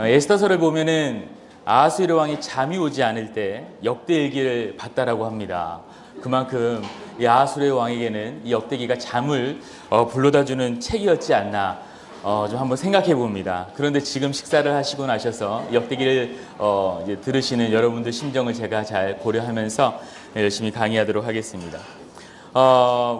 에스더서를 보면은 아하수에로 왕이 잠이 오지 않을 때 역대일기를 봤다라고 합니다. 그만큼 이 아하수에로 왕에게는 이 역대기가 잠을 불러다주는 책이었지 않나 좀 한번 생각해 봅니다. 그런데 지금 식사를 하시고 나셔서 역대기를 이제 들으시는 여러분들 심정을 제가 잘 고려하면서 열심히 강의하도록 하겠습니다.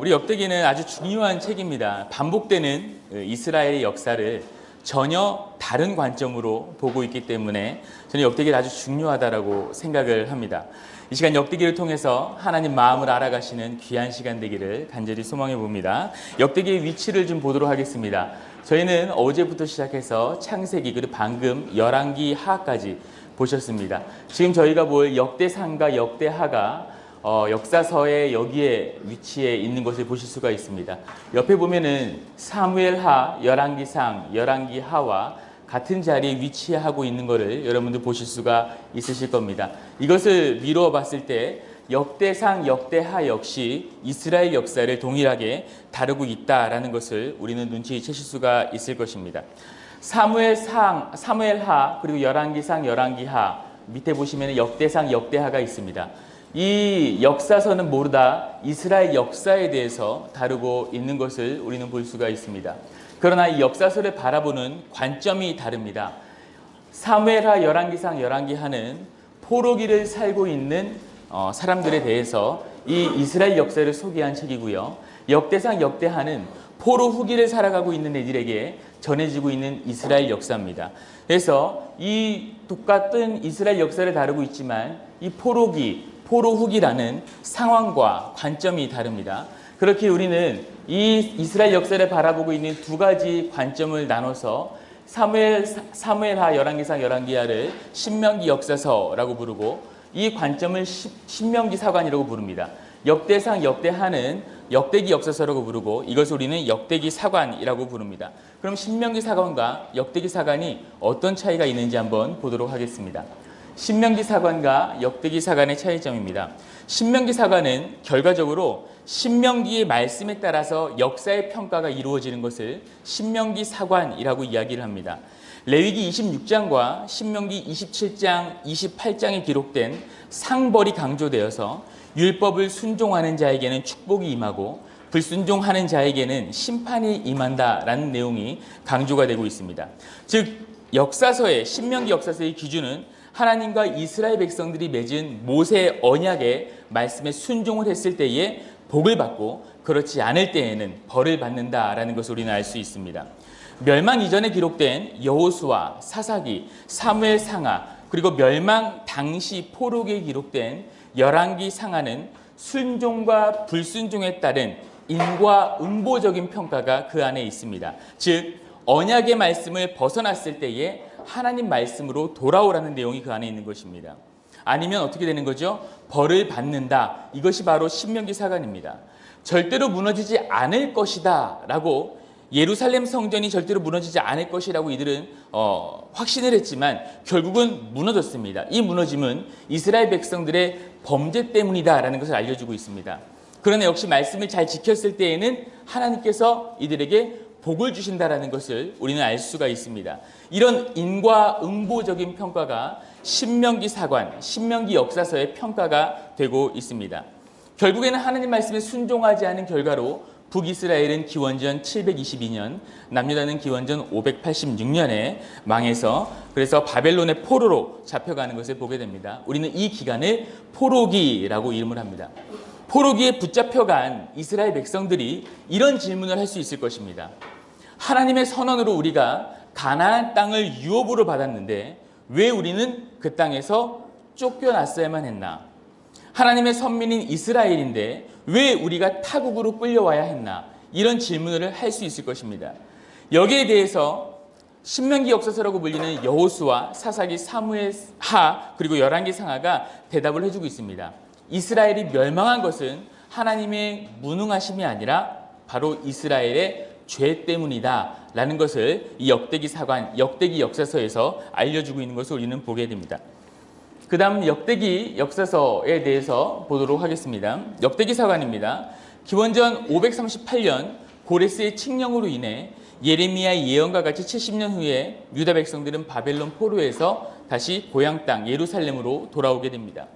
우리 역대기는 아주 중요한 책입니다. 반복되는 이스라엘의 역사를 전혀 다른 관점으로 보고 있기 때문에 저는 역대기가 아주 중요하다라고 생각을 합니다. 이 시간 역대기를 통해서 하나님 마음을 알아가시는 귀한 시간 되기를 간절히 소망해 봅니다. 역대기의 위치를 좀 보도록 하겠습니다. 저희는 어제부터 시작해서 창세기 그리고 방금 열왕기 하까지 보셨습니다. 지금 저희가 볼 역대상과 역대하가 역사서에 여기에 위치해 있는 것을 보실 수가 있습니다. 옆에 보면은 사무엘하, 열왕기상, 열왕기하와 같은 자리에 위치하고 있는 것을 여러분들 보실 수가 있으실 겁니다. 이것을 미루어 봤을 때 역대상, 역대하 역시 이스라엘 역사를 동일하게 다루고 있다라는 것을 우리는 눈치채실 수가 있을 것입니다. 사무엘하 그리고 열왕기상, 열왕기하 밑에 보시면 역대상, 역대하가 있습니다. 이 역사서는 모두 다 이스라엘 역사에 대해서 다루고 있는 것을 우리는 볼 수가 있습니다. 그러나 이 역사서를 바라보는 관점이 다릅니다. 사무엘하, 열왕기상, 열왕기하는 포로기를 살고 있는 사람들에 대해서 이 이스라엘 역사를 소개한 책이고요. 역대상, 역대하는 포로 후기를 살아가고 있는 애들에게 전해지고 있는 이스라엘 역사입니다. 그래서 이 똑같은 이스라엘 역사를 다루고 있지만 이 포로 후기라는 상황과 관점이 다릅니다. 그렇게 우리는 이 이스라엘 역사를 바라보고 있는 두 가지 관점을 나눠서 사무엘하, 열왕기상, 열왕기하를 신명기 역사서라고 부르고 이 관점을 신명기 사관이라고 부릅니다. 역대상, 역대하는 역대기 역사서라고 부르고 이것을 우리는 역대기 사관이라고 부릅니다. 그럼 신명기 사관과 역대기 사관이 어떤 차이가 있는지 한번 보도록 하겠습니다. 신명기 사관과 역대기 사관의 차이점입니다. 신명기 사관은 결과적으로 신명기의 말씀에 따라서 역사의 평가가 이루어지는 것을 신명기 사관이라고 이야기를 합니다. 레위기 26장과 신명기 27장, 28장에 기록된 상벌이 강조되어서 율법을 순종하는 자에게는 축복이 임하고 불순종하는 자에게는 심판이 임한다라는 내용이 강조가 되고 있습니다. 즉 역사서의 신명기 역사서의 기준은 하나님과 이스라엘 백성들이 맺은 모세 언약의 말씀에 순종을 했을 때에 복을 받고 그렇지 않을 때에는 벌을 받는다라는 것을 우리는 알 수 있습니다. 멸망 이전에 기록된 여호수아, 사사기, 사무엘 상하 그리고 멸망 당시 포로기에 기록된 열왕기 상하는 순종과 불순종에 따른 인과응보적인 평가가 그 안에 있습니다. 즉 언약의 말씀을 벗어났을 때에 하나님 말씀으로 돌아오라는 내용이 그 안에 있는 것입니다. 아니면 어떻게 되는 거죠? 벌을 받는다. 이것이 바로 신명기 사관입니다. 절대로 무너지지 않을 것이다 라고 예루살렘 성전이 절대로 무너지지 않을 것이라고 이들은 확신을 했지만 결국은 무너졌습니다. 이 무너짐은 이스라엘 백성들의 범죄 때문이다라는 것을 알려주고 있습니다. 그러나 역시 말씀을 잘 지켰을 때에는 하나님께서 이들에게 복을 주신다라는 것을 우리는 알 수가 있습니다. 이런 인과응보적인 평가가 신명기 사관, 신명기 역사서의 평가가 되고 있습니다. 결국에는 하나님 말씀에 순종하지 않은 결과로 북이스라엘은 기원전 722년, 남유다는 기원전 586년에 망해서 그래서 바벨론의 포로로 잡혀가는 것을 보게 됩니다. 우리는 이 기간을 포로기라고 이름을 합니다. 포로기에 붙잡혀간 이스라엘 백성들이 이런 질문을 할 수 있을 것입니다. 하나님의 선언으로 우리가 가나안 땅을 유업으로 받았는데 왜 우리는 그 땅에서 쫓겨났어야만 했나? 하나님의 선민인 이스라엘인데 왜 우리가 타국으로 끌려와야 했나? 이런 질문을 할 수 있을 것입니다. 여기에 대해서 신명기 역사서라고 불리는 여호수아, 사사기, 사무엘하 그리고 열왕기 상하가 대답을 해주고 있습니다. 이스라엘이 멸망한 것은 하나님의 무능하심이 아니라 바로 이스라엘의 죄 때문이다 라는 것을 이 역대기 사관, 역대기 역사서에서 알려주고 있는 것을 우리는 보게 됩니다. 그 다음 역대기 역사서에 대해서 보도록 하겠습니다. 역대기 사관입니다. 기원전 538년 고레스의 칙령으로 인해 예레미야의 예언과 같이 70년 후에 유다 백성들은 바벨론 포로에서 다시 고향 땅 예루살렘으로 돌아오게 됩니다.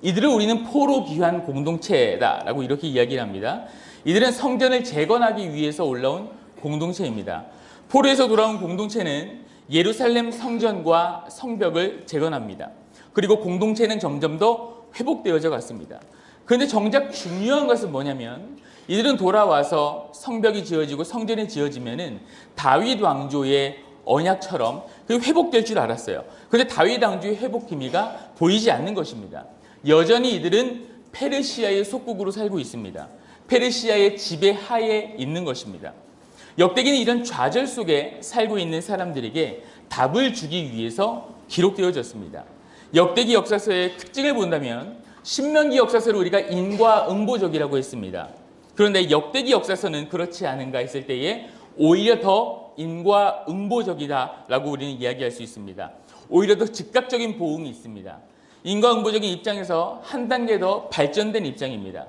이들을 우리는 포로 귀환 공동체다라고 이렇게 이야기를 합니다. 이들은 성전을 재건하기 위해서 올라온 공동체입니다. 포로에서 돌아온 공동체는 예루살렘 성전과 성벽을 재건합니다. 그리고 공동체는 점점 더 회복되어져 갔습니다. 그런데 정작 중요한 것은 뭐냐면 이들은 돌아와서 성벽이 지어지고 성전이 지어지면은 다윗 왕조의 언약처럼 회복될 줄 알았어요. 그런데 다윗 왕조의 회복 기미가 보이지 않는 것입니다. 여전히 이들은 페르시아의 속국으로 살고 있습니다. 페르시아의 지배하에 있는 것입니다. 역대기는 이런 좌절 속에 살고 있는 사람들에게 답을 주기 위해서 기록되어졌습니다. 역대기 역사서의 특징을 본다면 신명기 역사서를 우리가 인과응보적이라고 했습니다. 그런데 역대기 역사서는 그렇지 않은가 했을 때에 오히려 더 인과응보적이다라고 우리는 이야기할 수 있습니다. 오히려 더 즉각적인 보응이 있습니다. 인과응보적인 입장에서 한 단계 더 발전된 입장입니다.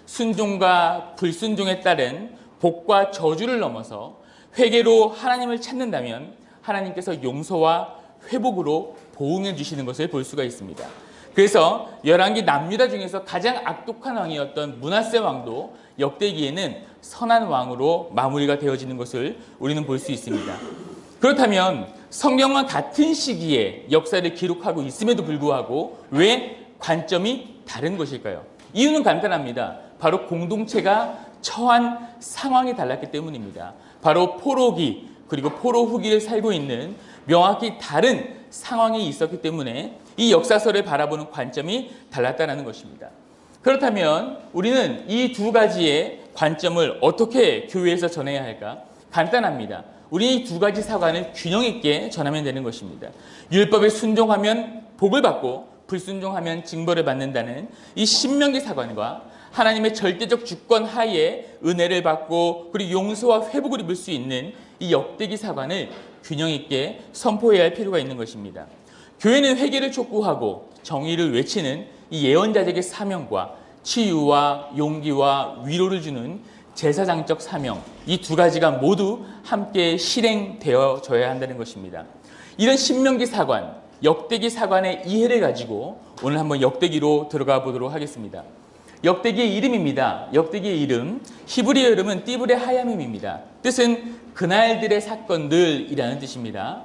순종과 불순종에 따른 복과 저주를 넘어서 회개로 하나님을 찾는다면 하나님께서 용서와 회복으로 보응해 주시는 것을 볼 수가 있습니다. 그래서 열왕기 남유다 중에서 가장 악독한 왕이었던 므낫세 왕도 역대기에는 선한 왕으로 마무리가 되어지는 것을 우리는 볼 수 있습니다. 그렇다면 성경과 같은 시기에 역사를 기록하고 있음에도 불구하고 왜 관점이 다른 것일까요? 이유는 간단합니다. 바로 공동체가 처한 상황이 달랐기 때문입니다. 바로 포로기 그리고 포로 후기를 살고 있는 명확히 다른 상황이 있었기 때문에 이 역사서를 바라보는 관점이 달랐다는 것입니다. 그렇다면 우리는 이 두 가지의 관점을 어떻게 교회에서 전해야 할까? 간단합니다. 우리는 이 두 가지 사관을 균형 있게 전하면 되는 것입니다. 율법에 순종하면 복을 받고 불순종하면 징벌을 받는다는 이 신명기 사관과 하나님의 절대적 주권 하에 은혜를 받고 그리고 용서와 회복을 입을 수 있는 이 역대기 사관을 균형 있게 선포해야 할 필요가 있는 것입니다. 교회는 회개를 촉구하고 정의를 외치는 이 예언자적의 사명과 치유와 용기와 위로를 주는 제사장적 사명, 이 두 가지가 모두 함께 실행되어져야 한다는 것입니다. 이런 신명기 사관, 역대기 사관의 이해를 가지고 오늘 한번 역대기로 들어가 보도록 하겠습니다. 역대기의 이름입니다. 역대기의 이름, 히브리어 이름은 띠브레 하야밈입니다. 뜻은 그날들의 사건들이라는 뜻입니다.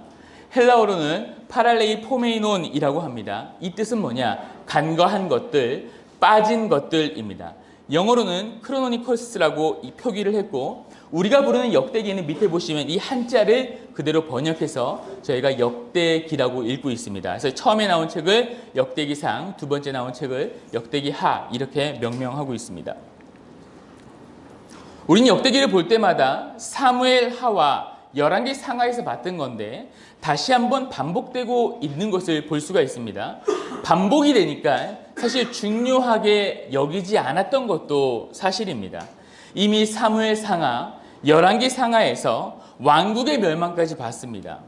헬라어로는 파랄레이 포메이논이라고 합니다. 이 뜻은 뭐냐? 간과한 것들, 빠진 것들입니다. 영어로는 크로노니컬스라고 이 표기를 했고 우리가 부르는 역대기는 밑에 보시면 이 한자를 그대로 번역해서 저희가 역대기라고 읽고 있습니다. 그래서 처음에 나온 책을 역대기상, 두 번째 나온 책을 역대기하 이렇게 명명하고 있습니다. 우리는 역대기를 볼 때마다 사무엘 하와 열왕기 상하에서 봤던 건데 다시 한번 반복되고 있는 것을 볼 수가 있습니다. 반복이 되니까 사실 중요하게 여기지 않았던 것도 사실입니다. 이미 사무엘 상하, 열왕기 상하에서 왕국의 멸망까지 봤습니다.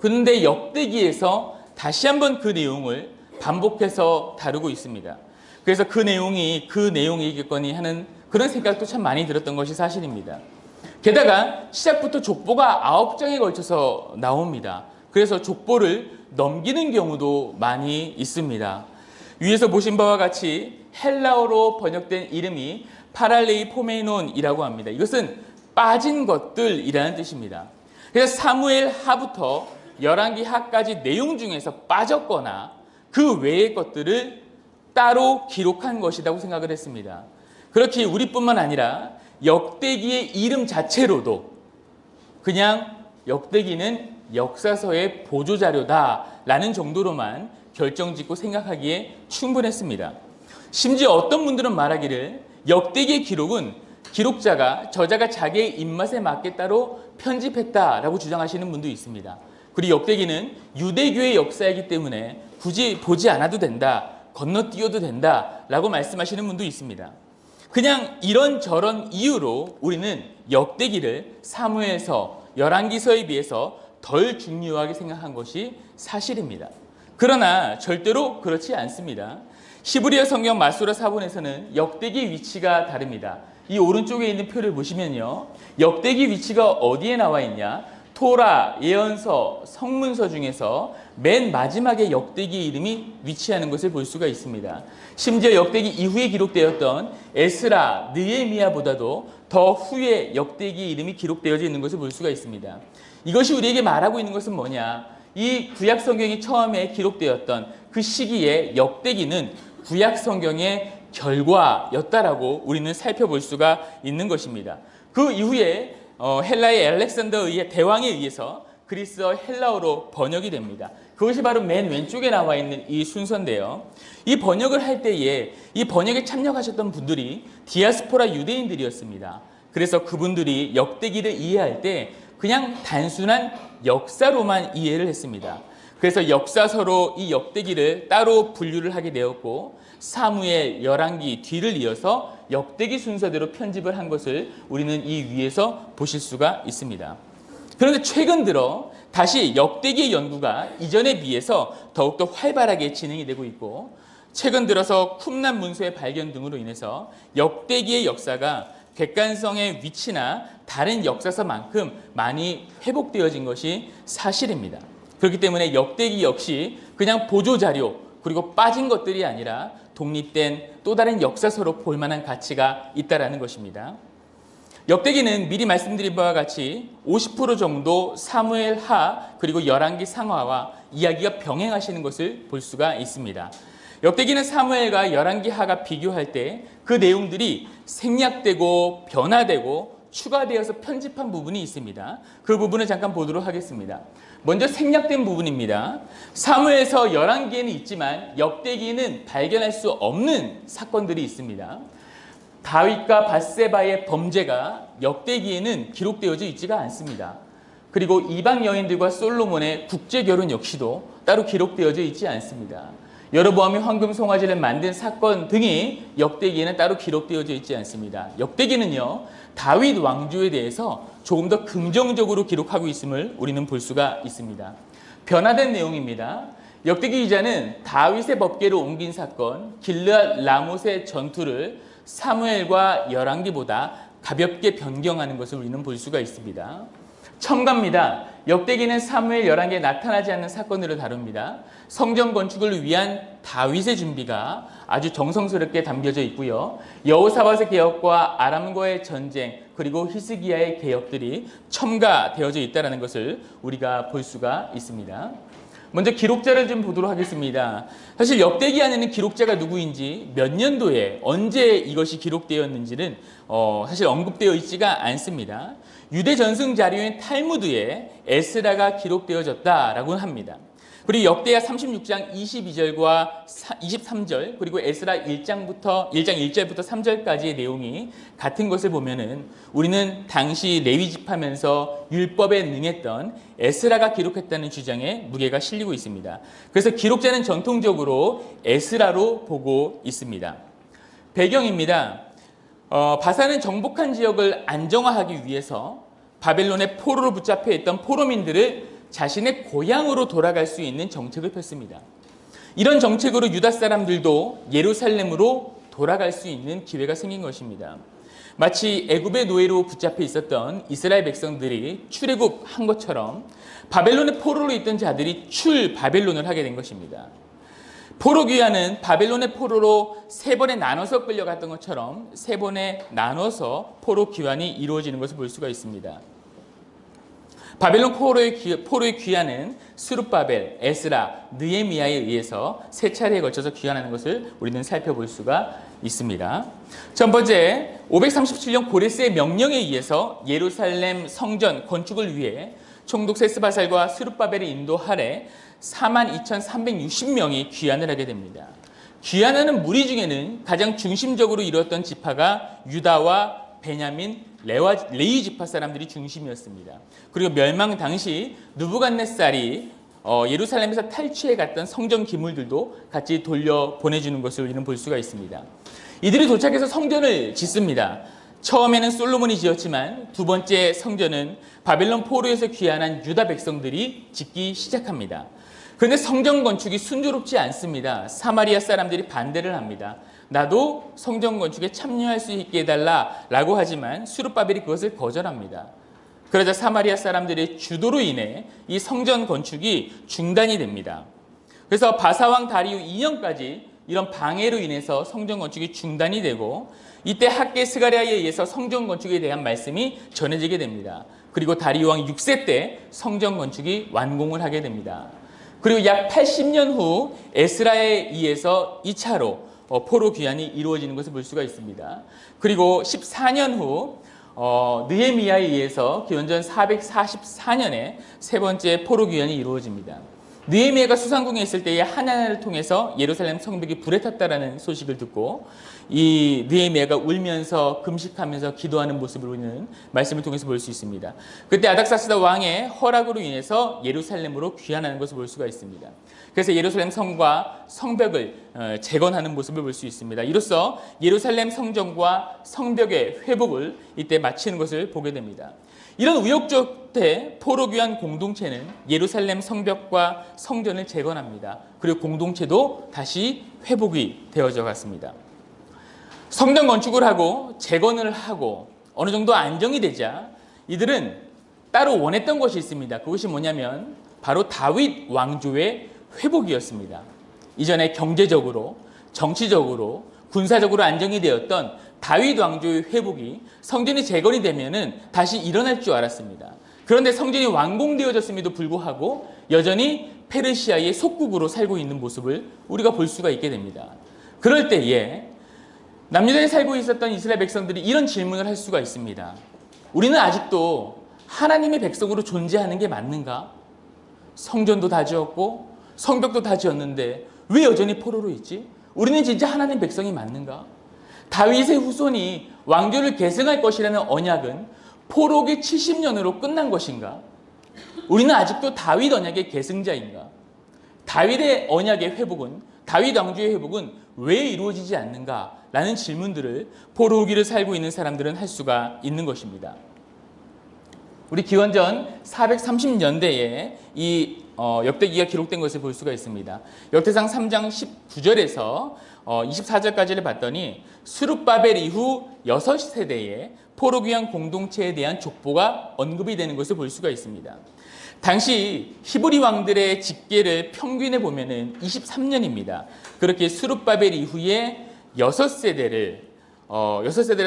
그런데 역대기에서 다시 한번 그 내용을 반복해서 다루고 있습니다. 그래서 그 내용이겠거니 하는 그런 생각도 참 많이 들었던 것이 사실입니다. 게다가 시작부터 족보가 9장에 걸쳐서 나옵니다. 그래서 족보를 넘기는 경우도 많이 있습니다. 위에서 보신 바와 같이 헬라어로 번역된 이름이 파랄레이 포메논이라고 합니다. 이것은 빠진 것들이라는 뜻입니다. 그래서 사무엘 하부터 열왕기 하까지 내용 중에서 빠졌거나 그 외의 것들을 따로 기록한 것이라고 생각을 했습니다. 그렇게 우리뿐만 아니라 역대기의 이름 자체로도 그냥 역대기는 역사서의 보조자료다라는 정도로만 결정짓고 생각하기에 충분했습니다. 심지어 어떤 분들은 말하기를 역대기의 기록은 저자가 자기의 입맛에 맞게 따로 편집했다라고 주장하시는 분도 있습니다. 그리고 역대기는 유대교의 역사이기 때문에 굳이 보지 않아도 된다, 건너뛰어도 된다라고 말씀하시는 분도 있습니다. 그냥 이런저런 이유로 우리는 역대기를 사무엘서, 열왕기서에 비해서 덜 중요하게 생각한 것이 사실입니다. 그러나 절대로 그렇지 않습니다. 히브리어 성경 마소라 사본에서는 역대기의 위치가 다릅니다. 이 오른쪽에 있는 표를 보시면요. 역대기 위치가 어디에 나와 있냐? 토라, 예언서, 성문서 중에서 맨 마지막에 역대기 이름이 위치하는 것을 볼 수가 있습니다. 심지어 역대기 이후에 기록되었던 에스라, 느헤미야보다도 더 후에 역대기 이름이 기록되어져 있는 것을 볼 수가 있습니다. 이것이 우리에게 말하고 있는 것은 뭐냐? 이 구약 성경이 처음에 기록되었던 그 시기에 역대기는 구약 성경의 결과였다라고 우리는 살펴볼 수가 있는 것입니다. 그 이후에 헬라의 알렉산더의 대왕에 의해서 그리스어 헬라어로 번역이 됩니다. 그것이 바로 맨 왼쪽에 나와 있는 이 순서인데요. 이 번역을 할 때에 이 번역에 참여하셨던 분들이 디아스포라 유대인들이었습니다. 그래서 그분들이 역대기를 이해할 때 그냥 단순한 역사로만 이해를 했습니다. 그래서 역사서로 이 역대기를 따로 분류를 하게 되었고 사무엘, 열왕기 뒤를 이어서 역대기 순서대로 편집을 한 것을 우리는 이 위에서 보실 수가 있습니다. 그런데 최근 들어 다시 역대기의 연구가 이전에 비해서 더욱더 활발하게 진행이 되고 있고 최근 들어서 쿰란 문서의 발견 등으로 인해서 역대기의 역사가 객관성의 위치나 다른 역사서만큼 많이 회복되어진 것이 사실입니다. 그렇기 때문에 역대기 역시 그냥 보조자료 그리고 빠진 것들이 아니라 독립된 또 다른 역사서로 볼 만한 가치가 있다는 것입니다. 역대기는 미리 말씀드린 바와 같이 50% 정도 사무엘 하 그리고 열왕기 상하와 이야기가 병행하시는 것을 볼 수가 있습니다. 역대기는 사무엘과 열왕기 하가 비교할 때 그 내용들이 생략되고 변화되고 추가되어서 편집한 부분이 있습니다. 그 부분을 잠깐 보도록 하겠습니다. 먼저 생략된 부분입니다. 사무엘서 열왕기에는 있지만 역대기에는 발견할 수 없는 사건들이 있습니다. 다윗과 밧세바의 범죄가 역대기에는 기록되어져 있지가 않습니다. 그리고 이방 여인들과 솔로몬의 국제 결혼 역시도 따로 기록되어져 있지 않습니다. 여로보암이 황금 송아지를 만든 사건 등이 역대기에는 따로 기록되어져 있지 않습니다. 역대기는요, 다윗 왕조에 대해서 조금 더 긍정적으로 기록하고 있음을 우리는 볼 수가 있습니다. 변화된 내용입니다. 역대기 기자는 다윗의 법궤로 옮긴 사건, 길르앗 라못의 전투를 사무엘과 열왕기보다 가볍게 변경하는 것을 우리는 볼 수가 있습니다. 첨가입니다. 역대기는 사무엘 열왕기에 나타나지 않는 사건들을 다룹니다. 성전 건축을 위한 다윗의 준비가 아주 정성스럽게 담겨져 있고요. 여호사밧의 개혁과 아람과의 전쟁 그리고 히스기야의 개혁들이 첨가되어져 있다는 것을 우리가 볼 수가 있습니다. 먼저 기록자를 좀 보도록 하겠습니다. 사실 역대기 안에는 기록자가 누구인지 몇 년도에 언제 이것이 기록되었는지는 사실 언급되어 있지가 않습니다. 유대 전승 자료인 탈무드에 에스라가 기록되어졌다라고 합니다. 그리고 역대하 36장 22절과 23절 그리고 에스라 1장 1절부터 3절까지의 내용이 같은 것을 보면은 우리는 당시 레위 집하면서 율법에 능했던 에스라가 기록했다는 주장에 무게가 실리고 있습니다. 그래서 기록자는 전통적으로 에스라로 보고 있습니다. 배경입니다. 바사는 정복한 지역을 안정화하기 위해서 바벨론의 포로로 붙잡혀 있던 포로민들을 자신의 고향으로 돌아갈 수 있는 정책을 폈습니다. 이런 정책으로 유다 사람들도 예루살렘으로 돌아갈 수 있는 기회가 생긴 것입니다. 마치 애굽의 노예로 붙잡혀 있었던 이스라엘 백성들이 출애굽한 것처럼 바벨론의 포로로 있던 자들이 출바벨론을 하게 된 것입니다. 포로 귀환은 바벨론의 포로로 세 번에 나눠서 끌려갔던 것처럼 세 번에 나눠서 포로 귀환이 이루어지는 것을 볼 수가 있습니다. 바벨론 포로의 귀환은 스룹바벨, 에스라, 느헤미야에 의해서 세 차례에 걸쳐서 귀환하는 것을 우리는 살펴볼 수가 있습니다. 첫 번째, 537년 고레스의 명령에 의해서 예루살렘 성전 건축을 위해 총독 세스바살과 스룹바벨의 인도 아래 42,360명이 귀환을 하게 됩니다. 귀환하는 무리 중에는 가장 중심적으로 이루었던 지파가 유다와 베냐민, 레위 지파 사람들이 중심이었습니다. 그리고 멸망 당시 느부갓네살이 예루살렘에서 탈취해 갔던 성전 기물들도 같이 돌려 보내주는 것을 우리는 볼 수가 있습니다. 이들이 도착해서 성전을 짓습니다. 처음에는 솔로몬이 지었지만 두 번째 성전은 바벨론 포로에서 귀환한 유다 백성들이 짓기 시작합니다. 그런데 성전 건축이 순조롭지 않습니다. 사마리아 사람들이 반대를 합니다. 나도 성전 건축에 참여할 수 있게 해달라라고 하지만 스룹바벨이 그것을 거절합니다. 그러자 사마리아 사람들의 주도로 인해 이 성전 건축이 중단이 됩니다. 그래서 바사왕 다리우 2년까지 이런 방해로 인해서 성전 건축이 중단이 되고, 이때 학개 스가랴에 의해서 성전 건축에 대한 말씀이 전해지게 됩니다. 그리고 다리우 왕 6세 때 성전 건축이 완공을 하게 됩니다. 그리고 약 80년 후 에스라에 의해서 2차로 포로 귀환이 이루어지는 것을 볼 수가 있습니다. 그리고 14년 후 느헤미야에 의해서 기원전 444년에 세 번째 포로 귀환이 이루어집니다. 느헤미야가 수상궁에 있을 때에 하나님을 통해서 예루살렘 성벽이 불에 탔다라는 소식을 듣고 이 느헤미야가 울면서 금식하면서 기도하는 모습을 우리는 말씀을 통해서 볼 수 있습니다. 그때 아닥사스다 왕의 허락으로 인해서 예루살렘으로 귀환하는 것을 볼 수가 있습니다. 그래서 예루살렘 성과 성벽을 재건하는 모습을 볼 수 있습니다. 이로써 예루살렘 성전과 성벽의 회복을 이때 마치는 것을 보게 됩니다. 이런 우여곡절 때 포로 귀환 공동체는 예루살렘 성벽과 성전을 재건합니다. 그리고 공동체도 다시 회복이 되어져 갔습니다. 성전 건축을 하고 재건을 하고 어느 정도 안정이 되자 이들은 따로 원했던 것이 있습니다. 그것이 뭐냐면 바로 다윗 왕조의 회복이었습니다. 이전에 경제적으로, 정치적으로, 군사적으로 안정이 되었던 다윗 왕조의 회복이 성전이 재건이 되면은 다시 일어날 줄 알았습니다. 그런데 성전이 완공되어졌음에도 불구하고 여전히 페르시아의 속국으로 살고 있는 모습을 우리가 볼 수가 있게 됩니다. 그럴 때에 남유다에 살고 있었던 이스라엘 백성들이 이런 질문을 할 수가 있습니다. 우리는 아직도 하나님의 백성으로 존재하는 게 맞는가? 성전도 다 지었고 성벽도 다 지었는데 왜 여전히 포로로 있지? 우리는 진짜 하나님 백성이 맞는가? 다윗의 후손이 왕조를 계승할 것이라는 언약은 포로기 70년으로 끝난 것인가? 우리는 아직도 다윗 언약의 계승자인가? 다윗의 언약의 회복은, 다윗 왕조의 회복은 왜 이루어지지 않는가? 라는 질문들을 포로 후기를 살고 있는 사람들은 할 수가 있는 것입니다. 우리 기원전 430년대에 이 역대기가 기록된 것을 볼 수가 있습니다. 역대상 3장 19절에서 24절까지를 봤더니 스룹바벨 이후 6세대의 포로 귀환 공동체에 대한 족보가 언급이 되는 것을 볼 수가 있습니다. 당시 히브리 왕들의 집계를 평균해 보면은 23년입니다. 그렇게 스룹바벨 이후에 6세대를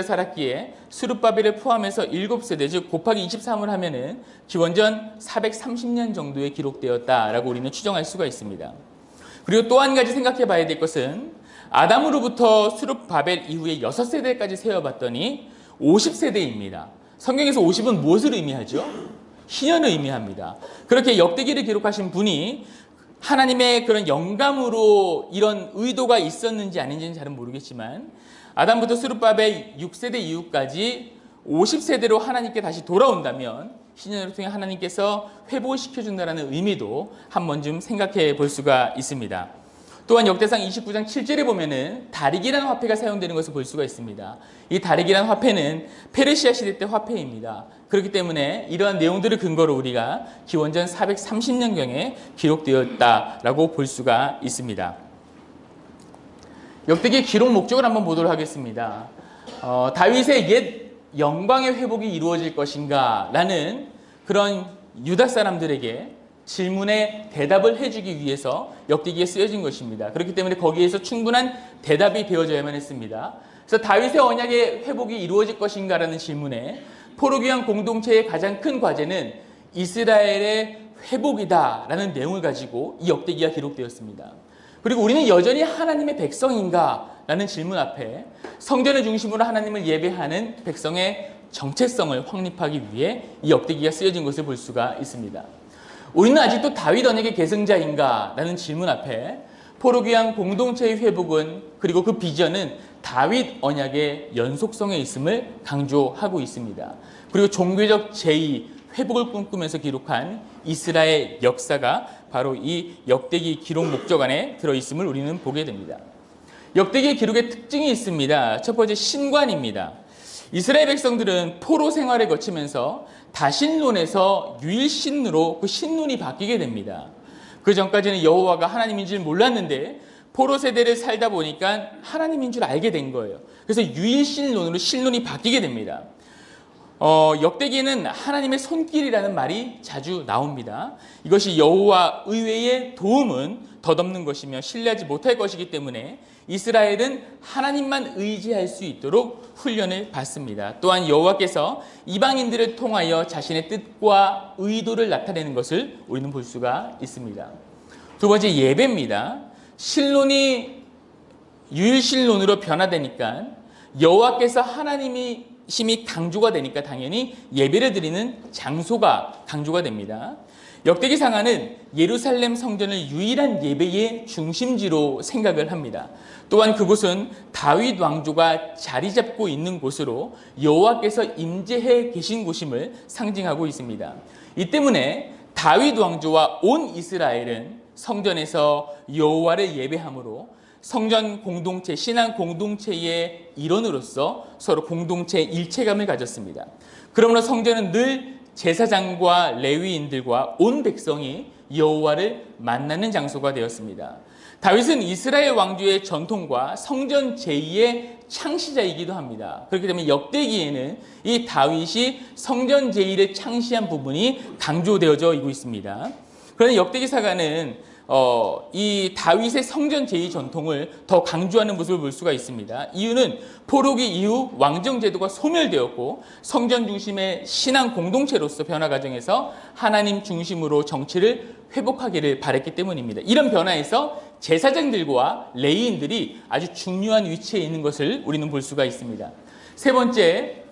살았기에 스룹바벨을 포함해서 7세대, 즉 곱하기 23을 하면은 기원전 430년 정도에 기록되었다라고 우리는 추정할 수가 있습니다. 그리고 또 한 가지 생각해 봐야 될 것은 아담으로부터 스룹바벨 이후에 6세대까지 세어봤더니 50세대입니다. 성경에서 50은 무엇을 의미하죠? 희년을 의미합니다. 그렇게 역대기를 기록하신 분이 하나님의 그런 영감으로 이런 의도가 있었는지 아닌지는 잘은 모르겠지만 아담부터 스룹바벨 6세대 이후까지 50세대로 하나님께 다시 돌아온다면 희년을 통해 하나님께서 회복을 시켜준다는 의미도 한 번쯤 생각해 볼 수가 있습니다. 또한 역대상 29장 7절에 보면은 다릭이라는 화폐가 사용되는 것을 볼 수가 있습니다. 이 다릭이라는 화폐는 페르시아 시대 때 화폐입니다. 그렇기 때문에 이러한 내용들을 근거로 우리가 기원전 430년경에 기록되었다라고 볼 수가 있습니다. 역대기 기록 목적을 한번 보도록 하겠습니다. 다윗의 옛 영광의 회복이 이루어질 것인가? 라는 그런 유다 사람들에게 질문에 대답을 해주기 위해서 역대기에 쓰여진 것입니다. 그렇기 때문에 거기에서 충분한 대답이 되어져야만 했습니다. 그래서 다윗의 언약의 회복이 이루어질 것인가? 라는 질문에 포로 귀환 공동체의 가장 큰 과제는 이스라엘의 회복이다 라는 내용을 가지고 이 역대기가 기록되었습니다. 그리고 우리는 여전히 하나님의 백성인가? 라는 질문 앞에 성전을 중심으로 하나님을 예배하는 백성의 정체성을 확립하기 위해 이 역대기가 쓰여진 것을 볼 수가 있습니다. 우리는 아직도 다윗 언약의 계승자인가? 라는 질문 앞에 포로 귀환 공동체의 회복은, 그리고 그 비전은 다윗 언약의 연속성에 있음을 강조하고 있습니다. 그리고 종교적 제의, 회복을 꿈꾸면서 기록한 이스라엘 역사가 바로 이 역대기 기록 목적 안에 들어있음을 우리는 보게 됩니다. 역대기 기록의 특징이 있습니다. 첫 번째, 신관입니다. 이스라엘 백성들은 포로 생활을 거치면서 다신론에서 유일신으로 그 신론이 바뀌게 됩니다. 그 전까지는 여호와가 하나님인 줄 몰랐는데 포로 세대를 살다 보니까 하나님인 줄 알게 된 거예요. 그래서 유일신론으로 신론이 바뀌게 됩니다. 역대기에는 하나님의 손길이라는 말이 자주 나옵니다. 이것이 여호와 의외의 도움은 덧없는 것이며 신뢰하지 못할 것이기 때문에 이스라엘은 하나님만 의지할 수 있도록 훈련을 받습니다. 또한 여호와께서 이방인들을 통하여 자신의 뜻과 의도를 나타내는 것을 우리는 볼 수가 있습니다. 두 번째, 예배입니다. 신론이 유일신론으로 변화되니까 여호와께서 하나님이심이 강조가 되니까 당연히 예배를 드리는 장소가 강조가 됩니다. 역대기상하는 예루살렘 성전을 유일한 예배의 중심지로 생각을 합니다. 또한 그곳은 다윗 왕조가 자리 잡고 있는 곳으로 여호와께서 임재해 계신 곳임을 상징하고 있습니다. 이 때문에 다윗 왕조와 온 이스라엘은 성전에서 여호와를 예배함으로 성전 공동체, 신앙 공동체의 일원으로서 서로 공동체의 일체감을 가졌습니다. 그러므로 성전은 늘 제사장과 레위인들과 온 백성이 여호와를 만나는 장소가 되었습니다. 다윗은 이스라엘 왕조의 전통과 성전 제2의 창시자이기도 합니다. 그렇기 때문에 역대기에는 이 다윗이 성전 제1을 창시한 부분이 강조되어져 있습니다. 그러나 역대기사가는 이 다윗의 성전 제2 전통을 더 강조하는 모습을 볼 수가 있습니다. 이유는 포로기 이후 왕정 제도가 소멸되었고 성전 중심의 신앙 공동체로서 변화 과정에서 하나님 중심으로 정치를 회복하기를 바랬기 때문입니다. 이런 변화에서 제사장들과 레위인들이 아주 중요한 위치에 있는 것을 우리는 볼 수가 있습니다. 세 번째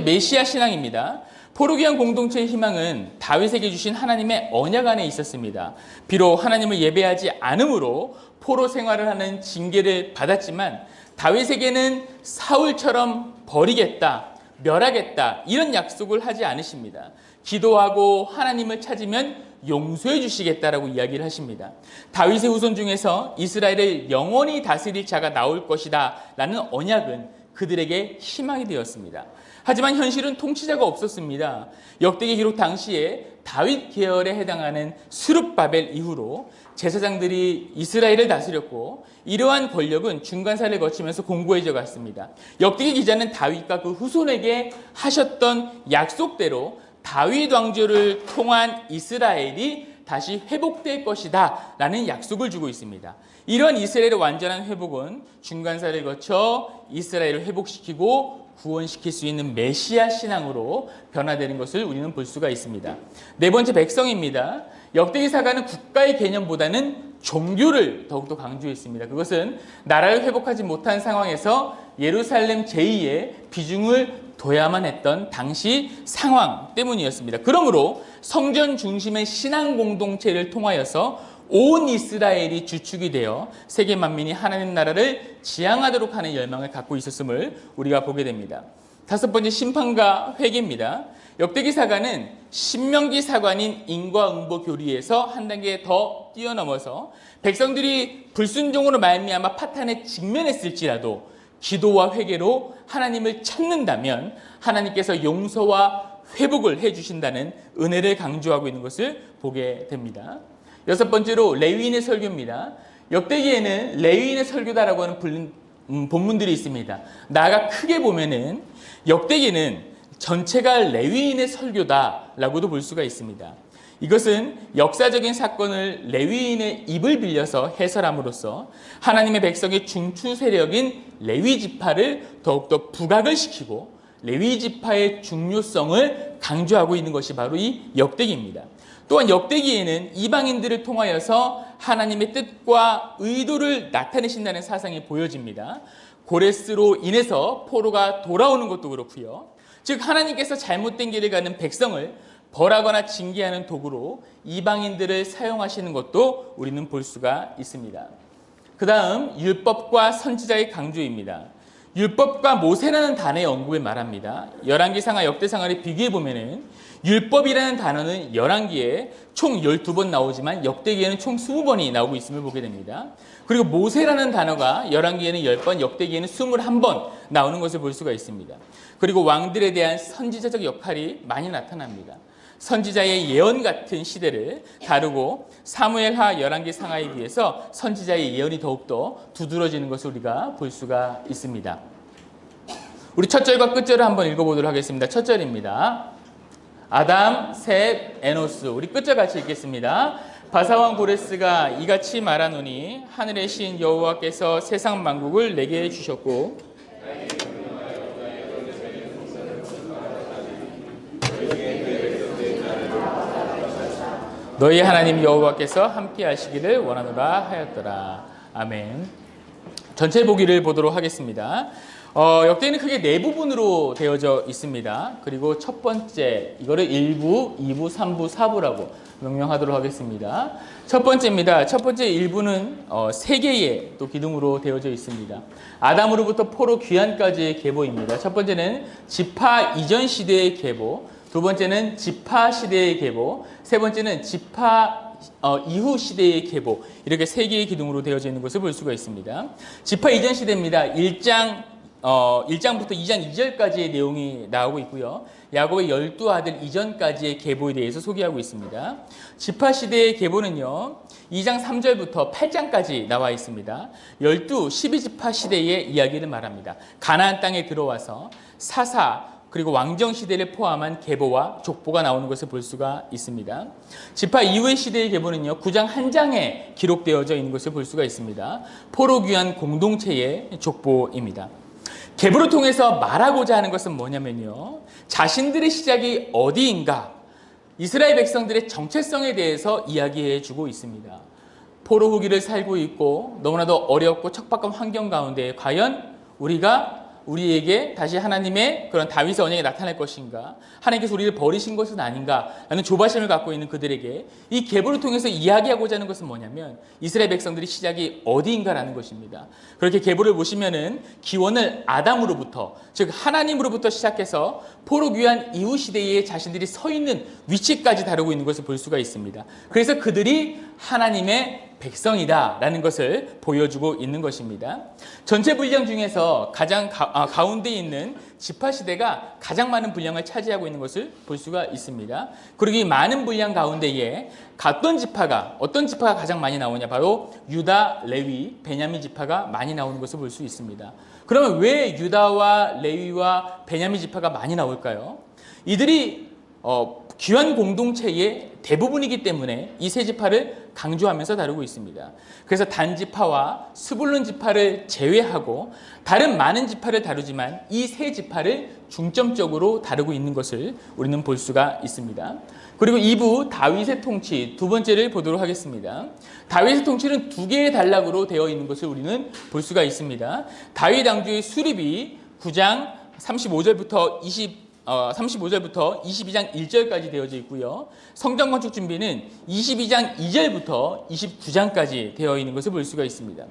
메시아 신앙입니다. 포로기한 공동체의 희망은 다윗에게 주신 하나님의 언약 안에 있었습니다. 비록 하나님을 예배하지 않음으로 포로 생활을 하는 징계를 받았지만 다윗에게는 사울처럼 버리겠다, 멸하겠다 이런 약속을 하지 않으십니다. 기도하고 하나님을 찾으면 용서해 주시겠다라고 이야기를 하십니다. 다윗의 후손 중에서 이스라엘을 영원히 다스릴 자가 나올 것이다 라는 언약은 그들에게 희망이 되었습니다. 하지만 현실은 통치자가 없었습니다. 역대기 기록 당시에 다윗 계열에 해당하는 스룹바벨 이후로 제사장들이 이스라엘을 다스렸고 이러한 권력은 중간사를 거치면서 공고해져 갔습니다. 역대기 기자는 다윗과 그 후손에게 하셨던 약속대로 다윗 왕조를 통한 이스라엘이 다시 회복될 것이다 라는 약속을 주고 있습니다. 이러한 이스라엘의 완전한 회복은 중간사를 거쳐 이스라엘을 회복시키고 구원시킬 수 있는 메시아 신앙으로 변화되는 것을 우리는 볼 수가 있습니다. 네 번째, 백성입니다. 역대기사가는 국가의 개념보다는 종교를 더욱더 강조했습니다. 그것은 나라를 회복하지 못한 상황에서 예루살렘 제2의 비중을 둬야만 했던 당시 상황 때문이었습니다. 그러므로 성전 중심의 신앙 공동체를 통하여서 온 이스라엘이 주축이 되어 세계 만민이 하나님 나라를 지향하도록 하는 열망을 갖고 있었음을 우리가 보게 됩니다. 다섯 번째, 심판과 회개입니다. 역대기사가는 신명기 사관인 인과응보 교리에서 한 단계 더 뛰어넘어서 백성들이 불순종으로 말미암아 파탄에 직면했을지라도 기도와 회개로 하나님을 찾는다면 하나님께서 용서와 회복을 해주신다는 은혜를 강조하고 있는 것을 보게 됩니다. 여섯 번째로 레위인의 설교입니다. 역대기에는 레위인의 설교다라고 하는 본문들이 있습니다. 나아가 크게 보면은 역대기는 전체가 레위인의 설교다라고도 볼 수가 있습니다. 이것은 역사적인 사건을 레위인의 입을 빌려서 해설함으로써 하나님의 백성의 중추 세력인 레위 지파를 더욱더 부각을 시키고 레위 지파의 중요성을 강조하고 있는 것이 바로 이 역대기입니다. 또한 역대기에는 이방인들을 통하여서 하나님의 뜻과 의도를 나타내신다는 사상이 보여집니다. 고레스로 인해서 포로가 돌아오는 것도 그렇고요. 즉 하나님께서 잘못된 길을 가는 백성을 벌하거나 징계하는 도구로 이방인들을 사용하시는 것도 우리는 볼 수가 있습니다. 그 다음 율법과 선지자의 강조입니다. 율법과 모세라는 단어의 언급을 말합니다. 열왕기상하 역대상하를 비교해보면 율법이라는 단어는 열왕기에 총 12번 나오지만 역대기에는 총 20번이 나오고 있음을 보게 됩니다. 그리고 모세라는 단어가 열왕기에는 10번, 역대기에는 21번 나오는 것을 볼 수가 있습니다. 그리고 왕들에 대한 선지자적 역할이 많이 나타납니다. 선지자의 예언 같은 시대를 다루고 사무엘하 열왕기 상하에 비해서 선지자의 예언이 더욱더 두드러지는 것을 우리가 볼 수가 있습니다. 우리 첫 절과 끝 절을 한번 읽어보도록 하겠습니다. 첫 절입니다. 아담, 셋, 에노스. 우리 끝 절 같이 읽겠습니다. 바사왕 고레스가 이같이 말하노니 하늘의 신 여호와께서 세상 만국을 내게 주셨고 너희 하나님 여호와께서 함께 하시기를 원하노라 하였더라. 아멘. 전체 보기를 보도록 하겠습니다. 역대는 크게 네 부분으로 되어져 있습니다. 그리고 첫 번째, 이거를 1부, 2부, 3부, 4부라고 명명하도록 하겠습니다. 첫 번째입니다. 첫 번째 1부는 세 개의 또 기둥으로 되어져 있습니다. 아담으로부터 포로 귀환까지의 계보입니다. 첫 번째는 지파 이전 시대의 계보, 두 번째는 지파 시대의 계보, 세 번째는 지파 이후 시대의 계보, 이렇게 세 개의 기둥으로 되어져 있는 것을 볼 수가 있습니다. 지파 이전 시대입니다. 1장부터 2장 2절까지의 내용이 나오고 있고요. 야곱의 12아들 이전까지의 계보에 대해서 소개하고 있습니다. 지파 시대의 계보는요, 2장 3절부터 8장까지 나와 있습니다. 12지파 시대의 이야기를 말합니다. 가나안 땅에 들어와서 사사, 그리고 왕정 시대를 포함한 계보와 족보가 나오는 것을 볼 수가 있습니다. 지파 이후의 시대의 계보는요, 9장 한 장에 기록되어져 있는 것을 볼 수가 있습니다. 포로 귀환 공동체의 족보입니다. 계보를 통해서 말하고자 하는 것은 뭐냐면요, 자신들의 시작이 어디인가, 이스라엘 백성들의 정체성에 대해서 이야기해 주고 있습니다. 포로 후기를 살고 있고 너무나도 어렵고 척박한 환경 가운데 과연 우리에게 다시 하나님의 그런 다윗의 언약이 나타날 것인가, 하나님께서 우리를 버리신 것은 아닌가라는 조바심을 갖고 있는 그들에게 이 계보를 통해서 이야기하고자 하는 것은 뭐냐면 이스라엘 백성들의 시작이 어디인가라는 것입니다. 그렇게 계보를 보시면은 기원을 아담으로부터, 즉 하나님으로부터 시작해서 포로 귀환 이후 시대에 자신들이 서 있는 위치까지 다루고 있는 것을 볼 수가 있습니다. 그래서 그들이 하나님의 백성이다라는 것을 보여주고 있는 것입니다. 전체 분량 중에서 가장 가운데 있는 지파 시대가 가장 많은 분량을 차지하고 있는 것을 볼 수가 있습니다. 그리고 이 많은 분량 가운데에 어떤 지파가 가장 많이 나오냐, 바로 유다, 레위, 베냐민 지파가 많이 나오는 것을 볼 수 있습니다. 그러면 왜 유다와 레위와 베냐민 지파가 많이 나올까요? 이들이 귀환 공동체의 대부분이기 때문에 이 세 지파를 강조하면서 다루고 있습니다. 그래서 단 지파와 스불론 지파를 제외하고 다른 많은 지파를 다루지만 이 세 지파를 중점적으로 다루고 있는 것을 우리는 볼 수가 있습니다. 그리고 2부 다윗의 통치, 두 번째를 보도록 하겠습니다. 다윗의 통치는 두 개의 단락으로 되어 있는 것을 우리는 볼 수가 있습니다. 다윗 왕조의 수립이 9장 35절부터 22장 1절까지 되어져 있고요. 성전 건축 준비는 22장 2절부터 29장까지 되어 있는 것을 볼 수가 있습니다.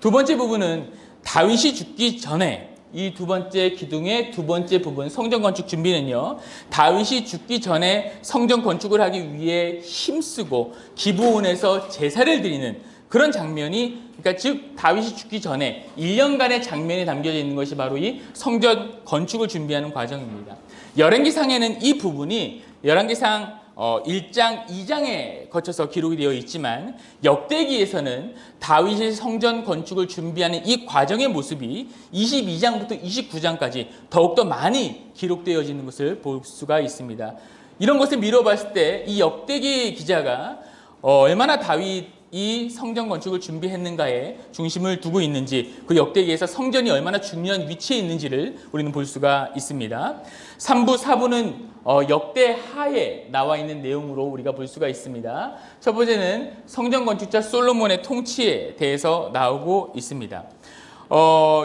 두 번째 부분은 다윗이 죽기 전에, 이 두 번째 기둥의 두 번째 부분, 성전 건축 준비는요, 다윗이 죽기 전에 성전 건축을 하기 위해 힘쓰고 기브온에서 제사를 드리는 그런 장면이, 그러니까 즉 다윗이 죽기 전에 1년간의 장면이 담겨져 있는 것이 바로 이 성전 건축을 준비하는 과정입니다. 열왕기상에는 이 부분이 열왕기상 1장, 2장에 거쳐서 기록이 되어 있지만 역대기에서는 다윗이 성전 건축을 준비하는 이 과정의 모습이 22장부터 29장까지 더욱더 많이 기록되어지는 것을 볼 수가 있습니다. 이런 것을 미뤄봤을 때 이 역대기 기자가 얼마나 다윗이 성전 건축을 준비했는가에 중심을 두고 있는지, 그 역대기에서 성전이 얼마나 중요한 위치에 있는지를 우리는 볼 수가 있습니다. 3부, 4부는 역대하에 나와 있는 내용으로 우리가 볼 수가 있습니다. 첫 번째는 성전 건축자 솔로몬의 통치에 대해서 나오고 있습니다.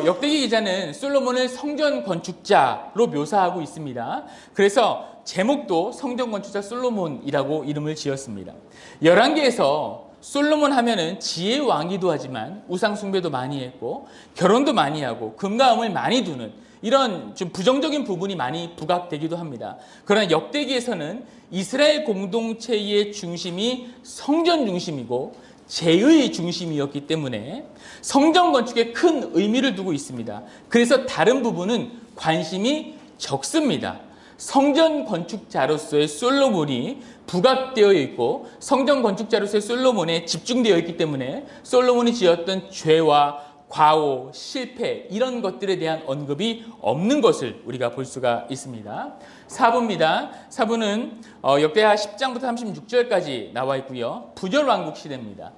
역대기 기자는 솔로몬을 성전 건축자로 묘사하고 있습니다. 그래서 제목도 성전 건축자 솔로몬이라고 이름을 지었습니다. 열왕기에서 솔로몬 하면은 지혜의 왕이기도 하지만 우상 숭배도 많이 했고 결혼도 많이 하고 금과 음을 많이 두는 이런 좀 부정적인 부분이 많이 부각되기도 합니다. 그러나 역대기에서는 이스라엘 공동체의 중심이 성전 중심이고 제의 중심이었기 때문에 성전 건축에 큰 의미를 두고 있습니다. 그래서 다른 부분은 관심이 적습니다. 성전 건축자로서의 솔로몬이 부각되어 있고 성전 건축자로서의 솔로몬에 집중되어 있기 때문에 솔로몬이 지었던 죄와 과오, 실패 이런 것들에 대한 언급이 없는 것을 우리가 볼 수가 있습니다. 사부입니다. 사부는 역대하 10장부터 36절까지 나와 있고요. 부절왕국 시대입니다.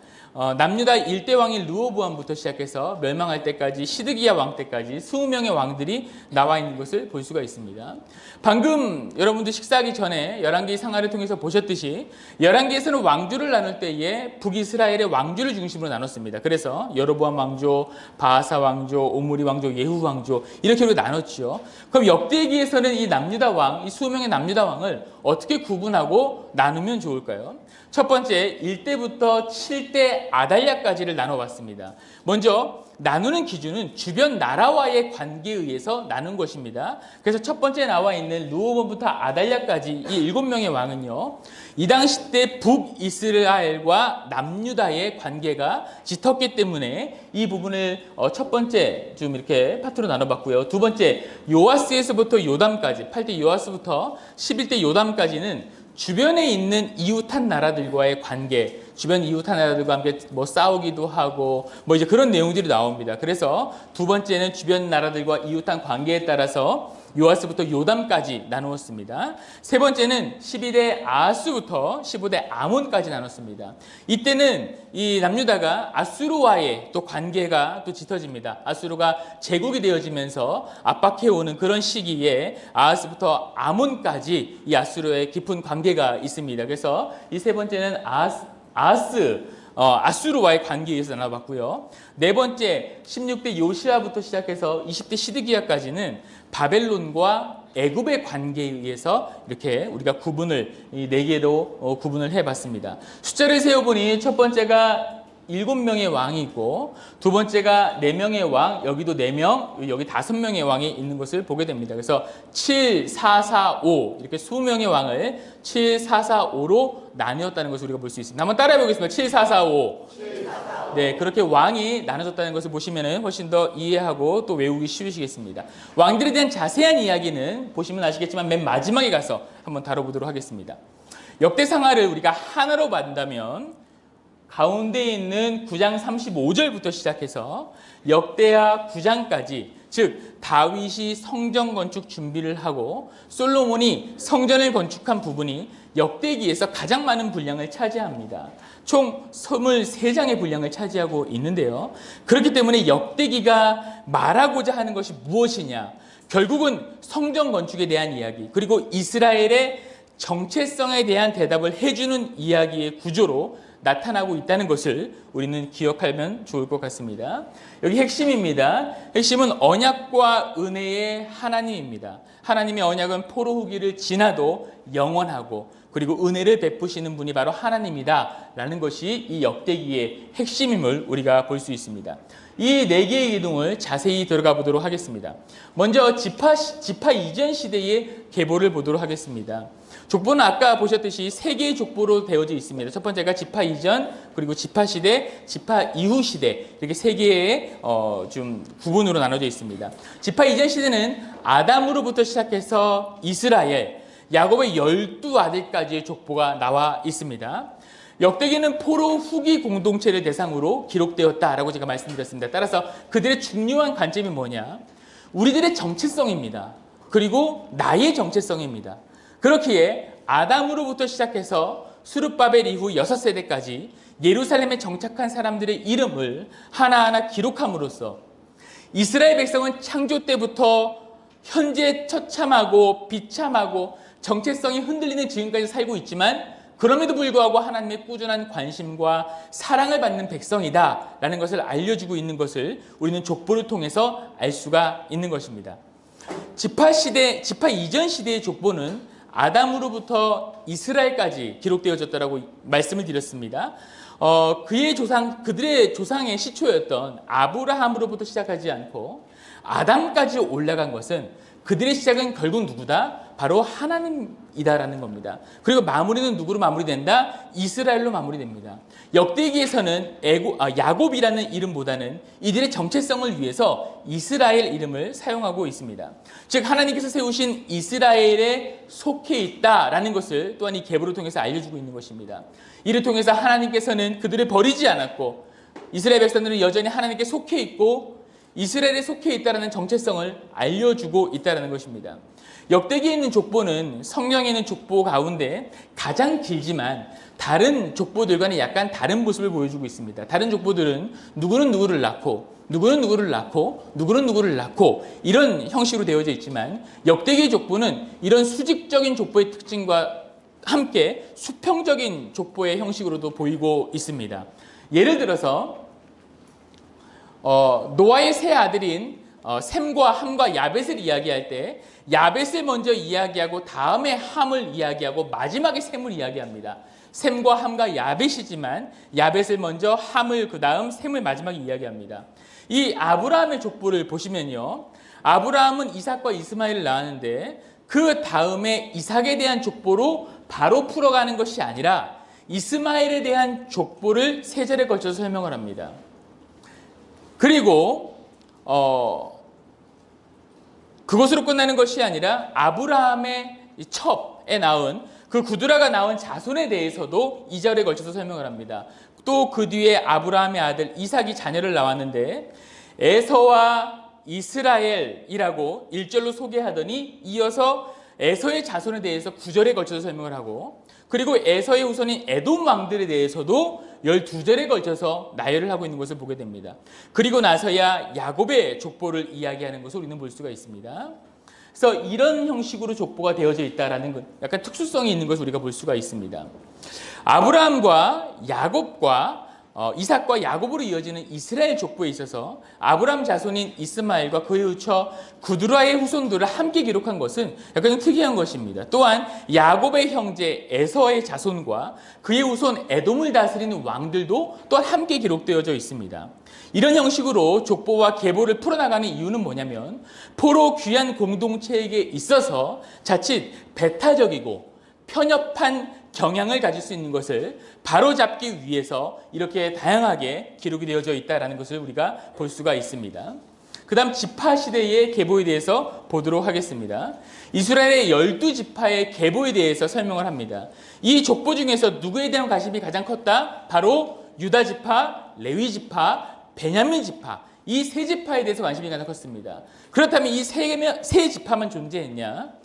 남유다 일대 왕인 르호보암부터 시작해서 멸망할 때까지 시드기야 왕 때까지 20명의 왕들이 나와 있는 것을 볼 수가 있습니다. 방금 여러분들 식사하기 전에 열왕기 상하를 통해서 보셨듯이 열왕기에서는 왕조를 나눌 때에 북이스라엘의 왕조를 중심으로 나눴습니다. 그래서 여로보암 왕조, 바하사 왕조, 오므리 왕조, 예후 왕조 이렇게 나눴죠. 그럼 역대기에서는 이 남유다 왕, 이 20명의 남유다 왕을 어떻게 구분하고 나누면 좋을까요? 첫 번째 1대부터 7대 아달랴까지를 나눠봤습니다. 먼저 나누는 기준은 주변 나라와의 관계에 의해서 나눈 것입니다. 그래서 첫 번째 나와 있는 르호보암부터 아달랴까지 이 7명의 왕은요, 이 당시 때 북이스라엘과 남유다의 관계가 짙었기 때문에 이 부분을 첫 번째 좀 이렇게 파트로 나눠봤고요. 두 번째 요아스에서부터 요담까지 8대 요아스부터 11대 요담까지는 주변에 있는 이웃한 나라들과의 관계, 주변 이웃한 나라들과 함께 뭐 싸우기도 하고 뭐 이제 그런 내용들이 나옵니다. 그래서 두 번째는 주변 나라들과 이웃한 관계에 따라서 요아스부터 요담까지 나누었습니다. 세 번째는 12대 아하스부터 15대 아몬까지 나눴습니다. 이때는 이 남유다가 아수르와의 또 관계가 또 짙어집니다. 아수르가 제국이 되어지면서 압박해오는 그런 시기에 아하스부터 아몬까지 이 아수르의 깊은 관계가 있습니다. 그래서 이 세 번째는 아수르와의 관계에 의해서 나눠봤고요. 네 번째 16대 요시아부터 시작해서 20대 시드기야까지는 바벨론과 애굽의 관계에 의해서 이렇게 우리가 구분을 이 네 개로 구분을 해봤습니다. 숫자를 세어보니 첫 번째가 7명의 왕이 있고 두 번째가 4명의 왕, 여기도 4명, 여기 5명의 왕이 있는 것을 보게 됩니다. 그래서 7, 4, 4, 5 이렇게 수명의 왕을 7, 4, 4, 5로 나뉘었다는 것을 우리가 볼 수 있습니다. 한번 따라해 보겠습니다. 7, 4, 4, 5. 7, 4, 4, 5. 네, 그렇게 왕이 나눠졌다는 것을 보시면 훨씬 더 이해하고 또 외우기 쉬우시겠습니다. 왕들에 대한 자세한 이야기는 보시면 아시겠지만 맨 마지막에 가서 한번 다뤄보도록 하겠습니다. 역대상하를 우리가 하나로 본다면 가운데 있는 9장 35절부터 시작해서 역대하 9장까지, 즉 다윗이 성전 건축 준비를 하고 솔로몬이 성전을 건축한 부분이 역대기에서 가장 많은 분량을 차지합니다. 총 23장의 분량을 차지하고 있는데요. 그렇기 때문에 역대기가 말하고자 하는 것이 무엇이냐? 결국은 성전 건축에 대한 이야기, 그리고 이스라엘의 정체성에 대한 대답을 해주는 이야기의 구조로 나타나고 있다는 것을 우리는 기억하면 좋을 것 같습니다. 여기 핵심입니다. 핵심은 언약과 은혜의 하나님입니다. 하나님의 언약은 포로 후기를 지나도 영원하고 그리고 은혜를 베푸시는 분이 바로 하나님이다 라는 것이 이 역대기의 핵심임을 우리가 볼 수 있습니다. 이 네 개의 이동을 자세히 들어가 보도록 하겠습니다. 먼저 지파 이전 시대의 계보를 보도록 하겠습니다. 족보는 아까 보셨듯이 세 개의 족보로 되어져 있습니다. 첫 번째가 지파 이전, 그리고 지파 시대, 지파 이후 시대 이렇게 세 개의 좀 구분으로 나눠져 있습니다. 지파 이전 시대는 아담으로부터 시작해서 이스라엘, 야곱의 12아들까지의 족보가 나와 있습니다. 역대기는 포로 후기 공동체를 대상으로 기록되었다라고 제가 말씀드렸습니다. 따라서 그들의 중요한 관점이 뭐냐? 우리들의 정체성입니다. 그리고 나의 정체성입니다. 그렇기에 아담으로부터 시작해서 수르바벨 이후 6세대까지 예루살렘에 정착한 사람들의 이름을 하나하나 기록함으로써 이스라엘 백성은 창조 때부터 현재 처참하고 비참하고 정체성이 흔들리는 지금까지 살고 있지만 그럼에도 불구하고 하나님의 꾸준한 관심과 사랑을 받는 백성이다라는 것을 알려주고 있는 것을 우리는 족보를 통해서 알 수가 있는 것입니다. 지파 이전 시대의 족보는 아담으로부터 이스라엘까지 기록되어졌다라고 말씀을 드렸습니다. 그들의 조상의 시초였던 아브라함으로부터 시작하지 않고 아담까지 올라간 것은 그들의 시작은 결국 누구다? 바로 하나님이다라는 겁니다. 그리고 마무리는 누구로 마무리된다? 이스라엘로 마무리됩니다. 역대기에서는 야곱이라는 이름보다는 이들의 정체성을 위해서 이스라엘 이름을 사용하고 있습니다. 즉 하나님께서 세우신 이스라엘에 속해 있다라는 것을 또한 이 계보를 통해서 알려주고 있는 것입니다. 이를 통해서 하나님께서는 그들을 버리지 않았고 이스라엘 백성들은 여전히 하나님께 속해 있고 이스라엘에 속해 있다는 정체성을 알려주고 있다는 것입니다. 역대기에 있는 족보는 성경에 있는 족보 가운데 가장 길지만 다른 족보들과는 약간 다른 모습을 보여주고 있습니다. 다른 족보들은 누구는 누구를 낳고 누구는 누구를 낳고 누구는 누구를 낳고 이런 형식으로 되어져 있지만 역대기 족보는 이런 수직적인 족보의 특징과 함께 수평적인 족보의 형식으로도 보이고 있습니다. 예를 들어서 노아의 세 아들인 셈과 함과 야벳을 이야기할 때 야벳을 먼저 이야기하고 다음에 함을 이야기하고 마지막에 셈을 이야기합니다. 셈과 함과 야벳이지만 야벳을 먼저 함을 그 다음 셈을 마지막에 이야기합니다. 이 아브라함의 족보를 보시면요. 아브라함은 이삭과 이스마엘을 낳았는데 그 다음에 이삭에 대한 족보로 바로 풀어가는 것이 아니라 이스마엘에 대한 족보를 세 절에 걸쳐서 설명을 합니다. 그리고 그것으로 끝나는 것이 아니라 아브라함의 첩에 낳은 그 구두라가 낳은 자손에 대해서도 2절에 걸쳐서 설명을 합니다. 또 그 뒤에 아브라함의 아들 이삭이 자녀를 낳았는데 에서와 이스라엘이라고 1절로 소개하더니 이어서 에서의 자손에 대해서 9절에 걸쳐서 설명을 하고 그리고 에서의 후손인 에돔 왕들에 대해서도 12절에 걸쳐서 나열을 하고 있는 것을 보게 됩니다. 그리고 나서야 야곱의 족보를 이야기하는 것을 우리는 볼 수가 있습니다. 그래서 이런 형식으로 족보가 되어져 있다는 것, 약간 특수성이 있는 것을 우리가 볼 수가 있습니다. 아브라함과 야곱과 이삭과 야곱으로 이어지는 이스라엘 족보에 있어서 아브라함 자손인 이스마엘과 그의 후처 구드라의 후손들을 함께 기록한 것은 약간 좀 특이한 것입니다. 또한 야곱의 형제 에서의 자손과 그의 후손 에돔을 다스리는 왕들도 또한 함께 기록되어져 있습니다. 이런 형식으로 족보와 계보를 풀어나가는 이유는 뭐냐면 포로 귀한 공동체에게 있어서 자칫 배타적이고 편협한 경향을 가질 수 있는 것을 바로잡기 위해서 이렇게 다양하게 기록이 되어져 있다는 것을 우리가 볼 수가 있습니다. 그 다음 지파 시대의 계보에 대해서 보도록 하겠습니다. 이스라엘의 12지파의 계보에 대해서 설명을 합니다. 이 족보 중에서 누구에 대한 관심이 가장 컸다? 바로 유다지파, 레위지파, 베냐민지파 이 세 지파에 대해서 관심이 가장 컸습니다. 그렇다면 이 세 지파만 존재했냐?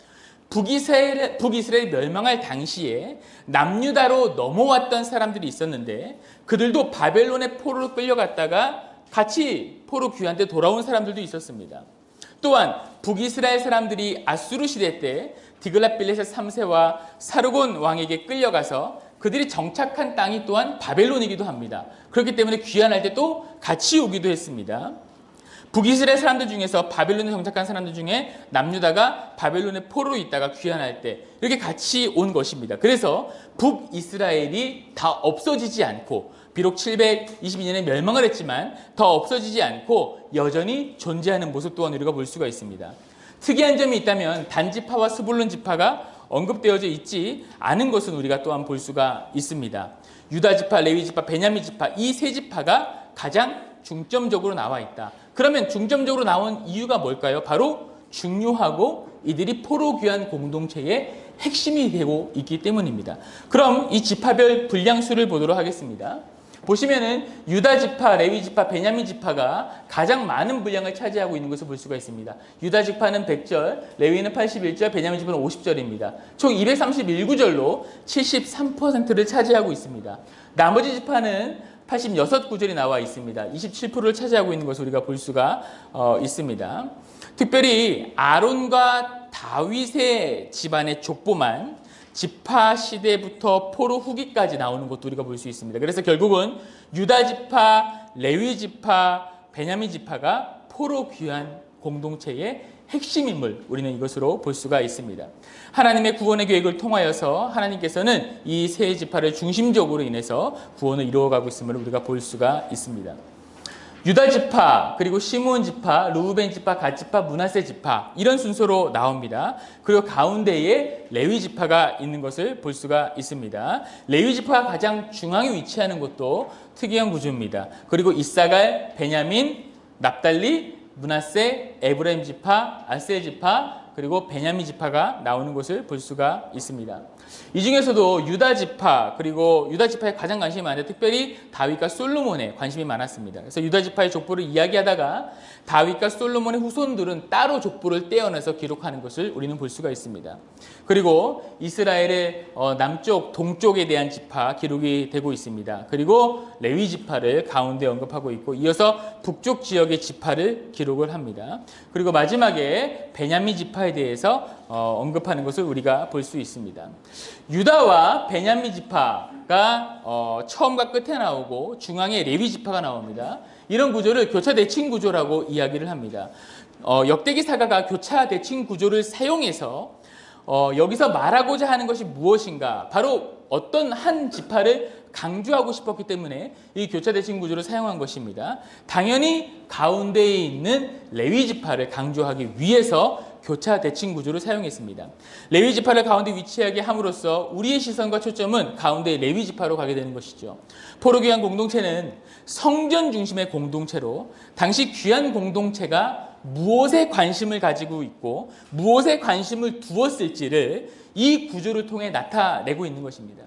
북이스라엘이 멸망할 당시에 남유다로 넘어왔던 사람들이 있었는데 그들도 바벨론의 포로로 끌려갔다가 같이 포로 귀환 때 돌아온 사람들도 있었습니다. 또한 북이스라엘 사람들이 아수르 시대 때 디글랏빌레셋 3세와 사르곤 왕에게 끌려가서 그들이 정착한 땅이 또한 바벨론이기도 합니다. 그렇기 때문에 귀환할 때 또 같이 오기도 했습니다. 북이스라엘 사람들 중에서 바벨론에 정착한 사람들 중에 남유다가 바벨론의 포로로 있다가 귀환할 때 이렇게 같이 온 것입니다. 그래서 북이스라엘이 다 없어지지 않고 비록 722년에 멸망을 했지만 더 없어지지 않고 여전히 존재하는 모습 또한 우리가 볼 수가 있습니다. 특이한 점이 있다면 단지파와 스불론 지파가 언급되어져 있지 않은 것은 우리가 또한 볼 수가 있습니다. 유다지파, 레위지파, 베냐민지파 이 세 지파가 가장 중점적으로 나와 있다. 그러면 중점적으로 나온 이유가 뭘까요? 바로 중요하고 이들이 포로 귀환 공동체의 핵심이 되고 있기 때문입니다. 그럼 이 지파별 분량수를 보도록 하겠습니다. 보시면은 유다 지파, 레위 지파, 베냐민 지파가 가장 많은 분량을 차지하고 있는 것을 볼 수가 있습니다. 유다 지파는 100절, 레위는 81절, 베냐민 지파는 50절입니다. 총 231구절로 73%를 차지하고 있습니다. 나머지 지파는 86구절이 나와 있습니다. 27%를 차지하고 있는 것을 우리가 볼 수가 있습니다. 특별히 아론과 다윗의 집안의 족보만 지파 시대부터 포로 후기까지 나오는 것도 우리가 볼 수 있습니다. 그래서 결국은 유다 지파, 레위 지파, 베냐민 지파가 포로 귀환 공동체의 핵심 인물, 우리는 이것으로 볼 수가 있습니다. 하나님의 구원의 계획을 통하여서 하나님께서는 이 세 지파를 중심적으로 인해서 구원을 이루어가고 있음을 우리가 볼 수가 있습니다. 유다 지파, 그리고 시므온 지파, 루브벤 지파, 갓 지파, 므낫세 지파 이런 순서로 나옵니다. 그리고 가운데에 레위 지파가 있는 것을 볼 수가 있습니다. 레위 지파가 가장 중앙에 위치하는 것도 특이한 구조입니다. 그리고 이사갈, 베냐민, 납달리, 므낫세, 에브라임 지파, 아셀 지파, 그리고 베냐민 지파가 나오는 것을 볼 수가 있습니다. 이 중에서도 유다 지파, 그리고 유다 지파에 가장 관심이 많은데 특별히 다윗과 솔로몬에 관심이 많았습니다. 그래서 유다 지파의 족보를 이야기하다가 다윗과 솔로몬의 후손들은 따로 족보를 떼어내서 기록하는 것을 우리는 볼 수가 있습니다. 그리고 이스라엘의 남쪽, 동쪽에 대한 지파 기록이 되고 있습니다. 그리고 레위 지파를 가운데 언급하고 있고 이어서 북쪽 지역의 지파를 기록을 합니다. 그리고 마지막에 베냐민 지파에 대해서 언급하는 것을 우리가 볼 수 있습니다. 유다와 베냐민 지파가 처음과 끝에 나오고 중앙에 레위 지파가 나옵니다. 이런 구조를 교차 대칭 구조라고 이야기를 합니다. 역대기 사가가 교차 대칭 구조를 사용해서 여기서 말하고자 하는 것이 무엇인가, 바로 어떤 한 지파를 강조하고 싶었기 때문에 이 교차 대칭 구조를 사용한 것입니다. 당연히 가운데에 있는 레위 지파를 강조하기 위해서 교차 대칭 구조를 사용했습니다. 레위 지파를 가운데 위치하게 함으로써 우리의 시선과 초점은 가운데 레위 지파로 가게 되는 것이죠. 포로 귀환 공동체는 성전 중심의 공동체로 당시 귀환 공동체가 무엇에 관심을 가지고 있고 무엇에 관심을 두었을지를 이 구조를 통해 나타내고 있는 것입니다.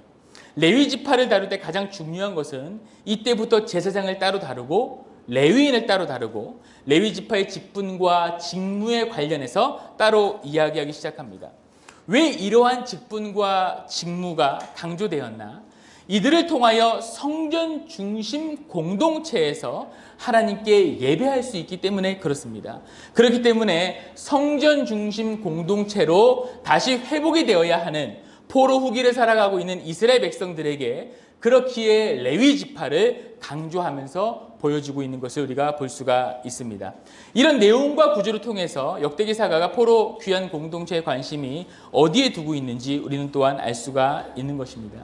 레위 지파를 다룰 때 가장 중요한 것은 이때부터 제사장을 따로 다루고 레위인을 따로 다루고 레위 지파의 직분과 직무에 관련해서 따로 이야기하기 시작합니다. 왜 이러한 직분과 직무가 강조되었나? 이들을 통하여 성전 중심 공동체에서 하나님께 예배할 수 있기 때문에 그렇습니다. 그렇기 때문에 성전 중심 공동체로 다시 회복이 되어야 하는 포로 후기를 살아가고 있는 이스라엘 백성들에게 그렇기에 레위 지파를 강조하면서 보여주고 있는 것을 우리가 볼 수가 있습니다. 이런 내용과 구조를 통해서 역대기 사가가 포로 귀환 공동체의 관심이 어디에 두고 있는지 우리는 또한 알 수가 있는 것입니다.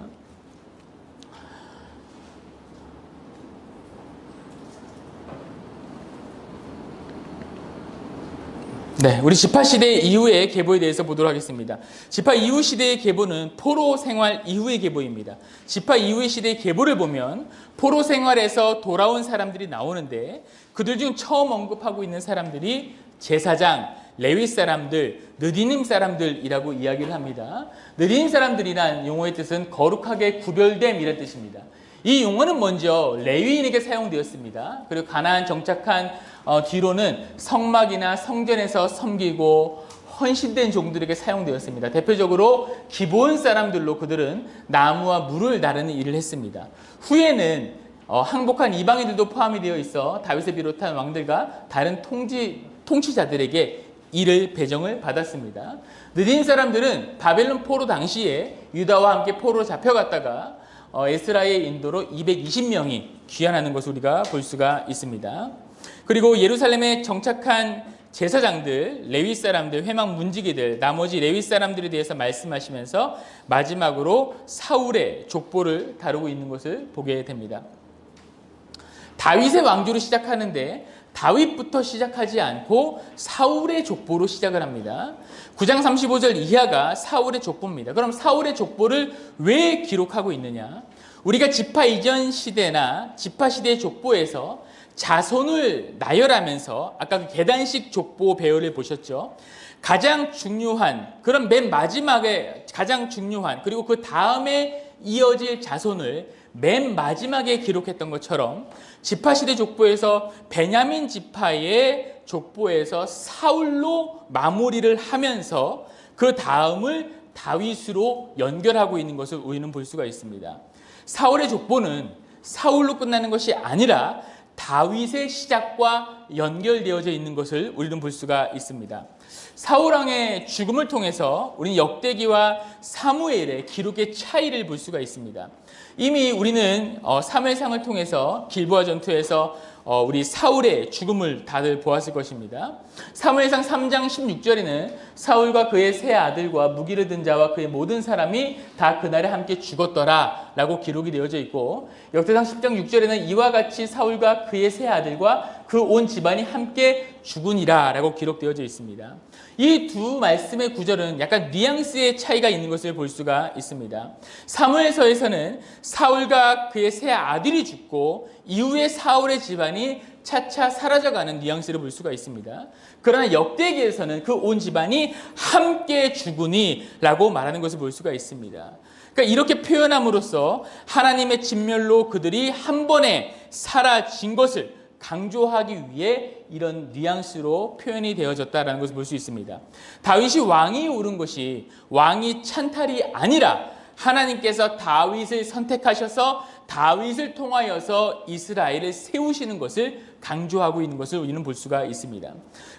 네, 우리 지파 시대 이후의 계보에 대해서 보도록 하겠습니다. 지파 이후 시대의 계보는 포로 생활 이후의 계보입니다. 지파 이후의 시대의 계보를 보면 포로 생활에서 돌아온 사람들이 나오는데 그들 중 처음 언급하고 있는 사람들이 제사장, 레위 사람들, 느디님 사람들이라고 이야기를 합니다. 느디님 사람들이란 용어의 뜻은 거룩하게 구별됨 이런 뜻입니다. 이 용어는 먼저 레위인에게 사용되었습니다. 그리고 가나안 정착한 뒤로는 성막이나 성전에서 섬기고 헌신된 종들에게 사용되었습니다. 대표적으로 기브온 사람들로 그들은 나무와 물을 나르는 일을 했습니다. 후에는 항복한 이방인들도 포함이 되어 있어 다윗을 비롯한 왕들과 다른 통치자들에게 이를 배정을 받았습니다. 느딘 사람들은 바벨론 포로 당시에 유다와 함께 포로로 잡혀갔다가 에스라의 인도로 220명이 귀환하는 것을 우리가 볼 수가 있습니다. 그리고 예루살렘에 정착한 제사장들, 레위 사람들, 회막 문지기들, 나머지 레위 사람들에 대해서 말씀하시면서 마지막으로 사울의 족보를 다루고 있는 것을 보게 됩니다. 다윗의 왕조로 시작하는데 다윗부터 시작하지 않고 사울의 족보로 시작을 합니다. 9장 35절 이하가 사울의 족보입니다. 그럼 사울의 족보를 왜 기록하고 있느냐? 우리가 지파 이전 시대나 지파 시대의 족보에서 자손을 나열하면서 아까 그 계단식 족보 배열을 보셨죠? 가장 중요한, 그런 맨 마지막에 가장 중요한, 그리고 그 다음에 이어질 자손을 맨 마지막에 기록했던 것처럼 지파시대 족보에서 베냐민 지파의 족보에서 사울로 마무리를 하면서 그 다음을 다윗으로 연결하고 있는 것을 우리는 볼 수가 있습니다. 사울의 족보는 사울로 끝나는 것이 아니라 다윗의 시작과 연결되어져 있는 것을 우리는 볼 수가 있습니다. 사울왕의 죽음을 통해서 우리는 역대기와 사무엘의 기록의 차이를 볼 수가 있습니다. 이미 우리는 사무엘상을 통해서 길보아 전투에서 우리 사울의 죽음을 다들 보았을 것입니다. 사무엘상 3장 16절에는 사울과 그의 세 아들과 무기를 든 자와 그의 모든 사람이 다 그날에 함께 죽었더라 라고 기록이 되어져 있고, 역대상 10장 6절에는 이와 같이 사울과 그의 세 아들과 그 온 집안이 함께 죽으니라 라고 기록되어져 있습니다. 이 두 말씀의 구절은 약간 뉘앙스의 차이가 있는 것을 볼 수가 있습니다. 사무엘서에서는 사울과 그의 세 아들이 죽고 이후에 사울의 집안이 차차 사라져가는 뉘앙스를 볼 수가 있습니다. 그러나 역대기에서는 그 온 집안이 함께 죽으니 라고 말하는 것을 볼 수가 있습니다. 그러니까 이렇게 표현함으로써 하나님의 진멸로 그들이 한 번에 사라진 것을 강조하기 위해 이런 뉘앙스로 표현이 되어졌다는 것을 볼 수 있습니다. 다윗이 왕이 오른 것이 왕이 찬탈이 아니라 하나님께서 다윗을 선택하셔서 다윗을 통하여서 이스라엘을 세우시는 것을 강조하고 있는 것을 우리는 볼 수가 있습니다.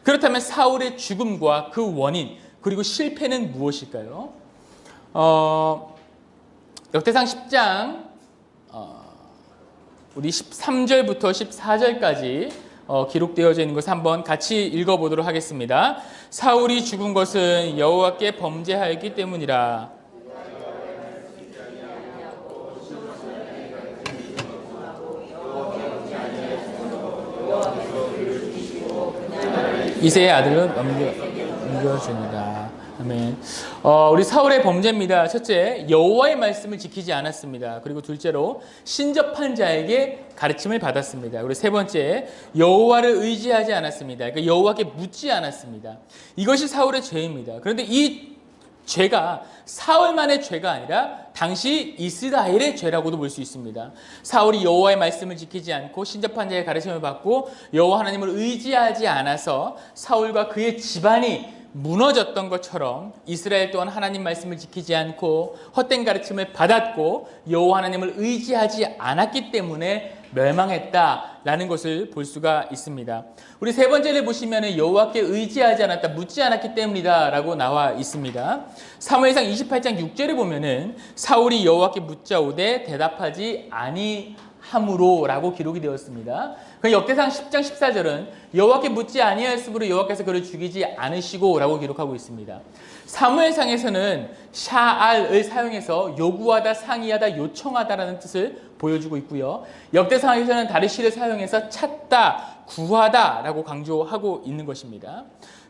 그렇다면 사울의 죽음과 그 원인 그리고 실패는 무엇일까요? 역대상 10장 우리 13절부터 14절까지 기록되어져 있는 것을 한번 같이 읽어보도록 하겠습니다. 사울이 죽은 것은 여호와께 범죄하였기 때문이라. 이새의 아들은 넘겨주니라. 아멘. 우리 사울의 범죄입니다. 첫째, 여호와의 말씀을 지키지 않았습니다. 그리고 둘째로 신접한 자에게 가르침을 받았습니다. 그리고 세 번째, 여호와를 의지하지 않았습니다. 그러니까 여호와께 묻지 않았습니다. 이것이 사울의 죄입니다. 그런데 이 죄가 사울만의 죄가 아니라 당시 이스라엘의 죄라고도 볼 수 있습니다. 사울이 여호와의 말씀을 지키지 않고 신접한 자의 가르침을 받고 여호와 하나님을 의지하지 않아서 사울과 그의 집안이 무너졌던 것처럼 이스라엘 또한 하나님 말씀을 지키지 않고 헛된 가르침을 받았고 여호와 하나님을 의지하지 않았기 때문에 멸망했다라는 것을 볼 수가 있습니다. 우리 세 번째를 보시면 여호와께 의지하지 않았다, 묻지 않았기 때문이다 라고 나와 있습니다. 사무엘상 28장 6절에 보면은 사울이 여호와께 묻자오되 대답하지 아니함으로 라고 기록이 되었습니다. 그 역대상 10장 14절은 여호와께 묻지 아니하였으므로 여호와께서 그를 죽이지 않으시고 라고 기록하고 있습니다. 사무엘상에서는 샤알을 사용해서 요구하다, 상의하다, 요청하다라는 뜻을 보여주고 있고요. 역대상에서는 다르시를 사용해서 찾다, 구하다 라고 강조하고 있는 것입니다.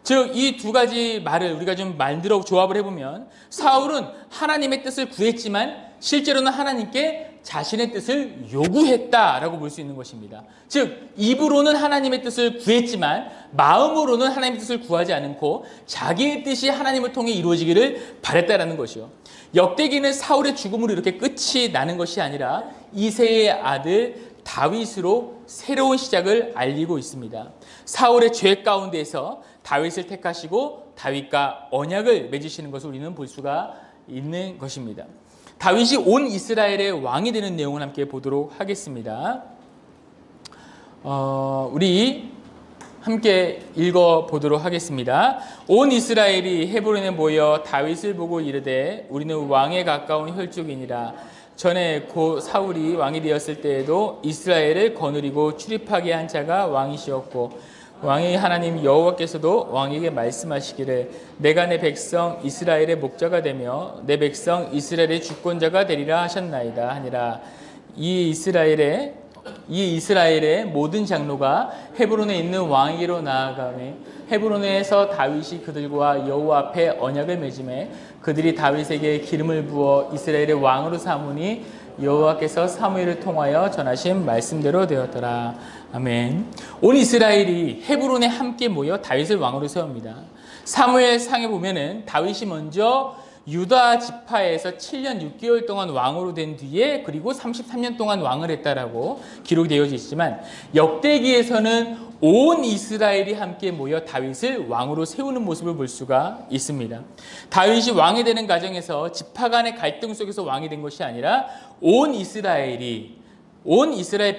즉 이 두 가지 말을 우리가 좀 만들어 조합을 해보면 사울은 하나님의 뜻을 구했지만 실제로는 하나님께 자신의 뜻을 요구했다라고 볼 수 있는 것입니다. 즉 입으로는 하나님의 뜻을 구했지만 마음으로는 하나님의 뜻을 구하지 않고 자기의 뜻이 하나님을 통해 이루어지기를 바랬다라는 것이요. 역대기는 사울의 죽음으로 이렇게 끝이 나는 것이 아니라 이새의 아들 다윗으로 새로운 시작을 알리고 있습니다. 사울의 죄 가운데에서 다윗을 택하시고 다윗과 언약을 맺으시는 것을 우리는 볼 수가 있는 것입니다. 다윗이 온 이스라엘의 왕이 되는 내용을 함께 보도록 하겠습니다. 우리 함께 읽어보도록 하겠습니다. 온 이스라엘이 헤브론에 모여 다윗을 보고 이르되 우리는 왕에 가까운 혈족이니라. 전에 고 사울이 왕이 되었을 때에도 이스라엘을 거느리고 출입하게 한 자가 왕이시었고 왕이 하나님 여호와께서도 왕에게 말씀하시기를 내가 내 백성 이스라엘의 목자가 되며 내 백성 이스라엘의 주권자가 되리라 하셨나이다 하니라. 이 이스라엘의 모든 장로가 헤브론에 있는 왕에게로 나아가매 헤브론에서 다윗이 그들과 여호와 앞에 언약을 맺음에 그들이 다윗에게 기름을 부어 이스라엘의 왕으로 삼으니 여호와께서 사무엘을 통하여 전하신 말씀대로 되었더라. 아멘. 온 이스라엘이 헤브론에 함께 모여 다윗을 왕으로 세웁니다. 사무엘상에 보면은 다윗이 먼저 유다 지파에서 7년 6개월 동안 왕으로 된 뒤에 그리고 33년 동안 왕을 했다라고 기록이 되어져 있지만 역대기에서는 온 이스라엘이 함께 모여 다윗을 왕으로 세우는 모습을 볼 수가 있습니다. 다윗이 왕이 되는 과정에서 지파 간의 갈등 속에서 왕이 된 것이 아니라 온 이스라엘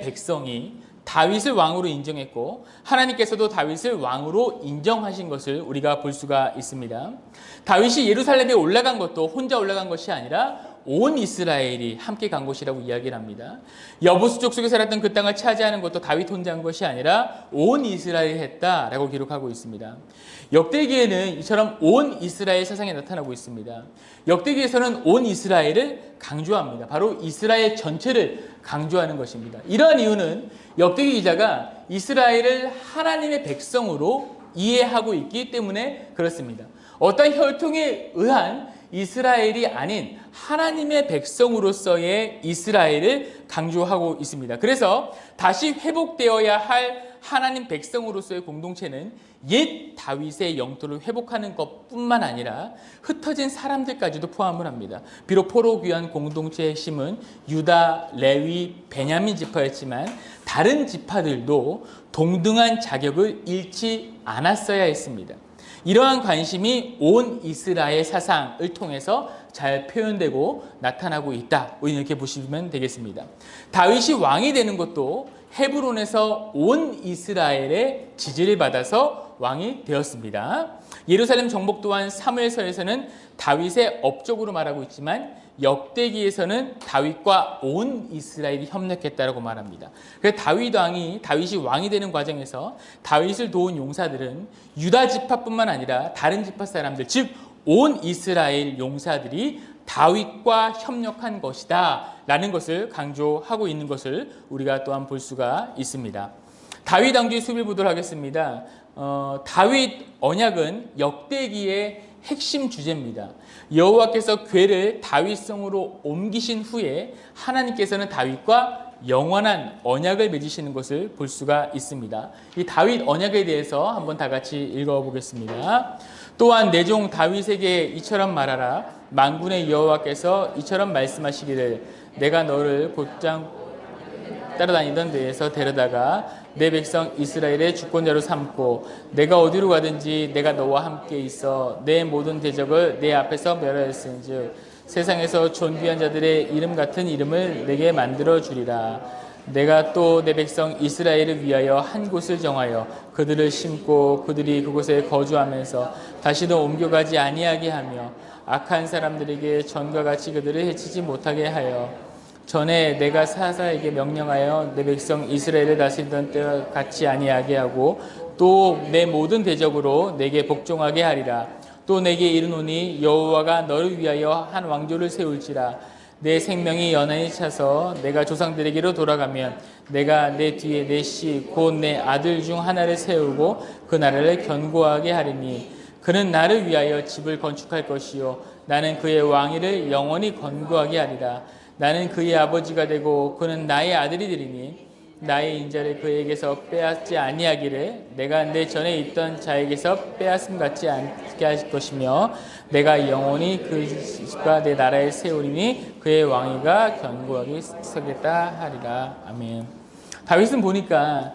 백성이 다윗을 왕으로 인정했고 하나님께서도 다윗을 왕으로 인정하신 것을 우리가 볼 수가 있습니다. 다윗이 예루살렘에 올라간 것도 혼자 올라간 것이 아니라 온 이스라엘이 함께 간 곳이라고 이야기를 합니다. 여부수 족속에 살았던 그 땅을 차지하는 것도 다윗 혼자 한 것이 아니라 온 이스라엘이 했다라고 기록하고 있습니다. 역대기에는 이처럼 온 이스라엘 사상이 나타나고 있습니다. 역대기에서는 온 이스라엘을 강조합니다. 바로 이스라엘 전체를 강조하는 것입니다. 이러한 이유는 역대기 기자가 이스라엘을 하나님의 백성으로 이해하고 있기 때문에 그렇습니다. 어떤 혈통에 의한 이스라엘이 아닌 하나님의 백성으로서의 이스라엘을 강조하고 있습니다. 그래서 다시 회복되어야 할 하나님 백성으로서의 공동체는 옛 다윗의 영토를 회복하는 것뿐만 아니라 흩어진 사람들까지도 포함을 합니다. 비록 포로 귀한 공동체의 핵심은 유다, 레위, 베냐민 지파였지만 다른 지파들도 동등한 자격을 잃지 않았어야 했습니다. 이러한 관심이 온 이스라엘 사상을 통해서 잘 표현되고 나타나고 있다. 이렇게 보시면 되겠습니다. 다윗이 왕이 되는 것도 헤브론에서 온 이스라엘의 지지를 받아서 왕이 되었습니다. 예루살렘 정복 또한 사무엘서에서는 다윗의 업적으로 말하고 있지만 역대기에서는 다윗과 온 이스라엘이 협력했다라고 말합니다. 그래서 다윗이 왕이 되는 과정에서 다윗을 도운 용사들은 유다 지파뿐만 아니라 다른 지파 사람들, 즉 온 이스라엘 용사들이 다윗과 협력한 것이다 라는 것을 강조하고 있는 것을 우리가 또한 볼 수가 있습니다. 다윗 왕조의 수비를 보도록 하겠습니다. 다윗 언약은 역대기의 핵심 주제입니다. 여호와께서 궤를 다윗성으로 옮기신 후에 하나님께서는 다윗과 영원한 언약을 맺으시는 것을 볼 수가 있습니다. 이 다윗 언약에 대해서 한번 다 같이 읽어보겠습니다. 또한 내 종 다윗에게 이처럼 말하라. 만군의 여호와께서 이처럼 말씀하시기를 내가 너를 곧장 따라다니던 데에서 데려다가 내 백성 이스라엘의 주권자로 삼고 내가 어디로 가든지 내가 너와 함께 있어 내 모든 대적을 내 앞에서 멸하였은즉 세상에서 존귀한 자들의 이름 같은 이름을 내게 만들어 주리라. 내가 또 내 백성 이스라엘을 위하여 한 곳을 정하여 그들을 심고 그들이 그곳에 거주하면서 다시도 옮겨가지 아니하게 하며 악한 사람들에게 전과 같이 그들을 해치지 못하게 하여 전에 내가 사사에게 명령하여 내 백성 이스라엘을 다스리던 때와 같이 아니하게 하고 또 내 모든 대적으로 내게 복종하게 하리라. 또 내게 이르노니 여호와가 너를 위하여 한 왕조를 세울지라. 내 생명이 연한히 차서 내가 조상들에게로 돌아가면 내가 내 뒤에 내 씨 곧 내 아들 중 하나를 세우고 그 나라를 견고하게 하리니 그는 나를 위하여 집을 건축할 것이요 나는 그의 왕위를 영원히 건고하게 하리라. 나는 그의 아버지가 되고 그는 나의 아들이 되리니 나의 인자를 그에게서 빼앗지 아니하기를 내가 내 전에 있던 자에게서 빼앗음 같지 않게 하실 것이며 내가 영원히 그 집과 내 나라에 세우리니 그의 왕위가 견고하게 서겠다 하리라. 아멘. 다윗은 보니까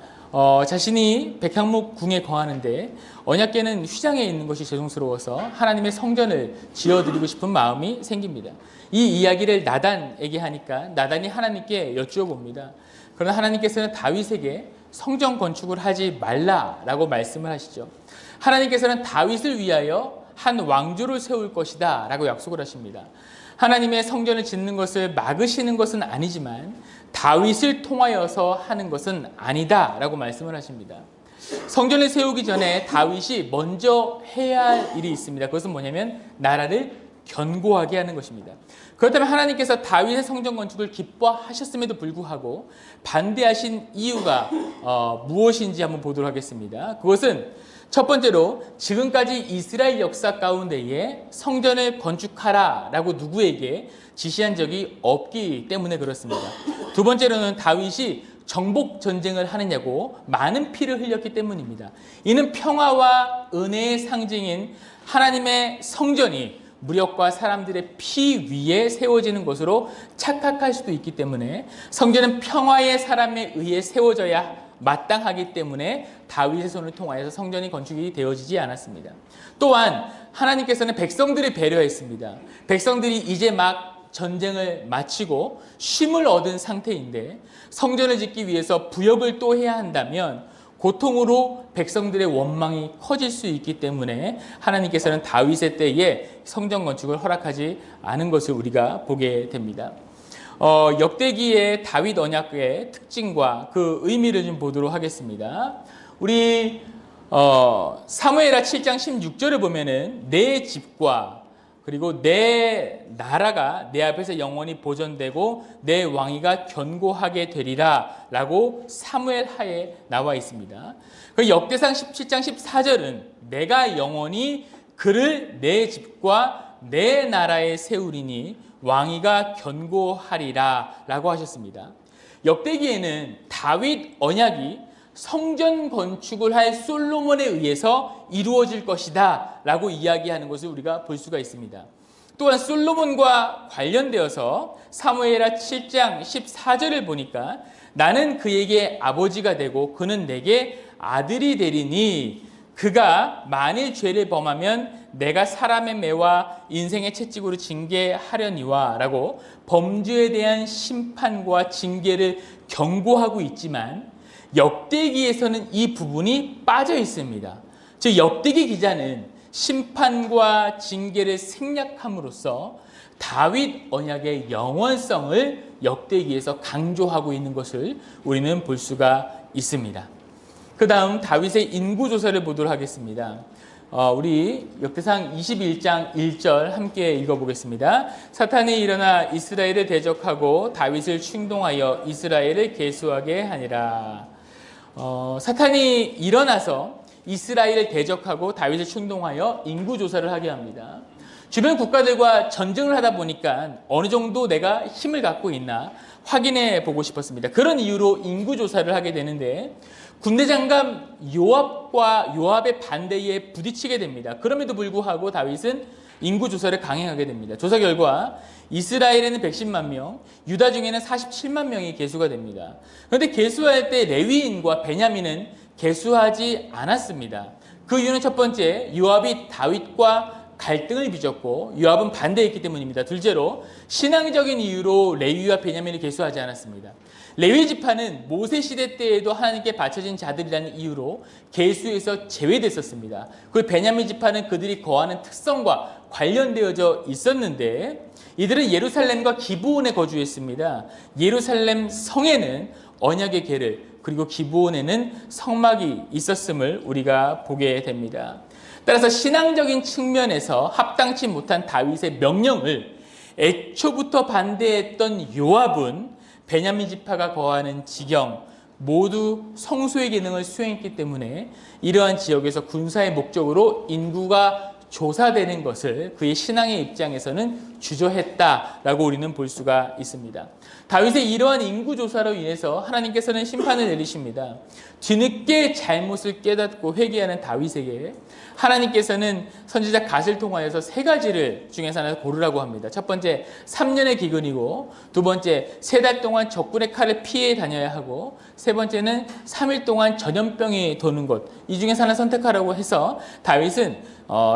자신이 백향목 궁에 거하는데 언약궤는 휘장에 있는 것이 죄송스러워서 하나님의 성전을 지어드리고 싶은 마음이 생깁니다. 이 이야기를 나단에게 하니까 나단이 하나님께 여쭈어 봅니다. 그러나 하나님께서는 다윗에게 성전 건축을 하지 말라라고 말씀을 하시죠. 하나님께서는 다윗을 위하여 한 왕조를 세울 것이다 라고 약속을 하십니다. 하나님의 성전을 짓는 것을 막으시는 것은 아니지만 다윗을 통하여서 하는 것은 아니다 라고 말씀을 하십니다. 성전을 세우기 전에 다윗이 먼저 해야 할 일이 있습니다. 그것은 뭐냐면 나라를 견고하게 하는 것입니다. 그렇다면 하나님께서 다윗의 성전 건축을 기뻐하셨음에도 불구하고 반대하신 이유가 무엇인지 한번 보도록 하겠습니다. 그것은 첫 번째로 지금까지 이스라엘 역사 가운데에 성전을 건축하라 라고 누구에게 지시한 적이 없기 때문에 그렇습니다. 두 번째로는 다윗이 정복 전쟁을 하느냐고 많은 피를 흘렸기 때문입니다. 이는 평화와 은혜의 상징인 하나님의 성전이 무력과 사람들의 피 위에 세워지는 것으로 착각할 수도 있기 때문에 성전은 평화의 사람에 의해 세워져야 마땅하기 때문에 다윗의 손을 통하여서 성전이 건축이 되어지지 않았습니다. 또한 하나님께서는 백성들을 배려했습니다. 백성들이 이제 막 전쟁을 마치고 쉼을 얻은 상태인데 성전을 짓기 위해서 부역을 또 해야 한다면 고통으로 백성들의 원망이 커질 수 있기 때문에 하나님께서는 다윗의 때에 성전 건축을 허락하지 않은 것을 우리가 보게 됩니다. 역대기의 다윗 언약의 특징과 그 의미를 좀 보도록 하겠습니다. 우리 사무엘하 7장 16절을 보면은 내 집과 그리고 내 나라가 내 앞에서 영원히 보존되고 내 왕위가 견고하게 되리라 라고 사무엘하에 나와 있습니다. 그 역대상 17장 14절은 내가 영원히 그를 내 집과 내 나라에 세우리니 왕위가 견고하리라 라고 하셨습니다. 역대기에는 다윗 언약이 성전 건축을 할 솔로몬에 의해서 이루어질 것이다 라고 이야기하는 것을 우리가 볼 수가 있습니다. 또한 솔로몬과 관련되어서 사무엘하 7장 14절을 보니까 나는 그에게 아버지가 되고 그는 내게 아들이 되리니 그가 만일 죄를 범하면 내가 사람의 매와 인생의 채찍으로 징계하려니와 라고 범죄에 대한 심판과 징계를 경고하고 있지만 역대기에서는 이 부분이 빠져 있습니다. 즉 역대기 기자는 심판과 징계를 생략함으로써 다윗 언약의 영원성을 역대기에서 강조하고 있는 것을 우리는 볼 수가 있습니다. 그 다음 다윗의 인구조사를 보도록 하겠습니다. 우리 역대상 21장 1절 함께 읽어보겠습니다. 사탄이 일어나 이스라엘을 대적하고 다윗을 충동하여 이스라엘을 계수하게 하니라. 사탄이 일어나서 이스라엘을 대적하고 다윗을 충동하여 인구조사를 하게 합니다. 주변 국가들과 전쟁을 하다 보니까 어느 정도 내가 힘을 갖고 있나 확인해 보고 싶었습니다. 그런 이유로 인구조사를 하게 되는데 군대 장관 요압의 반대에 부딪히게 됩니다. 그럼에도 불구하고 다윗은 인구조사를 강행하게 됩니다. 조사 결과 이스라엘에는 110만 명, 유다 중에는 47만 명이 계수가 됩니다. 그런데 계수할 때 레위인과 베냐민은 계수하지 않았습니다. 그 이유는 첫 번째, 요압이 다윗과 갈등을 빚었고 요압은 반대했기 때문입니다. 둘째로 신앙적인 이유로 레위와 베냐민을 계수하지 않았습니다. 레위 지파는 모세 시대 때에도 하나님께 바쳐진 자들이라는 이유로 계수에서 제외됐었습니다. 그 베냐민 지파는 그들이 거하는 특성과 관련되어져 있었는데 이들은 예루살렘과 기브온에 거주했습니다. 예루살렘 성에는 언약의 계를 그리고 기브온에는 성막이 있었음을 우리가 보게 됩니다. 따라서 신앙적인 측면에서 합당치 못한 다윗의 명령을 애초부터 반대했던 요압은 베냐민 지파가 거하는 지경 모두 성소의 기능을 수행했기 때문에 이러한 지역에서 군사의 목적으로 인구가 조사되는 것을 그의 신앙의 입장에서는 주저했다라고 우리는 볼 수가 있습니다. 다윗의 이러한 인구조사로 인해서 하나님께서는 심판을 내리십니다. 뒤늦게 잘못을 깨닫고 회개하는 다윗에게 하나님께서는 선지자 갓을 통하여서 세 가지를 중에서 하나 고르라고 합니다. 첫 번째, 3년의 기근이고, 두 번째, 3달 동안 적군의 칼을 피해 다녀야 하고, 세 번째는 3일 동안 전염병이 도는 것. 이 중에서 하나 선택하라고 해서 다윗은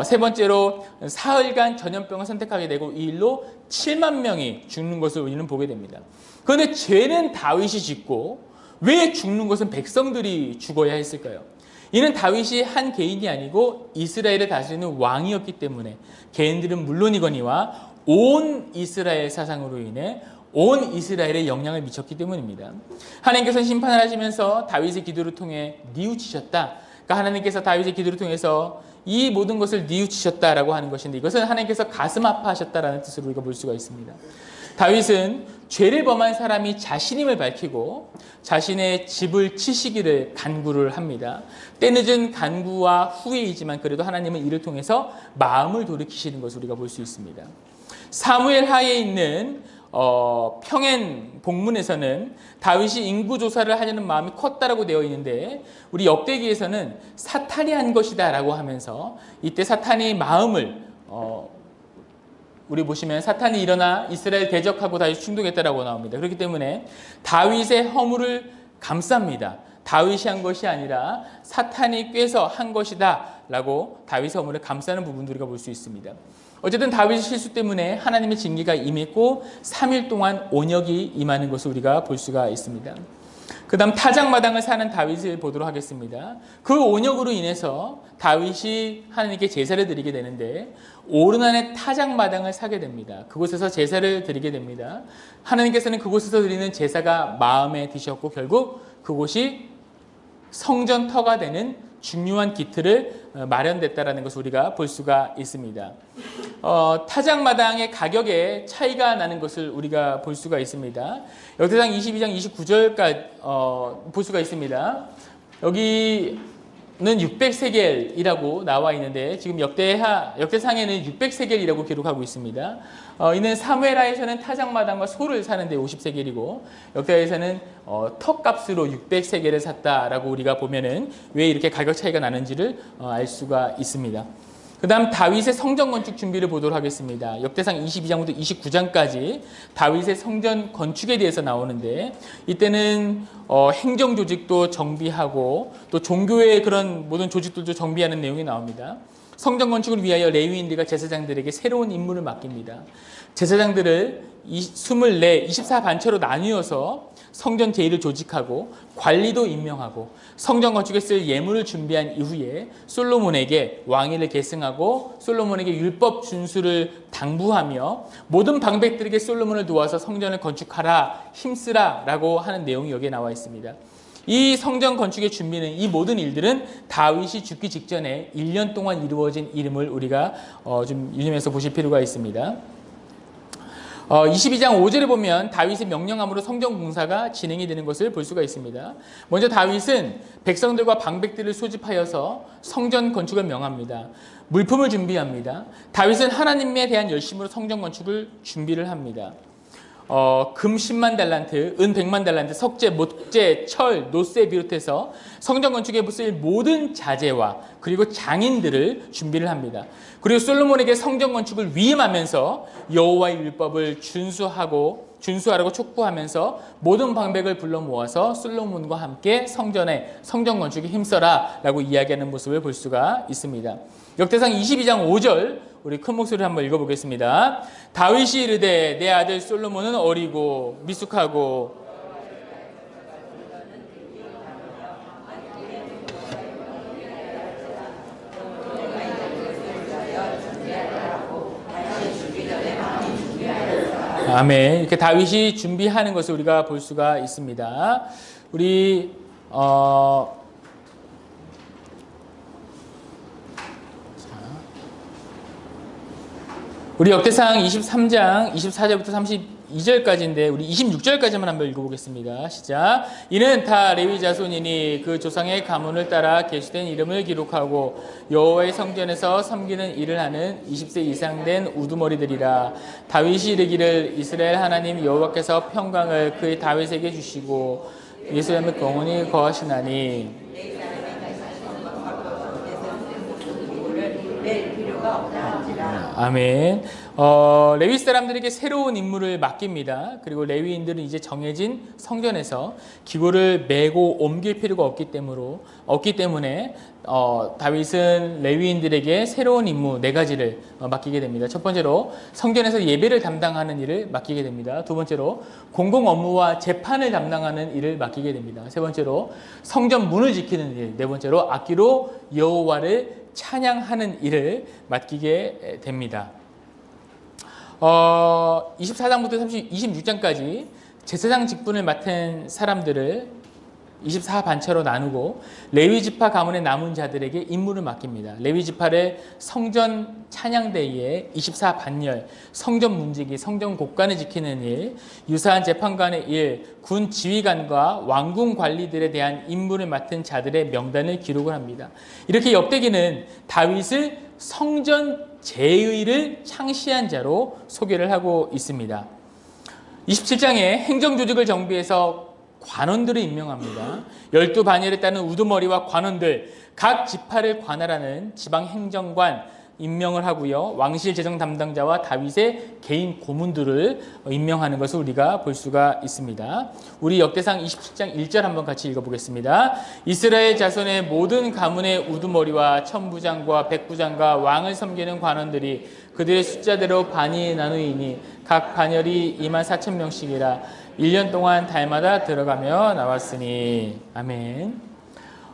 세 번째로 사흘간 전염병을 선택하게 되고 이 일로 7만 명이 죽는 것을 우리는 보게 됩니다. 그런데 죄는 다윗이 짓고 왜 죽는 것은 백성들이 죽어야 했을까요? 이는 다윗이 한 개인이 아니고 이스라엘을 다스리는 왕이었기 때문에 개인들은 물론이거니와 온 이스라엘 사상으로 인해 온 이스라엘에 영향을 미쳤기 때문입니다. 하나님께서는 심판을 하시면서 다윗의 기도를 통해 뉘우치셨다. 그러니까 하나님께서 다윗의 기도를 통해서 이 모든 것을 뉘우치셨다라고 하는 것인데 이것은 하나님께서 가슴 아파하셨다라는 뜻으로 우리가 볼 수가 있습니다. 다윗은 죄를 범한 사람이 자신임을 밝히고 자신의 집을 치시기를 간구를 합니다. 때늦은 간구와 후회이지만 그래도 하나님은 이를 통해서 마음을 돌이키시는 것을 우리가 볼 수 있습니다. 사무엘 하에 있는 평행 본문에서는 다윗이 인구조사를 하려는 마음이 컸다라고 되어 있는데 우리 역대기에서는 사탄이 한 것이다 라고 하면서 이때 사탄이 마음을 우리 보시면 사탄이 일어나 이스라엘 대적하고 다윗 충동했다라고 나옵니다. 그렇기 때문에 다윗의 허물을 감쌉니다. 다윗이 한 것이 아니라 사탄이 꾀서 한 것이다 라고 다윗의 허물을 감싸는 부분도 우리가 볼 수 있습니다. 어쨌든 다윗의 실수 때문에 하나님의 징계가 임했고 3일 동안 온역이 임하는 것을 우리가 볼 수가 있습니다. 그 다음 타작마당을 사는 다윗을 보도록 하겠습니다. 그 온역으로 인해서 다윗이 하나님께 제사를 드리게 되는데 오르난의 타작마당을 사게 됩니다. 그곳에서 제사를 드리게 됩니다. 하나님께서는 그곳에서 드리는 제사가 마음에 드셨고 결국 그곳이 성전터가 되는 중요한 기틀을 마련됐다는 것을 우리가 볼 수가 있습니다. 타작마당의 가격에 차이가 나는 것을 우리가 볼 수가 있습니다. 역대상 22장 29절까지 볼 수가 있습니다. 여기는 600세겔이라고 나와 있는데 지금 역대상에는 600세겔이라고 기록하고 있습니다. 이는 사무엘하에서는 타작마당과 소를 사는데 50세겔이고 역대하에서는 턱값으로 600세겔을 샀다라고 우리가 보면은 왜 이렇게 가격 차이가 나는지를 알 수가 있습니다. 그 다음 다윗의 성전 건축 준비를 보도록 하겠습니다. 역대상 22장부터 29장까지 다윗의 성전 건축에 대해서 나오는데 이때는 행정 조직도 정비하고 또 종교의 그런 모든 조직들도 정비하는 내용이 나옵니다. 성전 건축을 위하여 레위인들과 제사장들에게 새로운 임무를 맡깁니다. 제사장들을 24반처로 나뉘어서 성전 제의를 조직하고 관리도 임명하고 성전 건축에 쓸 예물을 준비한 이후에 솔로몬에게 왕위를 계승하고 솔로몬에게 율법 준수를 당부하며 모든 방백들에게 솔로몬을 도와서 성전을 건축하라 힘쓰라 라고 하는 내용이 여기에 나와 있습니다. 이 성전 건축의 준비는 이 모든 일들은 다윗이 죽기 직전에 1년 동안 이루어진 일임을 우리가 좀 유념해서 보실 필요가 있습니다. 22장 5절에 보면 다윗의 명령함으로 성전 공사가 진행이 되는 것을 볼 수가 있습니다. 먼저 다윗은 백성들과 방백들을 소집하여서 성전 건축을 명합니다. 물품을 준비합니다. 다윗은 하나님에 대한 열심으로 성전 건축을 준비를 합니다. 금 10만 달란트, 은 100만 달란트, 석재, 목재, 철, 노쇠 비롯해서 성전 건축에 쓰일 모든 자재와 그리고 장인들을 준비를 합니다. 그리고 솔로몬에게 성전 건축을 위임하면서 여호와의 율법을 준수하라고 촉구하면서 모든 방백을 불러 모아서 솔로몬과 함께 성전 건축에 힘써라 라고 이야기하는 모습을 볼 수가 있습니다. 역대상 22장 5절 우리 큰 목소리로 한번 읽어보겠습니다. 다윗이 이르되 내 아들 솔로몬은 어리고 미숙하고 아멘. 이렇게 다윗이 준비하는 것을 우리가 볼 수가 있습니다. 우리 역대상 23장 24절부터 32절까지인데 우리 26절까지만 한번 읽어보겠습니다. 시작. 이는 다 레위 자손이니 그 조상의 가문을 따라 계수된 이름을 기록하고 여호와의 성전에서 섬기는 일을 하는 20세 이상 된 우두머리들이라. 다윗이 이르기를 이스라엘 하나님 여호와께서 평강을 그의 다윗에게 주시고 예루살렘에 영원히 거하시나니 아멘. 레위 사람들에게 새로운 임무를 맡깁니다. 그리고 레위인들은 이제 정해진 성전에서 기구를 메고 옮길 필요가 없기 때문에 다윗은 레위인들에게 새로운 임무 4가지를 맡기게 됩니다. 첫 번째로 성전에서 예배를 담당하는 일을 맡기게 됩니다. 두 번째로 공공 업무와 재판을 담당하는 일을 맡기게 됩니다. 세 번째로 성전 문을 지키는 일, 네 번째로 악기로 여호와를 찬양하는 일을 맡기게 됩니다. 24장부터 26장까지 제사장 직분을 맡은 사람들을 24반차로 나누고 레위 지파 가문의 남은 자들에게 임무를 맡깁니다. 레위 지파를 성전 찬양대회에 24반열, 성전 문지기, 성전 곡간을 지키는 일, 유사한 재판관의 일, 군 지휘관과 왕궁 관리들에 대한 임무를 맡은 자들의 명단을 기록을 합니다. 이렇게 역대기는 다윗을 성전 제의를 창시한 자로 소개를 하고 있습니다. 27장에 행정조직을 정비해서 관원들을 임명합니다. 12반열에 따른 우두머리와 관원들, 각 지파를 관할하는 지방행정관 임명을 하고요. 왕실 재정 담당자와 다윗의 개인 고문들을 임명하는 것을 우리가 볼 수가 있습니다. 우리 역대상 27장 1절 한번 같이 읽어보겠습니다. 이스라엘 자손의 모든 가문의 우두머리와 천부장과 백부장과 왕을 섬기는 관원들이 그들의 숫자대로 반이 나누이니 각 반열이 24,000명씩이라. 1년 동안 달마다 들어가며 나왔으니. 아멘.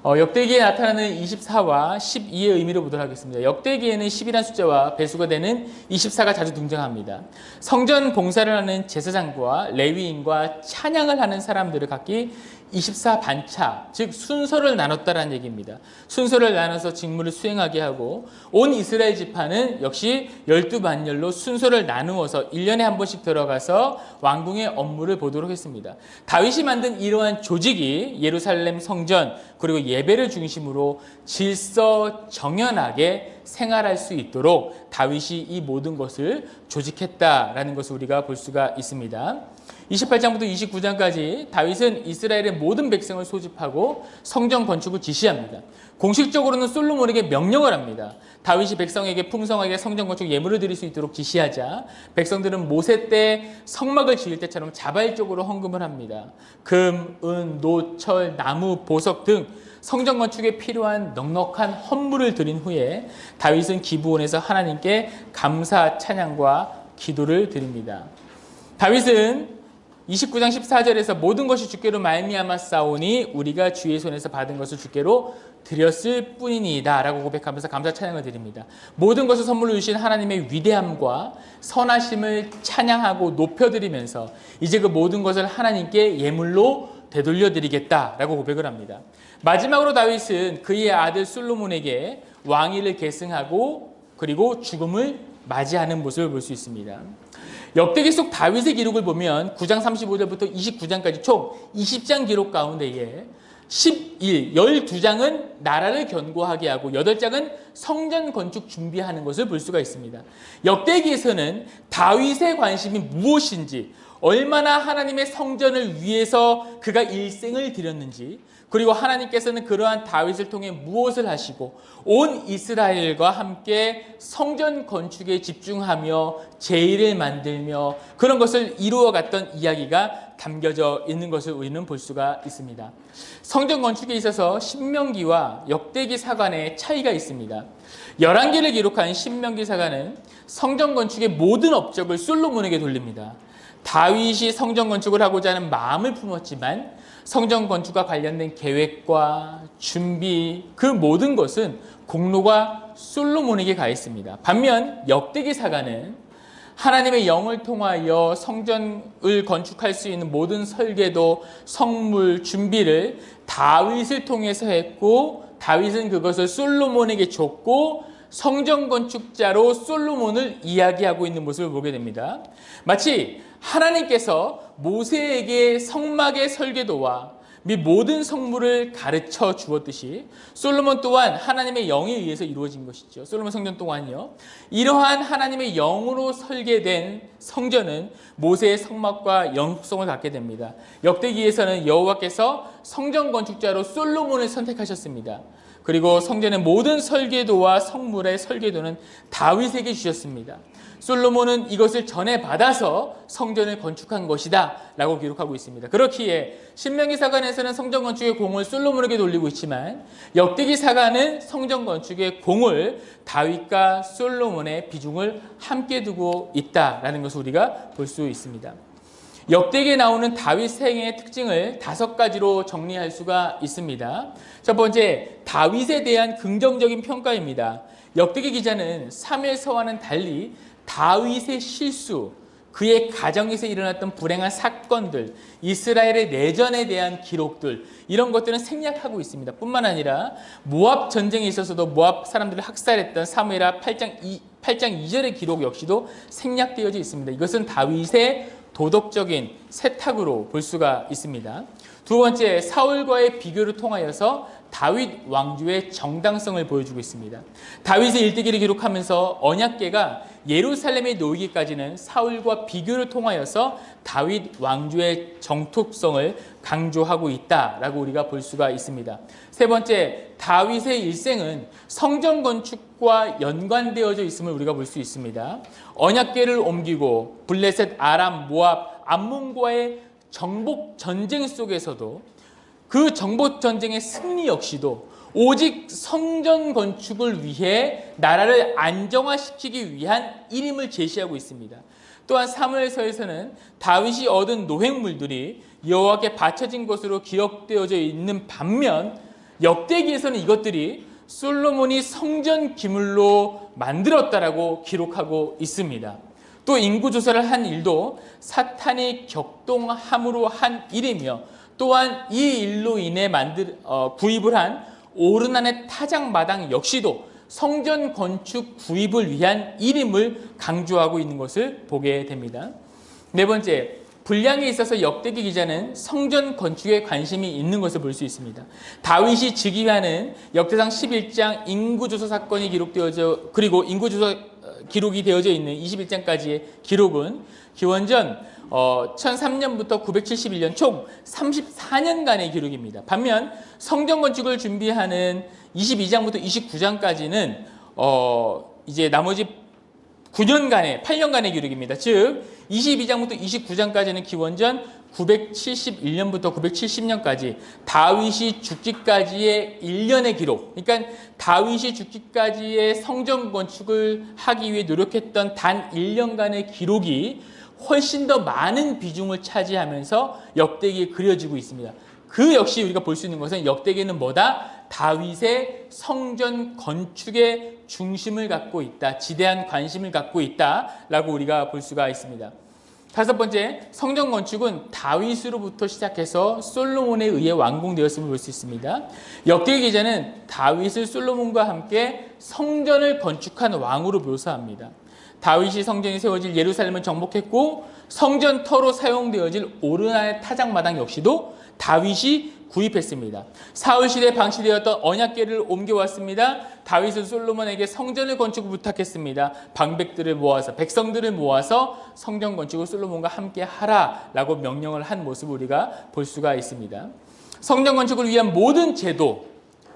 역대기에 나타나는 24와 12의 의미를 보도록 하겠습니다. 역대기에는 10이라는 숫자와 배수가 되는 24가 자주 등장합니다. 성전 봉사를 하는 제사장과 레위인과 찬양을 하는 사람들을 각기 24반차, 즉 순서를 나눴다라는 얘기입니다. 순서를 나눠서 직무를 수행하게 하고 온 이스라엘 지파는 역시 12반열로 순서를 나누어서 1년에 한 번씩 들어가서 왕궁의 업무를 보도록 했습니다. 다윗이 만든 이러한 조직이 예루살렘 성전 그리고 예배를 중심으로 질서정연하게 생활할 수 있도록 다윗이 이 모든 것을 조직했다라는 것을 우리가 볼 수가 있습니다. 28장부터 29장까지 다윗은 이스라엘의 모든 백성을 소집하고 성전 건축을 지시합니다. 공식적으로는 솔로몬에게 명령을 합니다. 다윗이 백성에게 풍성하게 성전 건축 예물을 드릴 수 있도록 지시하자 백성들은 모세 때 성막을 지을 때처럼 자발적으로 헌금을 합니다. 금, 은, 노, 철, 나무, 보석 등 성전 건축에 필요한 넉넉한 헌물을 드린 후에 다윗은 기브온에서 하나님께 감사 찬양과 기도를 드립니다. 다윗은 29장 14절에서 모든 것이 주께로 말미암아 싸우니 우리가 주의 손에서 받은 것을 주께로 드렸을 뿐이니이다 라고 고백하면서 감사 찬양을 드립니다. 모든 것을 선물로 주신 하나님의 위대함과 선하심을 찬양하고 높여드리면서 이제 그 모든 것을 하나님께 예물로 되돌려드리겠다라고 고백을 합니다. 마지막으로 다윗은 그의 아들 솔로몬에게 왕위를 계승하고 그리고 죽음을 맞이하는 모습을 볼 수 있습니다. 역대기 속 다윗의 기록을 보면 9장 35절부터 29장까지 총 20장 기록 가운데에 12장은 나라를 견고하게 하고 8장은 성전 건축 준비하는 것을 볼 수가 있습니다. 역대기에서는 다윗의 관심이 무엇인지, 얼마나 하나님의 성전을 위해서 그가 일생을 드렸는지, 그리고 하나님께서는 그러한 다윗을 통해 무엇을 하시고 온 이스라엘과 함께 성전 건축에 집중하며 제의를 만들며 그런 것을 이루어갔던 이야기가 담겨져 있는 것을 우리는 볼 수가 있습니다. 성전 건축에 있어서 신명기와 역대기 사관의 차이가 있습니다. 열왕기를 기록한 신명기 사관은 성전 건축의 모든 업적을 솔로몬에게 돌립니다. 다윗이 성전 건축을 하고자 하는 마음을 품었지만 성전 건축과 관련된 계획과 준비 그 모든 것은 공로가 솔로몬에게 가 있습니다. 반면 역대기 사관은 하나님의 영을 통하여 성전을 건축할 수 있는 모든 설계도, 성물, 준비를 다윗을 통해서 했고 다윗은 그것을 솔로몬에게 줬고 성전 건축자로 솔로몬을 이야기하고 있는 모습을 보게 됩니다. 마치 하나님께서 모세에게 성막의 설계도와 및 모든 성물을 가르쳐 주었듯이 솔로몬 또한 하나님의 영에 의해서 이루어진 것이죠. 솔로몬 성전 또한요. 이러한 하나님의 영으로 설계된 성전은 모세의 성막과 영속성을 갖게 됩니다. 역대기에서는 여호와께서 성전 건축자로 솔로몬을 선택하셨습니다. 그리고 성전의 모든 설계도와 성물의 설계도는 다윗에게 주셨습니다. 솔로몬은 이것을 전해받아서 성전을 건축한 것이다 라고 기록하고 있습니다. 그렇기에 신명기 사관에서는 성전 건축의 공을 솔로몬에게 돌리고 있지만 역대기 사관은 성전 건축의 공을 다윗과 솔로몬의 비중을 함께 두고 있다라는 것을 우리가 볼 수 있습니다. 역대기에 나오는 다윗 생애의 특징을 5가지로 정리할 수가 있습니다. 첫 번째, 다윗에 대한 긍정적인 평가입니다. 역대기 기자는 사무엘서와는 달리 다윗의 실수, 그의 가정에서 일어났던 불행한 사건들, 이스라엘의 내전에 대한 기록들 이런 것들은 생략하고 있습니다. 뿐만 아니라 모압 전쟁에 있어서도 모압 사람들을 학살했던 사무엘하 8장 2절의 기록 역시도 생략되어져 있습니다. 이것은 다윗의 도덕적인 세탁으로 볼 수가 있습니다. 두 번째, 사울과의 비교를 통하여서 다윗 왕조의 정당성을 보여주고 있습니다. 다윗의 일대기를 기록하면서 언약궤가 예루살렘에 놓이기까지는 사울과 비교를 통하여서 다윗 왕조의 정통성을 강조하고 있다라고 우리가 볼 수가 있습니다. 세 번째, 다윗의 일생은 성전 건축과 연관되어져 있음을 우리가 볼 수 있습니다. 언약궤를 옮기고 블레셋, 아람, 모압, 암몬과의 정복 전쟁 속에서도 그 정복 전쟁의 승리 역시도 오직 성전 건축을 위해 나라를 안정화시키기 위한 일임을 제시하고 있습니다. 또한 사무엘서에서는 다윗이 얻은 노획물들이 여호와께 바쳐진 것으로 기록되어져 있는 반면 역대기에서는 이것들이 솔로몬이 성전 기물로 만들었다라고 기록하고 있습니다. 또 인구조사를 한 일도 사탄이 격동함으로 한 일이며 또한 이 일로 인해 구입을 한 오르난의 타작마당 역시도 성전 건축 구입을 위한 일임을 강조하고 있는 것을 보게 됩니다. 네 번째, 분량에 있어서 역대기 기자는 성전 건축에 관심이 있는 것을 볼 수 있습니다. 다윗이 즉위하는 역대상 11장 인구조사 사건이 기록되어져 그리고 인구조사 기록이 되어져 있는 21장까지의 기록은 기원전 1003년부터 971년 총 34년간의 기록입니다. 반면 성전 건축을 준비하는 22장부터 29장까지는 이제 나머지 8년간의 기록입니다. 즉 22장부터 29장까지는 기원전 971년부터 970년까지 다윗이 죽기까지의 1년의 기록. 그러니까 다윗이 죽기까지의 성전 건축을 하기 위해 노력했던 단 1년간의 기록이 훨씬 더 많은 비중을 차지하면서 역대기에 그려지고 있습니다. 그 역시 우리가 볼 수 있는 것은 역대기는 뭐다? 다윗의 성전 건축에 중심을 갖고 있다. 지대한 관심을 갖고 있다라고 우리가 볼 수가 있습니다. 다섯 번째, 성전 건축은 다윗으로부터 시작해서 솔로몬에 의해 완공되었음을 볼 수 있습니다. 역대기 기자는 다윗을 솔로몬과 함께 성전을 건축한 왕으로 묘사합니다. 다윗이 성전이 세워질 예루살렘을 정복했고 성전터로 사용되어질 오르난의 타작마당 역시도 다윗이 구입했습니다. 사울 시대에 방치되었던 언약궤를 옮겨왔습니다. 다윗은 솔로몬에게 성전을 건축을 부탁했습니다. 방백들을 모아서 백성들을 모아서 성전 건축을 솔로몬과 함께 하라라고 명령을 한 모습을 우리가 볼 수가 있습니다. 성전 건축을 위한 모든 제도,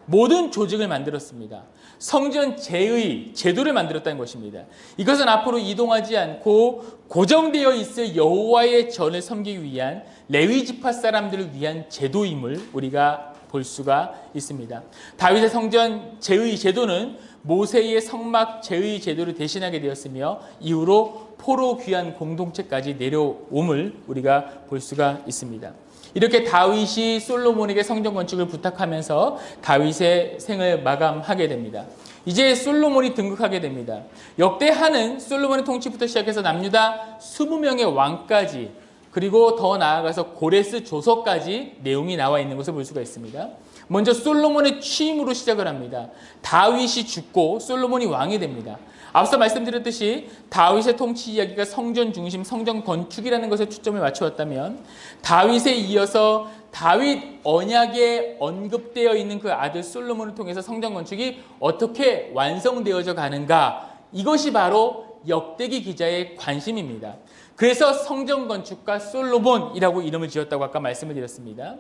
모든 조직을 만들었습니다. 성전 제도를 만들었다는 것입니다. 이것은 앞으로 이동하지 않고 고정되어 있을 여호와의 전을 섬기기 위한 레위 지파 사람들을 위한 제도임을 우리가 볼 수가 있습니다. 다윗의 성전 제의 제도는 모세의 성막 제의 제도를 대신하게 되었으며 이후로 포로 귀환 공동체까지 내려옴을 우리가 볼 수가 있습니다. 이렇게 다윗이 솔로몬에게 성전 건축을 부탁하면서 다윗의 생을 마감하게 됩니다. 이제 솔로몬이 등극하게 됩니다. 역대하는 솔로몬의 통치부터 시작해서 남유다 20명의 왕까지 그리고 더 나아가서 고레스 조서까지 내용이 나와 있는 것을 볼 수가 있습니다. 먼저 솔로몬의 취임으로 시작을 합니다. 다윗이 죽고 솔로몬이 왕이 됩니다. 앞서 말씀드렸듯이 다윗의 통치 이야기가 성전 중심, 성전 건축이라는 것에 초점을 맞추었다면 다윗에 이어서 다윗 언약에 언급되어 있는 그 아들 솔로몬을 통해서 성전 건축이 어떻게 완성되어져 가는가, 이것이 바로 역대기 기자의 관심입니다. 그래서 성전 건축가 솔로몬이라고 이름을 지었다고 아까 말씀을 드렸습니다.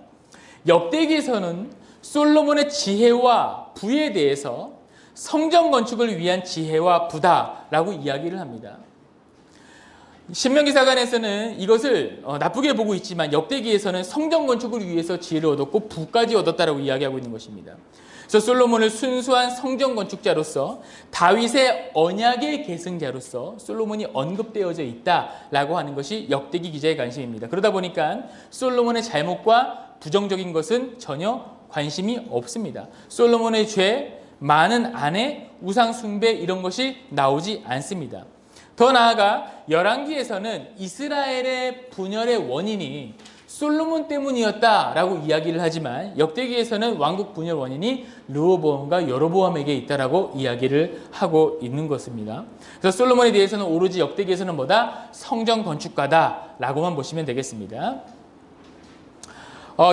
역대기에서는 솔로몬의 지혜와 부에 대해서 성전 건축을 위한 지혜와 부다라고 이야기를 합니다. 신명기사관에서는 이것을 나쁘게 보고 있지만 역대기에서는 성전 건축을 위해서 지혜를 얻었고 부까지 얻었다라고 이야기하고 있는 것입니다. 그래서 솔로몬을 순수한 성전 건축자로서 다윗의 언약의 계승자로서 솔로몬이 언급되어져 있다라고 하는 것이 역대기 기자의 관심입니다. 그러다 보니까 솔로몬의 잘못과 부정적인 것은 전혀 관심이 없습니다. 솔로몬의 죄, 많은 아내, 우상 숭배 이런 것이 나오지 않습니다. 더 나아가 열왕기에서는 이스라엘의 분열의 원인이 솔로몬 때문이었다라고 이야기를 하지만 역대기에서는 왕국 분열 원인이 르호보암과 여로보암에게 있다라고 이야기를 하고 있는 것입니다. 그래서 솔로몬에 대해서는 오로지 역대기에서는 뭐다? 성전 건축가다라고만 보시면 되겠습니다.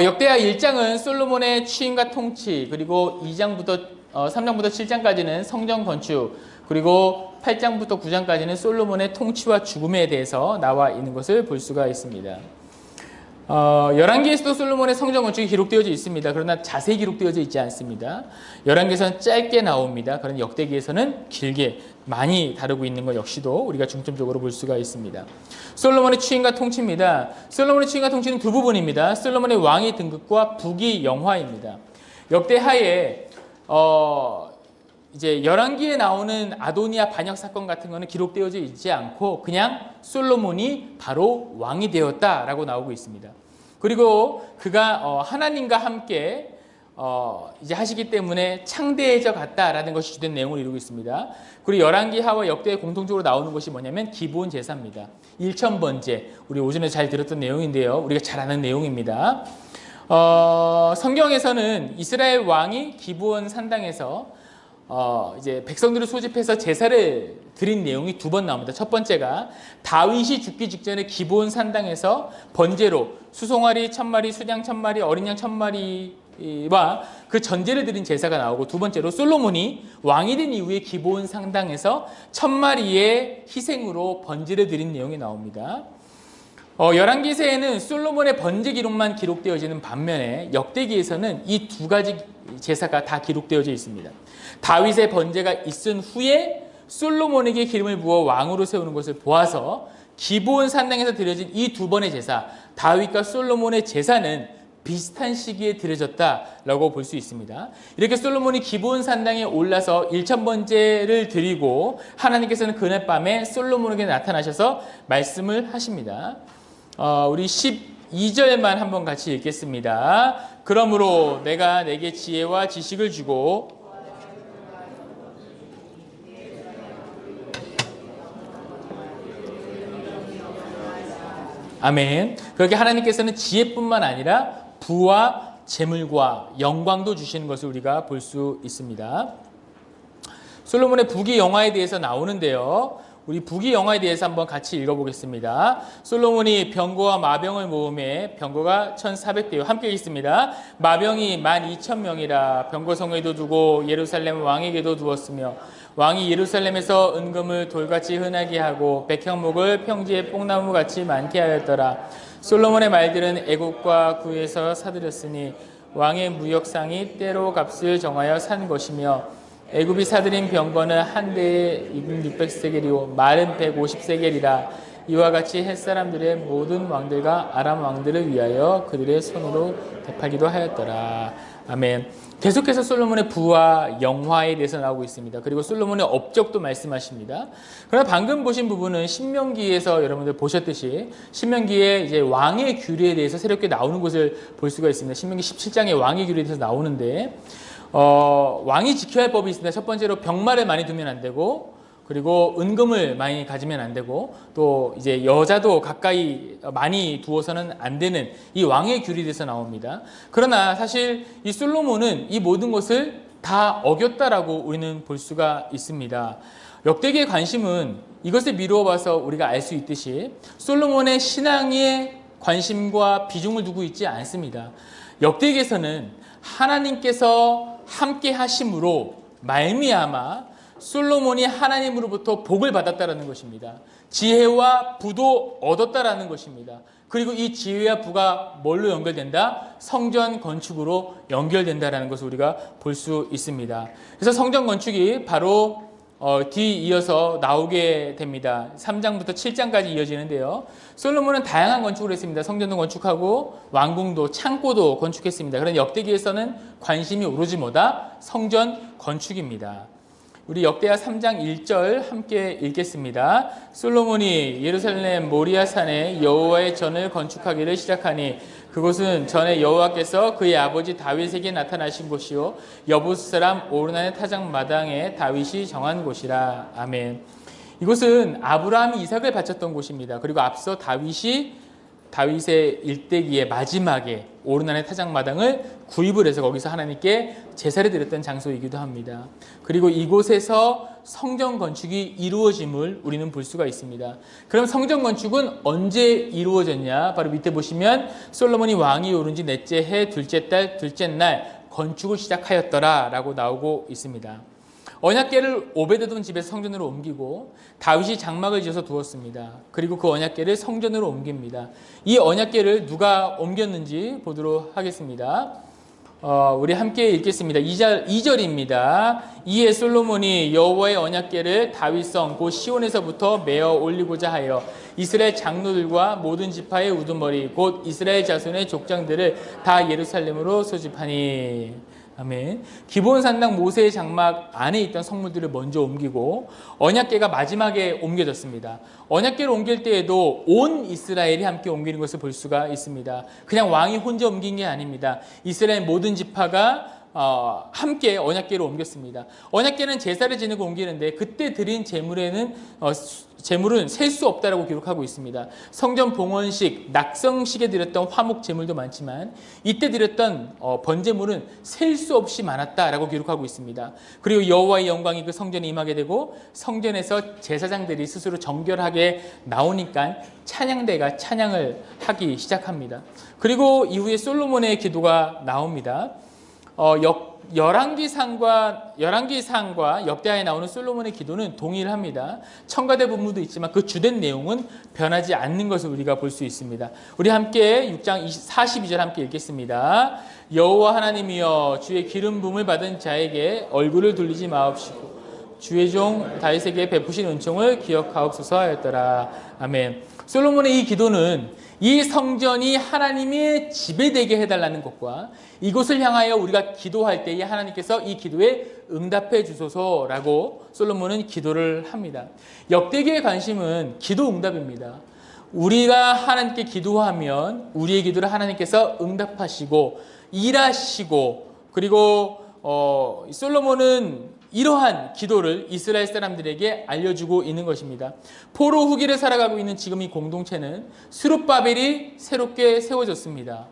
역대하 1장은 솔로몬의 취임과 통치, 그리고 3장부터 7장까지는 성전 건축, 그리고 8장부터 9장까지는 솔로몬의 통치와 죽음에 대해서 나와 있는 것을 볼 수가 있습니다. 열왕기에서도 솔로몬의 성전 건축이 기록되어져 있습니다. 그러나 자세히 기록되어져 있지 않습니다. 열왕기에서는 짧게 나옵니다. 그러나 역대기에서는 길게 많이 다루고 있는 것 역시도 우리가 중점적으로 볼 수가 있습니다. 솔로몬의 취임과 통치입니다. 솔로몬의 취임과 통치는 두 부분입니다. 솔로몬의 왕위 등극과 부귀 영화입니다. 역대하에 이제 열왕기에 나오는 아도니아 반역 사건 같은 거는 기록되어져 있지 않고 그냥 솔로몬이 바로 왕이 되었다라고 나오고 있습니다. 그리고 그가 하나님과 함께 이제 하시기 때문에 창대해져 갔다라는 것이 주된 내용을 이루고 있습니다. 그리고 열왕기하와 역대에 공통적으로 나오는 것이 뭐냐면 기브온 제사입니다. 일천번제, 우리 오전에 잘 들었던 내용인데요. 우리가 잘 아는 내용입니다. 성경에서는 이스라엘 왕이 기브온 산당에서 이제 백성들을 소집해서 제사를 드린 내용이 두 번 나옵니다. 첫 번째가 다윗이 죽기 직전에 기브온 산당에서 번제로 수송아리 1000마리, 수양 1000마리, 어린 양 1000마리와 그 전제를 드린 제사가 나오고, 두 번째로 솔로몬이 왕이 된 이후에 기브온 산당에서 1000마리의 희생으로 번제를 드린 내용이 나옵니다. 열왕기세에는 솔로몬의 번제 기록만 기록되어지는 반면에 역대기에서는 이 두 가지 제사가 다 기록되어져 있습니다. 다윗의 번제가 있은 후에 솔로몬에게 기름을 부어 왕으로 세우는 것을 보아서 기브온 산당에서 드려진 이 두 번의 제사, 다윗과 솔로몬의 제사는 비슷한 시기에 드려졌다라고 볼 수 있습니다. 이렇게 솔로몬이 기브온 산당에 올라서 1000번제를 드리고 하나님께서는 그날 밤에 솔로몬에게 나타나셔서 말씀을 하십니다. 우리 12절만 한번 같이 읽겠습니다. 그러므로 내가 내게 지혜와 지식을 주고 아멘. 그렇게 하나님께서는 지혜뿐만 아니라 부와 재물과 영광도 주시는 것을 우리가 볼 수 있습니다. 솔로몬의 부귀영화에 대해서 나오는데요. 우리 부귀영화에 대해서 한번 같이 읽어보겠습니다. 솔로몬이 병거와 마병을 모음에 병거가 1400대요. 함께 읽습니다. 마병이 12000명이라 병거성에도 두고 예루살렘 왕에게도 두었으며 왕이 예루살렘에서 은금을 돌같이 흔하게 하고 백향목을 평지에 뽕나무같이 많게 하였더라. 솔로몬의 말들은 애국과 구에서 사들였으니 왕의 무역상이 때로 값을 정하여 산 것이며 애굽이 사들인 병거는 한 대에 600세겔이요 말은 150세겔이라. 이와 같이 햇사람들의 모든 왕들과 아람 왕들을 위하여 그들의 손으로 되팔기도 하였더라. 아멘. 계속해서 솔로몬의 부와 영화에 대해서 나오고 있습니다. 그리고 솔로몬의 업적도 말씀하십니다. 그러나 방금 보신 부분은 신명기에서 여러분들 보셨듯이 신명기에 이제 왕의 규례에 대해서 새롭게 나오는 것을 볼 수가 있습니다. 신명기 17장에 왕의 규례에 대해서 나오는데 왕이 지켜야 할 법이 있습니다. 첫 번째로 병마를 많이 두면 안 되고, 그리고 은금을 많이 가지면 안 되고, 또 이제 여자도 가까이 많이 두어서는 안 되는 이 왕의 규례에 대해서 나옵니다. 그러나 사실 이 솔로몬은 이 모든 것을 다 어겼다라고 우리는 볼 수가 있습니다. 역대기의 관심은 이것을 미루어 봐서 우리가 알 수 있듯이 솔로몬의 신앙에 관심과 비중을 두고 있지 않습니다. 역대기에서는 하나님께서 함께 하심으로 말미암아 솔로몬이 하나님으로부터 복을 받았다라는 것입니다. 지혜와 부도 얻었다라는 것입니다. 그리고 이 지혜와 부가 뭘로 연결된다? 성전 건축으로 연결된다라는 것을 우리가 볼 수 있습니다. 그래서 성전 건축이 바로 뒤이어서 나오게 됩니다. 3장부터 7장까지 이어지는데요. 솔로몬은 다양한 건축을 했습니다. 성전도 건축하고 왕궁도 창고도 건축했습니다. 그런데 역대기에서는 관심이 오로지 뭐다? 성전 건축입니다. 우리 역대하 3장 1절 함께 읽겠습니다. 솔로몬이 예루살렘 모리아산에 여호와의 전을 건축하기를 시작하니 그곳은 전에 여호와께서 그의 아버지 다윗에게 나타나신 곳이요 여부스 사람 오르난의 타작 마당에 다윗이 정한 곳이라. 아멘. 이곳은 아브라함이 이삭을 바쳤던 곳입니다. 그리고 앞서 다윗의 일대기의 마지막에 오르난의 타작마당을 구입을 해서 거기서 하나님께 제사를 드렸던 장소이기도 합니다. 그리고 이곳에서 성전 건축이 이루어짐을 우리는 볼 수가 있습니다. 그럼 성전 건축은 언제 이루어졌냐? 바로 밑에 보시면 솔로몬이 왕이 오른 지 넷째 해 둘째 달 둘째 날 건축을 시작하였더라 라고 나오고 있습니다. 언약궤를 오베드돔 집에서 성전으로 옮기고 다윗이 장막을 지어서 두었습니다. 그리고 그 언약궤를 성전으로 옮깁니다. 이 언약궤를 누가 옮겼는지 보도록 하겠습니다. 우리 함께 읽겠습니다. 2절입니다. 이에 솔로몬이 여호와의 언약궤를 다윗성 곧 시온에서부터 메어 올리고자 하여 이스라엘 장로들과 모든 지파의 우두머리 곧 이스라엘 자손의 족장들을 다 예루살렘으로 소집하니. 아멘. 기본 산당 모세의 장막 안에 있던 성물들을 먼저 옮기고 언약궤가 마지막에 옮겨졌습니다. 언약궤를 옮길 때에도 온 이스라엘이 함께 옮기는 것을 볼 수가 있습니다. 그냥 왕이 혼자 옮긴 게 아닙니다. 이스라엘 모든 지파가 함께 언약궤로 옮겼습니다. 언약궤는 제사를 지내고 옮기는데 그때 드린 제물은 셀 수 없다라고 기록하고 있습니다. 성전 봉헌식, 낙성식에 드렸던 화목 제물도 많지만 이때 드렸던 번제물은 셀 수 없이 많았다라고 기록하고 있습니다. 그리고 여호와의 영광이 그 성전에 임하게 되고 성전에서 제사장들이 스스로 정결하게 나오니까 찬양대가 찬양을 하기 시작합니다. 그리고 이후에 솔로몬의 기도가 나옵니다. 열왕기상과 역대하에 나오는 솔로몬의 기도는 동일합니다. 첨가된 부분도 있지만 그 주된 내용은 변하지 않는 것을 우리가 볼 수 있습니다. 우리 함께 6장 42절 함께 읽겠습니다. 여호와 하나님이여 주의 기름 부음을 받은 자에게 얼굴을 돌리지 마옵시고 주의 종 다윗에게 베푸신 은총을 기억하옵소서 하였더라. 아멘. 솔로몬의 이 기도는 이 성전이 하나님의 지배되게 해달라는 것과 이곳을 향하여 우리가 기도할 때에 하나님께서 이 기도에 응답해 주소서라고 솔로몬은 기도를 합니다. 역대기의 관심은 기도 응답입니다. 우리가 하나님께 기도하면 우리의 기도를 하나님께서 응답하시고 일하시고 그리고 솔로몬은 이러한 기도를 이스라엘 사람들에게 알려주고 있는 것입니다. 포로 후기를 살아가고 있는 지금 이 공동체는 스룹바벨이 새롭게 세워졌습니다.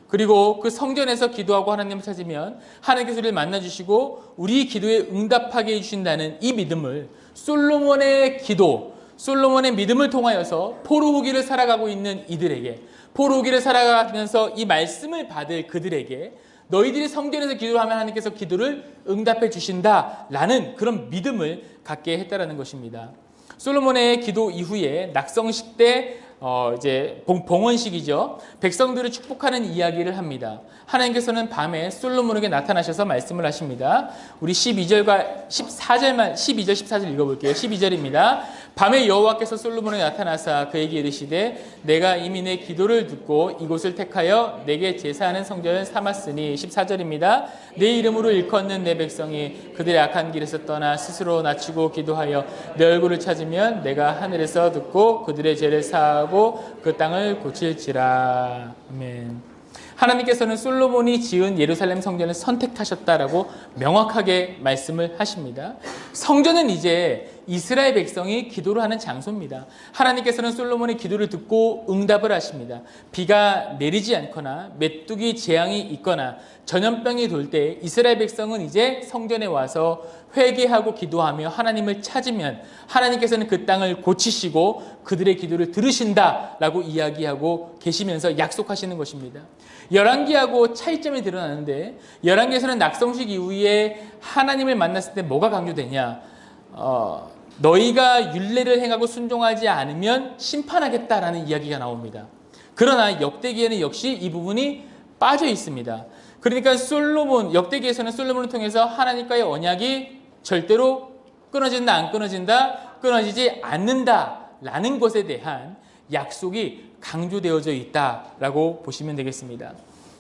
그리고 그 성전에서 기도하고 하나님을 찾으면 하나님께서 우리를 만나주시고 우리 기도에 응답하게 해주신다는 이 믿음을 솔로몬의 기도, 솔로몬의 믿음을 통하여서 포로 후기를 살아가고 있는 이들에게, 포로 후기를 살아가면서 이 말씀을 받을 그들에게 너희들이 성전에서 기도를 하면 하나님께서 기도를 응답해 주신다라는 그런 믿음을 갖게 했다라는 것입니다. 솔로몬의 기도 이후에 낙성식 때 이제 봉헌식이죠. 백성들을 축복하는 이야기를 합니다. 하나님께서는 밤에 솔로몬에게 나타나셔서 말씀을 하십니다. 우리 12절 14절 읽어볼게요. 12절입니다. 밤에 여호와께서 솔로몬에게 나타나사 그에게 이르시되 내가 이미 내 기도를 듣고 이곳을 택하여 내게 제사하는 성전을 삼았으니 14절입니다. 내 이름으로 일컫는 내 백성이 그들의 악한 길에서 떠나 스스로 낮추고 기도하여 내 얼굴을 찾으면 내가 하늘에서 듣고 그들의 죄를 사하고 그 땅을 고칠지라. 아멘. 하나님께서는 솔로몬이 지은 예루살렘 성전을 선택하셨다라고 명확하게 말씀을 하십니다. 성전은 이제 이스라엘 백성이 기도를 하는 장소입니다. 하나님께서는 솔로몬의 기도를 듣고 응답을 하십니다. 비가 내리지 않거나 메뚜기 재앙이 있거나 전염병이 돌 때 이스라엘 백성은 이제 성전에 와서 회개하고 기도하며 하나님을 찾으면 하나님께서는 그 땅을 고치시고 그들의 기도를 들으신다라고 이야기하고 계시면서 약속하시는 것입니다. 열왕기하고 차이점이 드러나는데 열왕기에서는 낙성식 이후에 하나님을 만났을 때 뭐가 강조되냐? 너희가 율례를 행하고 순종하지 않으면 심판하겠다라는 이야기가 나옵니다. 그러나 역대기에는 역시 이 부분이 빠져 있습니다. 그러니까 역대기에서는 솔로몬을 통해서 하나님과의 언약이 절대로 끊어진다, 안 끊어진다, 끊어지지 않는다라는 것에 대한 약속이 강조되어져 있다라고 보시면 되겠습니다.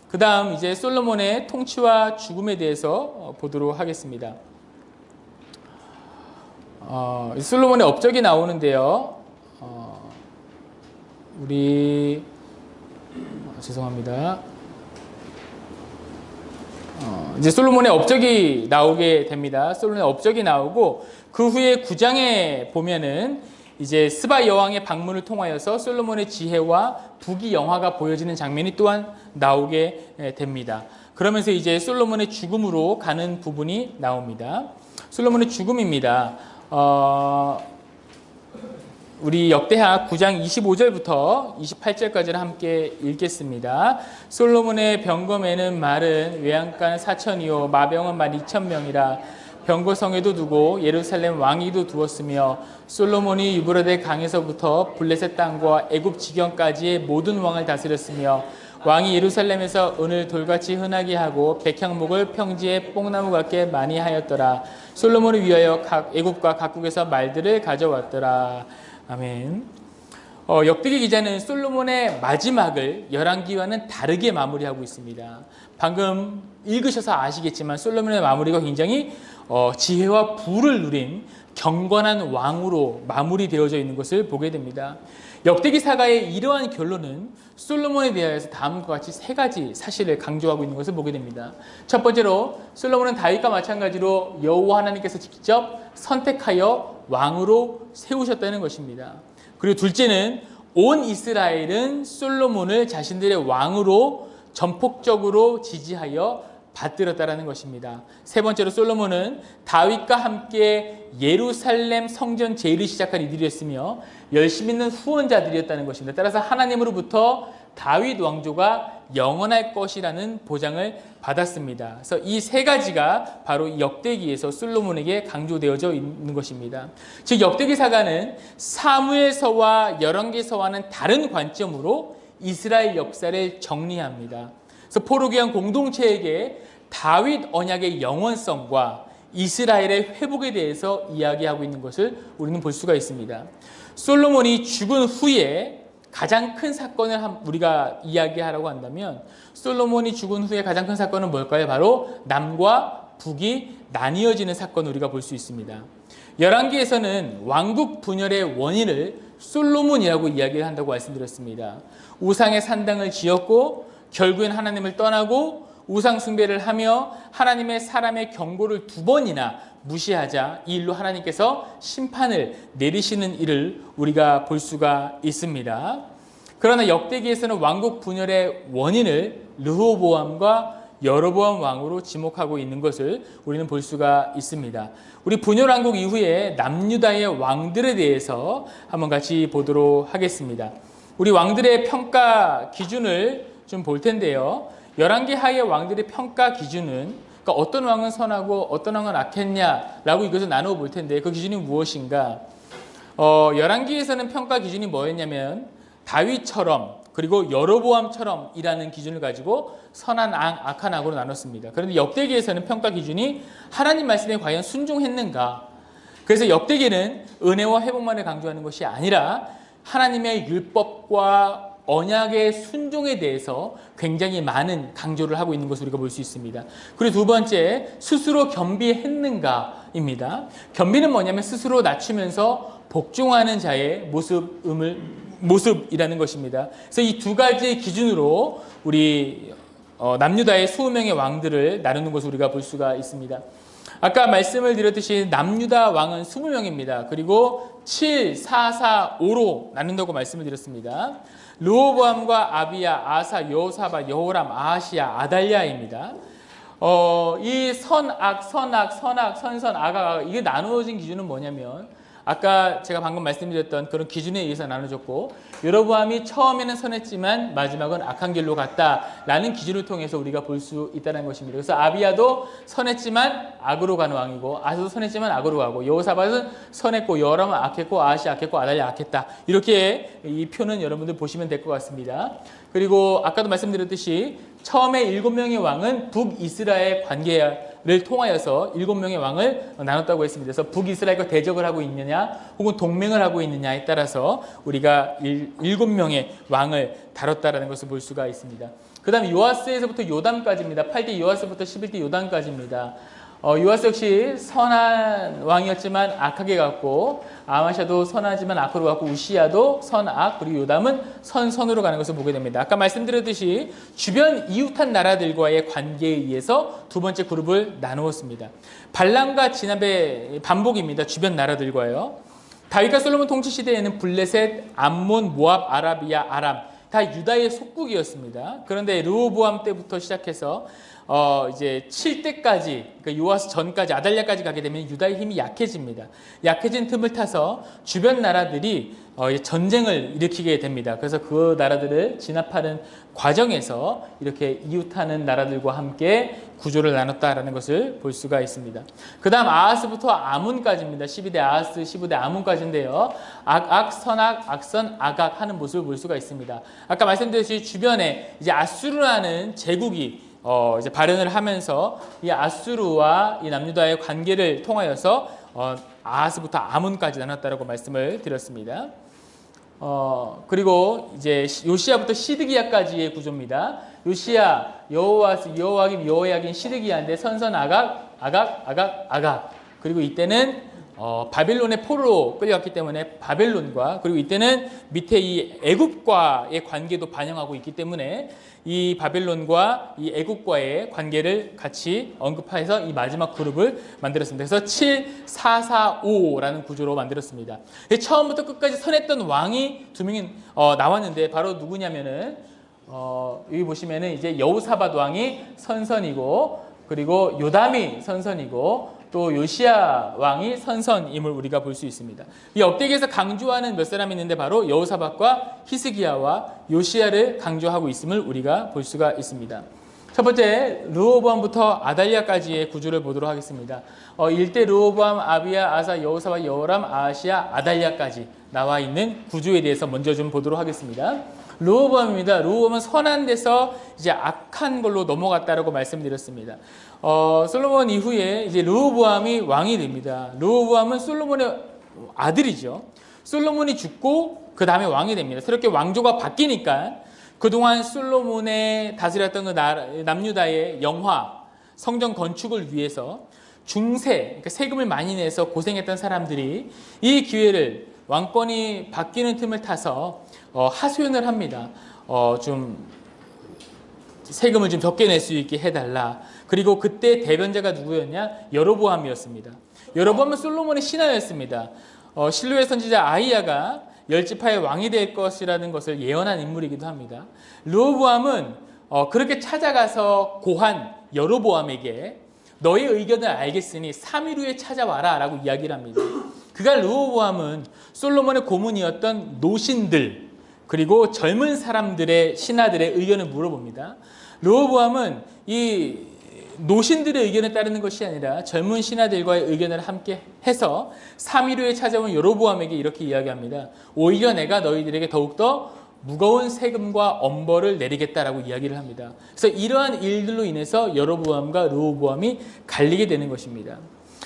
그 다음 이제 솔로몬의 통치와 죽음에 대해서 보도록 하겠습니다. 솔로몬의 업적이 나오는데요. 죄송합니다. 이제 솔로몬의 업적이 나오게 됩니다. 솔로몬의 업적이 나오고 그 후에 9장에 보면은 이제 스바 여왕의 방문을 통하여서 솔로몬의 지혜와 부귀 영화가 보여지는 장면이 또한 나오게 됩니다. 그러면서 이제 솔로몬의 죽음으로 가는 부분이 나옵니다. 솔로몬의 죽음입니다. 우리 역대하 9장 25절부터 28절까지를 함께 읽겠습니다. 솔로몬의 병검에는 말은 외양간 4천이요 마병은 12,000명이라 병거성에도 두고 예루살렘 왕위도 두었으며 솔로몬이 유브라데 강에서부터 블레셋 땅과 애굽 지경까지의 모든 왕을 다스렸으며 왕이 예루살렘에서 은을 돌같이 흔하게 하고 백향목을 평지에 뽕나무 같게 많이 하였더라. 솔로몬을 위하여 애굽과 각국에서 말들을 가져왔더라. 아멘. 역대기 기자는 솔로몬의 마지막을 열왕기와는 다르게 마무리하고 있습니다. 방금 읽으셔서 아시겠지만 솔로몬의 마무리가 굉장히 지혜와 부를 누린 경건한 왕으로 마무리되어져 있는 것을 보게 됩니다. 역대기 사가의 이러한 결론은 솔로몬에 대하여서 다음과 같이 세 가지 사실을 강조하고 있는 것을 보게 됩니다. 첫 번째로 솔로몬은 다윗과 마찬가지로 여호와 하나님께서 직접 선택하여 왕으로 세우셨다는 것입니다. 그리고 둘째는 온 이스라엘은 솔로몬을 자신들의 왕으로 전폭적으로 지지하여 받들었다라는 것입니다. 세 번째로 솔로몬은 다윗과 함께 예루살렘 성전 제일을 시작한 이들이었으며 열심 있는 후원자들이었다는 것입니다. 따라서 하나님으로부터 다윗 왕조가 영원할 것이라는 보장을 받았습니다. 그래서 이 세 가지가 바로 역대기에서 솔로몬에게 강조되어져 있는 것입니다. 즉 역대기 사가는 사무엘서와 열왕기서와는 다른 관점으로 이스라엘 역사를 정리합니다. 그래서 포로기한 공동체에게 다윗 언약의 영원성과 이스라엘의 회복에 대해서 이야기하고 있는 것을 우리는 볼 수가 있습니다. 솔로몬이 죽은 후에 가장 큰 사건을 우리가 이야기하라고 한다면 솔로몬이 죽은 후에 가장 큰 사건은 뭘까요? 바로 남과 북이 나뉘어지는 사건을 우리가 볼 수 있습니다. 열왕기에서는 왕국 분열의 원인을 솔로몬이라고 이야기를 한다고 말씀드렸습니다. 우상의 산당을 지었고 결국엔 하나님을 떠나고 우상 숭배를 하며 하나님의 사람의 경고를 2번이나 무시하자 이 일로 하나님께서 심판을 내리시는 일을 우리가 볼 수가 있습니다. 그러나 역대기에서는 왕국 분열의 원인을 르호보암과 여로보암 왕으로 지목하고 있는 것을 우리는 볼 수가 있습니다. 우리 분열왕국 이후에 남유다의 왕들에 대해서 한번 같이 보도록 하겠습니다. 우리 왕들의 평가 기준을 좀 볼 텐데요. 열왕기 하의 왕들의 평가 기준은 그러니까 어떤 왕은 선하고 어떤 왕은 악했냐라고 이것을 나누어 볼 텐데 그 기준이 무엇인가? 열왕기에서는 평가 기준이 뭐였냐면 다윗처럼 그리고 여로보암처럼이라는 기준을 가지고 선한 악, 악한 악으로 나눴습니다. 그런데 역대기에서는 평가 기준이 하나님 말씀에 과연 순종했는가? 그래서 역대기는 은혜와 회복만을 강조하는 것이 아니라 하나님의 율법과 언약의 순종에 대해서 굉장히 많은 강조를 하고 있는 것을 우리가 볼 수 있습니다. 그리고 두 번째, 스스로 겸비했는가입니다. 겸비는 뭐냐면 스스로 낮추면서 복종하는 자의 모습이라는 것입니다. 그래서 이 두 가지 기준으로 우리 남유다의 20명의 왕들을 나누는 것을 우리가 볼 수가 있습니다. 아까 말씀을 드렸듯이 남유다 왕은 20명입니다. 그리고 7, 4, 4, 5로 나눈다고 말씀을 드렸습니다. 르호보암과 아비야, 아사, 여호사밧, 여호람, 아하시야, 아달랴입니다. 이 선악, 악악 이게 나누어진 기준은 뭐냐면 아까 제가 방금 말씀드렸던 그런 기준에 의해서 나눠졌고 여로보암이 처음에는 선했지만 마지막은 악한 길로 갔다라는 기준을 통해서 우리가 볼 수 있다는 것입니다. 그래서 아비야도 선했지만 악으로 가는 왕이고 아사도 선했지만 악으로 가고 여호사밧은 선했고 여호람은 악했고 아하시 악했고 아달랴 악했다. 이렇게 이 표는 여러분들 보시면 될 것 같습니다. 그리고 아까도 말씀드렸듯이 처음에 7명의 왕은 북이스라엘 관계를 통하여서 7명의 왕을 나눴다고 했습니다. 그래서 북이스라엘과 대적을 하고 있느냐 혹은 동맹을 하고 있느냐에 따라서 우리가 7명의 왕을 다뤘다라는 것을 볼 수가 있습니다. 그 다음에 요아스에서부터 요담까지입니다. 8대 요아스부터 11대 요담까지입니다. 요아스 역시 선한 왕이었지만 악하게 갔고 아마샤도 선하지만 악으로 갔고 우시야도 선악 그리고 요담은 선으로 가는 것을 보게 됩니다. 아까 말씀드렸듯이 주변 이웃한 나라들과의 관계에 의해서 두 번째 그룹을 나누었습니다. 발람과 진압의 반복입니다. 주변 나라들과요. 다윗과 솔로몬 통치 시대에는 블레셋, 암몬, 모압, 아라비아, 아람 다 유다의 속국이었습니다. 그런데 르호보암 때부터 시작해서 이제 7대까지 그러니까 요아스 전까지 아달랴까지 가게 되면 유다의 힘이 약해집니다. 약해진 틈을 타서 주변 나라들이 전쟁을 일으키게 됩니다. 그래서 그 나라들을 진압하는 과정에서 이렇게 이웃하는 나라들과 함께 구조를 나눴다라는 것을 볼 수가 있습니다. 그 다음 아하스부터 아문까지입니다. 12대 아하스, 15대 아문까지인데요. 악악, 선악, 악선, 악악 하는 모습을 볼 수가 있습니다. 아까 말씀드렸듯이 주변에 이제 아수르라는 제국이 이제 발현을 하면서 이 아수르와 이 남유다의 관계를 통하여서 아하스부터 아문까지 나눴다라고 말씀을 드렸습니다. 그리고 이제 요시야부터 시드기야까지의 구조입니다. 요시야, 여호와스, 여호와김, 여호야긴, 시드기야인데 선선 아각. 그리고 이때는 바벨론의 포로로 끌려갔기 때문에 바벨론과, 그리고 이때는 밑에 이 애굽과의 관계도 반영하고 있기 때문에 이 바벨론과 이 애굽과의 관계를 같이 언급해서 이 마지막 그룹을 만들었습니다. 그래서 7, 4, 4, 5라는 구조로 만들었습니다. 처음부터 끝까지 선했던 왕이 두 명이 나왔는데 바로 누구냐면은 여기 보시면은 이제 여호사밧 왕이 선선이고, 그리고 요담이 선선이고, 또 요시야 왕이 선선임을 우리가 볼 수 있습니다. 이 역대기에서 강조하는 몇 사람이 있는데 바로 여호사밧과 히스기야와 요시야를 강조하고 있음을 우리가 볼 수가 있습니다. 첫 번째, 르호보암부터 아달랴까지의 구조를 보도록 하겠습니다. 1대 르호보암, 아비야, 아사, 여호사밧, 여호람, 아하시야, 아달랴까지 나와 있는 구조에 대해서 먼저 좀 보도록 하겠습니다. 르호보암입니다. 르호보암은 선한 데서 이제 악한 걸로 넘어갔다라고 말씀드렸습니다. 솔로몬 이후에 이제 르호보암이 왕이 됩니다. 르호보암은 솔로몬의 아들이죠. 솔로몬이 죽고 그 다음에 왕이 됩니다. 새롭게 왕조가 바뀌니까 그동안 솔로몬의 다스렸던 그 남유다의 영화, 성전 건축을 위해서 중세, 그러니까 세금을 많이 내서 고생했던 사람들이 이 기회를, 왕권이 바뀌는 틈을 타서 하소연을 합니다. 좀 세금을 좀 적게 낼 수 있게 해달라. 그리고 그때 대변자가 누구였냐? 여로보암이었습니다. 여로보암은 솔로몬의 신하였습니다. 실로의 선지자 아히야가 열지파의 왕이 될 것이라는 것을 예언한 인물이기도 합니다. 르호보암은 그렇게 찾아가서 고한 여로보암에게 너의 의견을 알겠으니 3일 후에 찾아와라 라고 이야기를 합니다. 그가 르호보암은 솔로몬의 고문이었던 노신들, 그리고 젊은 사람들의, 신하들의 의견을 물어봅니다. 르호보암은 이 노신들의 의견에 따르는 것이 아니라 젊은 신하들과의 의견을 함께 해서 3일 후에 찾아온 여로보암에게 이렇게 이야기합니다. 오히려 내가 너희들에게 더욱더 무거운 세금과 엄벌을 내리겠다라고 이야기를 합니다. 그래서 이러한 일들로 인해서 여로보암과 르호보암이 갈리게 되는 것입니다.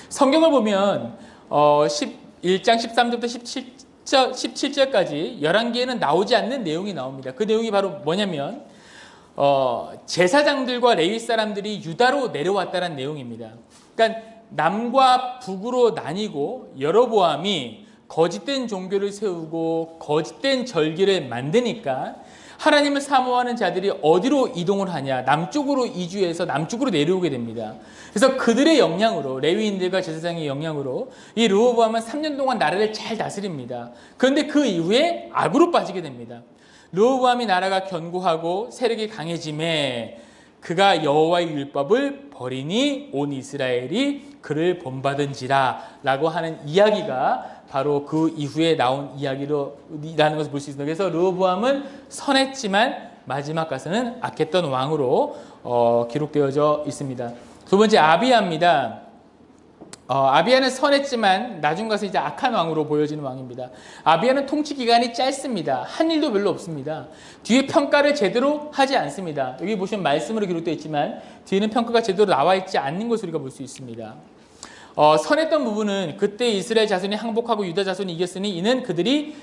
성경을 보면 1장 13절부터 17절까지 11개에는 나오지 않는 내용이 나옵니다. 그 내용이 바로 뭐냐면 제사장들과 레위 사람들이 유다로 내려왔다는 내용입니다. 그러니까 남과 북으로 나뉘고 여로보암이 거짓된 종교를 세우고 거짓된 절기를 만드니까 하나님을 사모하는 자들이 어디로 이동을 하냐? 남쪽으로 이주해서 남쪽으로 내려오게 됩니다. 그래서 그들의 영향으로, 레위인들과 제사장의 영향으로 이 르호보암은 3년 동안 나라를 잘 다스립니다. 그런데 그 이후에 악으로 빠지게 됩니다. 르호보암이 나라가 견고하고 세력이 강해짐에 그가 여호와의 율법을 버리니 온 이스라엘이 그를 본받은지라 라고 하는 이야기가 바로 그 이후에 나온 이야기라는 것을 볼 수 있습니다. 그래서 르호보암은 선했지만 마지막 가서는 악했던 왕으로 기록되어져 있습니다. 두 번째, 아비야입니다. 아비야는 선했지만 나중 가서 이제 악한 왕으로 보여지는 왕입니다. 아비야는 통치 기간이 짧습니다. 한 일도 별로 없습니다. 뒤에 평가를 제대로 하지 않습니다. 여기 보시면 말씀으로 기록되어 있지만 뒤에는 평가가 제대로 나와 있지 않는 것을 우리가 볼 수 있습니다. 선했던 부분은 그때 이스라엘 자손이 항복하고 유다 자손이 이겼으니 이는 그들이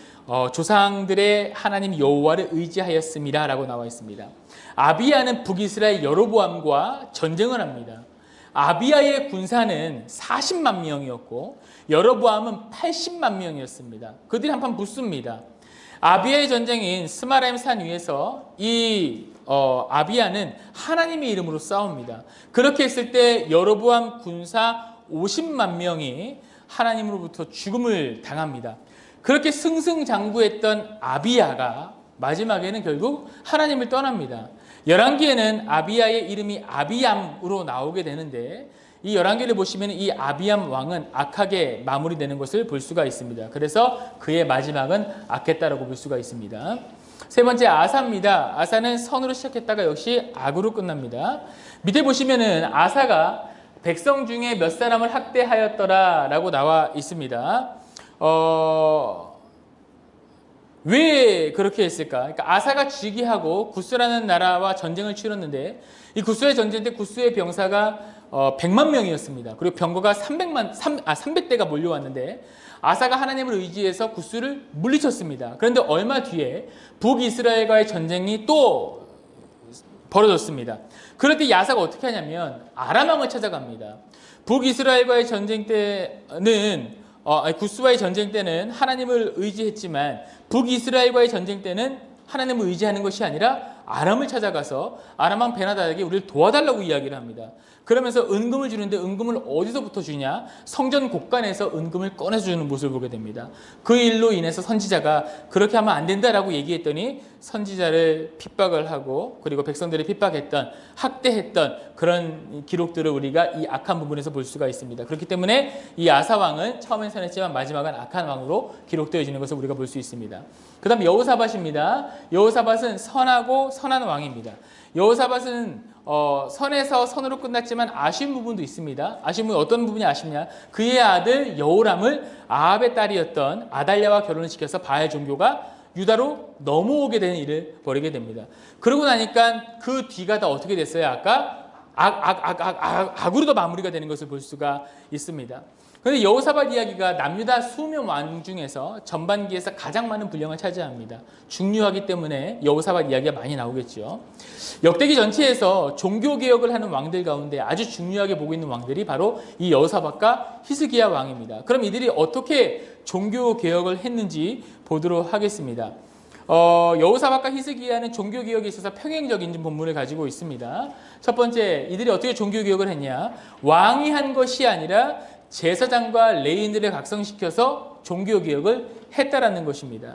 조상들의 하나님 여호와를 의지하였음이라 라고 나와 있습니다. 아비야는 북이스라엘 여로보암과 전쟁을 합니다. 아비야의 군사는 40만 명이었고 여로보암은 80만 명이었습니다. 그들이 한판 붙습니다. 아비야의 전쟁인 스마라임 산 위에서 이 아비야는 하나님의 이름으로 싸웁니다. 그렇게 했을 때 여로보암 군사 50만 명이 하나님으로부터 죽음을 당합니다. 그렇게 승승장구했던 아비야가 마지막에는 결국 하나님을 떠납니다. 열왕기에는 아비야의 이름이 아비암으로 나오게 되는데 이 열왕기를 보시면 이 아비암 왕은 악하게 마무리되는 것을 볼 수가 있습니다. 그래서 그의 마지막은 악했다라고 볼 수가 있습니다. 세 번째, 아사입니다. 아사는 선으로 시작했다가 역시 악으로 끝납니다. 밑에 보시면은 아사가 백성 중에 몇 사람을 학대하였더라 라고 나와 있습니다. 왜 그렇게 했을까? 그러니까 아사가 즉위하고 구스라는 나라와 전쟁을 치렀는데 이 구스의 전쟁 때 구스의 병사가 100만 명이었습니다. 그리고 병거가 300대가 몰려왔는데 아사가 하나님을 의지해서 구스를 물리쳤습니다. 그런데 얼마 뒤에 북이스라엘과의 전쟁이 또 벌어졌습니다. 그럴 때 야사가 어떻게 하냐면 아람 왕을 찾아갑니다. 북이스라엘과의 전쟁 때는 구스와의 전쟁 때는 하나님을 의지했지만 북이스라엘과의 전쟁 때는 하나님을 의지하는 것이 아니라 아람을 찾아가서 아람 왕 베나다에게 우리를 도와달라고 이야기를 합니다. 그러면서 은금을 주는데 은금을 어디서부터 주냐? 성전 곳간에서 은금을 꺼내서 주는 모습을 보게 됩니다. 그 일로 인해서 선지자가 그렇게 하면 안 된다라고 얘기했더니 선지자를 핍박을 하고 그리고 백성들을 핍박했던 학대했던 그런 기록들을 우리가 이 악한 부분에서 볼 수가 있습니다. 그렇기 때문에 이 아사 왕은 처음엔 선했지만 마지막은 악한 왕으로 기록되어지는 것을 우리가 볼 수 있습니다. 그 다음 여호사밧입니다. 여호사밧은 선하고 선한 왕입니다. 여호사밧은 선에서 선으로 끝났지만 아쉬운 부분도 있습니다. 아쉬운 부분이 어떤 부분이 아쉽냐? 그의 아들 여호람을 아합의 딸이었던 아달랴와 결혼을 시켜서 바알 종교가 유다로 넘어오게 되는 일을 벌이게 됩니다. 그러고 나니까 그 뒤가 다 어떻게 됐어요? 아까 악으로도 마무리가 되는 것을 볼 수가 있습니다. 그런데 여호사밧 이야기가 남유다 수명 왕 중에서 전반기에서 가장 많은 분량을 차지합니다. 중요하기 때문에 여호사밧 이야기가 많이 나오겠죠. 역대기 전체에서 종교개혁을 하는 왕들 가운데 아주 중요하게 보고 있는 왕들이 바로 이 여호사밧과 히스기야 왕입니다. 그럼 이들이 어떻게 종교개혁을 했는지 보도록 하겠습니다. 여호사밧과 히스기야는 종교개혁에 있어서 평행적인 본문을 가지고 있습니다. 첫 번째, 이들이 어떻게 종교개혁을 했냐? 왕이 한 것이 아니라 제사장과 레위인들을 각성시켜서 종교개혁을 했다라는 것입니다.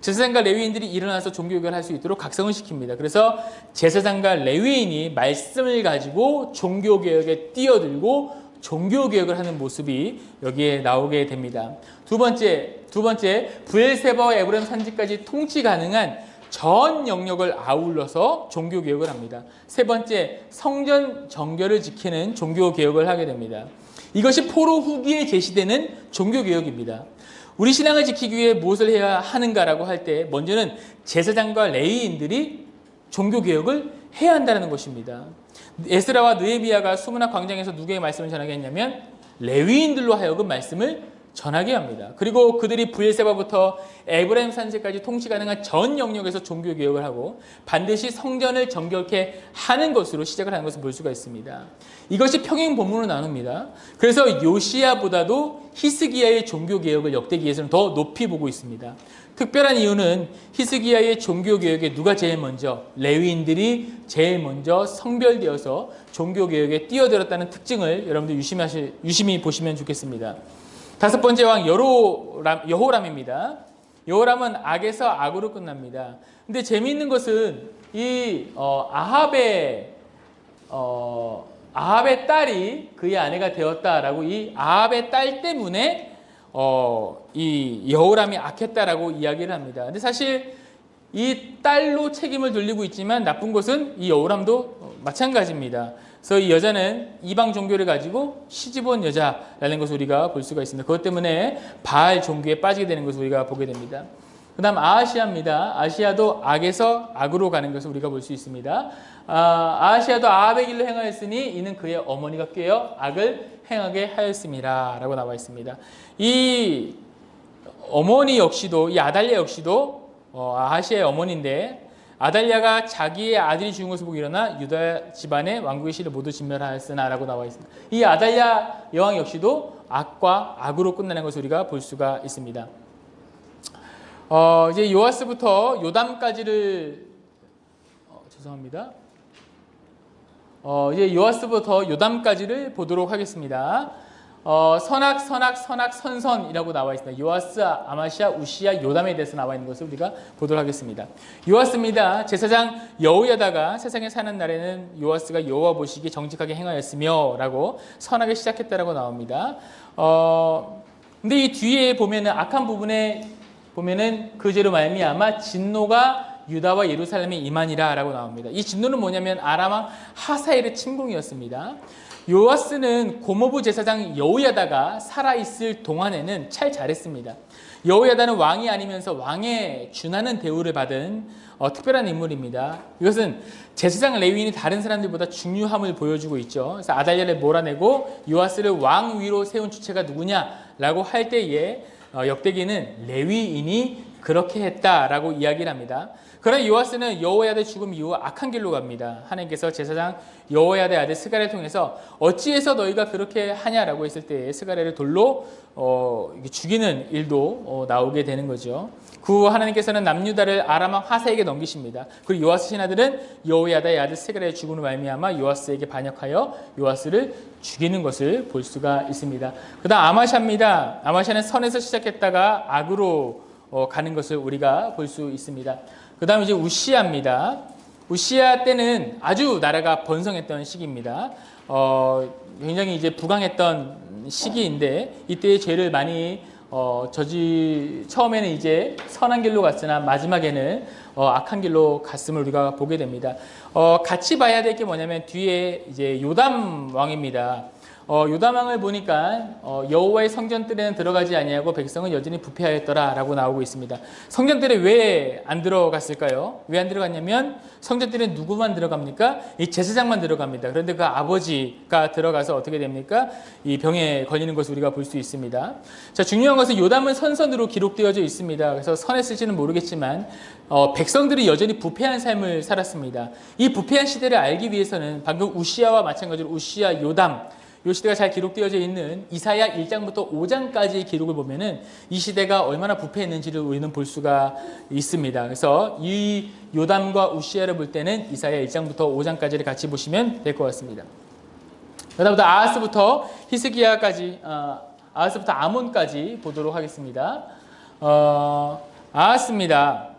제사장과 레위인들이 일어나서 종교개혁을 할 수 있도록 각성을 시킵니다. 그래서 제사장과 레위인이 말씀을 가지고 종교개혁에 뛰어들고 종교개혁을 하는 모습이 여기에 나오게 됩니다. 두 번째 브엘세바와 에브라임 산지까지 통치 가능한 전 영역을 아울러서 종교개혁을 합니다. 세 번째, 성전 정결을 지키는 종교개혁을 하게 됩니다. 이것이 포로 후기에 제시되는 종교개혁입니다. 우리 신앙을 지키기 위해 무엇을 해야 하는가라고 할 때 먼저는 제사장과 레위인들이 종교개혁을 해야 한다는 것입니다. 에스라와 느헤미야가 수문학 광장에서 누구의 말씀을 전하게 했냐면 레위인들로 하여금 말씀을 전하게 합니다. 그리고 그들이 브엘세바부터 에브라임 산지까지 통치 가능한 전 영역에서 종교개혁을 하고 반드시 성전을 정결케 하는 것으로 시작을 하는 것을 볼 수가 있습니다. 이것이 평행 본문으로 나눕니다. 그래서 요시야보다도 히스기야의 종교개혁을 역대기에서는 더 높이 보고 있습니다. 특별한 이유는 히스기야의 종교개혁에 누가 제일 먼저, 레위인들이 제일 먼저 성별되어서 종교개혁에 뛰어들었다는 특징을 여러분들 유심히 보시면 좋겠습니다. 다섯 번째 왕 여호람입니다. 여호람은 악에서 악으로 끝납니다. 근데 재미있는 것은 이 아합의 딸이 그의 아내가 되었다라고 이 아합의 딸 때문에 이 여호람이 악했다라고 이야기를 합니다. 근데 사실 이 딸로 책임을 돌리고 있지만 나쁜 것은 이 여호람도 마찬가지입니다. 그래서 이 여자는 이방 종교를 가지고 시집온 여자라는 것을 우리가 볼 수가 있습니다. 그것 때문에 바알 종교에 빠지게 되는 것을 우리가 보게 됩니다. 그 다음 아하시아입니다. 아시아도 악에서 악으로 가는 것을 우리가 볼 수 있습니다. 아하시아도 아합의 길로 행하였으니 이는 그의 어머니가 꾀어 악을 행하게 하였습니다 라고 나와 있습니다. 이 어머니 역시도, 이 아달랴 역시도 아하시아의 어머니인데 아달랴가 자기의 아들이 죽은 것을 보고 일어나 유다 집안의 왕국의 실을 모두 진멸하였으나 라고 나와 있습니다. 이 아달랴 여왕 역시도 악과 악으로 끝나는 것을 우리가 볼 수가 있습니다. 이제 요아스부터 요담까지를 죄송합니다. 이제 요아스부터 요담까지를 보도록 하겠습니다. 선선이라고 나와 있습니다. 요아스, 아마시아, 우시야, 요담에 대해서 나와 있는 것을 우리가 보도록 하겠습니다. 요아스입니다. 제사장 여호야다가 세상에 사는 날에는 요아스가 여호와 보시기에 정직하게 행하였으며 라고 선하게 시작했다라고 나옵니다. 근데 이 뒤에 보면은 악한 부분에 보면은 그 죄로 말미암아 진노가 유다와 예루살렘에 임하니라 라고 나옵니다. 이 진노는 뭐냐면 아람 왕 하사엘의 침공이었습니다. 요아스는 고모부 제사장 여호야다가 살아있을 동안에는 참 잘했습니다. 여호야다는 왕이 아니면서 왕에 준하는 대우를 받은 특별한 인물입니다. 이것은 제사장 레위인이 다른 사람들보다 중요함을 보여주고 있죠. 그래서 아달랴를 몰아내고 요아스를 왕 위로 세운 주체가 누구냐라고 할 때에 역대기는 레위인이 그렇게 했다라고 이야기를 합니다. 그러나 요아스는 여호야다의 죽음 이후 악한 길로 갑니다. 하나님께서 제사장 여호야다의 아들 스가랴를 통해서 어찌해서 너희가 그렇게 하냐라고 했을 때 스가랴를 돌로 죽이는 일도 나오게 되는 거죠. 그 후 하나님께서는 남유다를 아람 왕 하사에게 넘기십니다. 그리고 요아스 신하들은 여호야다의 아들 스가랴의 죽음으로 말미암아 요아스에게 반역하여 요아스를 죽이는 것을 볼 수가 있습니다. 그다음 아마샤입니다. 아마샤는 선에서 시작했다가 악으로 가는 것을 우리가 볼 수 있습니다. 그 다음 이제 우시아입니다. 우시아 때는 아주 나라가 번성했던 시기입니다. 굉장히 이제 부강했던 시기인데 이때 죄를 많이 처음에는 이제 선한 길로 갔으나 마지막에는 악한 길로 갔음을 우리가 보게 됩니다. 같이 봐야 될 게 뭐냐면 뒤에 이제 요담 왕입니다. 요담 왕을 보니까 여호와의 성전뜰에는 들어가지 아니하고 백성은 여전히 부패하였더라라고 나오고 있습니다. 성전뜰에 왜 안 들어갔을까요? 왜 안 들어갔냐면 성전뜰에 누구만 들어갑니까? 이 제사장만 들어갑니다. 그런데 그 아버지가 들어가서 어떻게 됩니까? 이 병에 걸리는 것을 우리가 볼 수 있습니다. 자, 중요한 것은 요담은 선선으로 기록되어져 있습니다. 그래서 선했을지는 모르겠지만 백성들이 여전히 부패한 삶을 살았습니다. 이 부패한 시대를 알기 위해서는 방금 우시아와 마찬가지로 우시아, 요담 이 시대가 잘 기록되어져 있는 이사야 1장부터 5장까지의 기록을 보면은 이 시대가 얼마나 부패했는지를 우리는 볼 수가 있습니다. 그래서 이 요담과 우시아를 볼 때는 이사야 1장부터 5장까지를 같이 보시면 될 것 같습니다. 그다음부터 아하스부터 히스기야까지, 아하스부터 아몬까지 보도록 하겠습니다. 아하스입니다.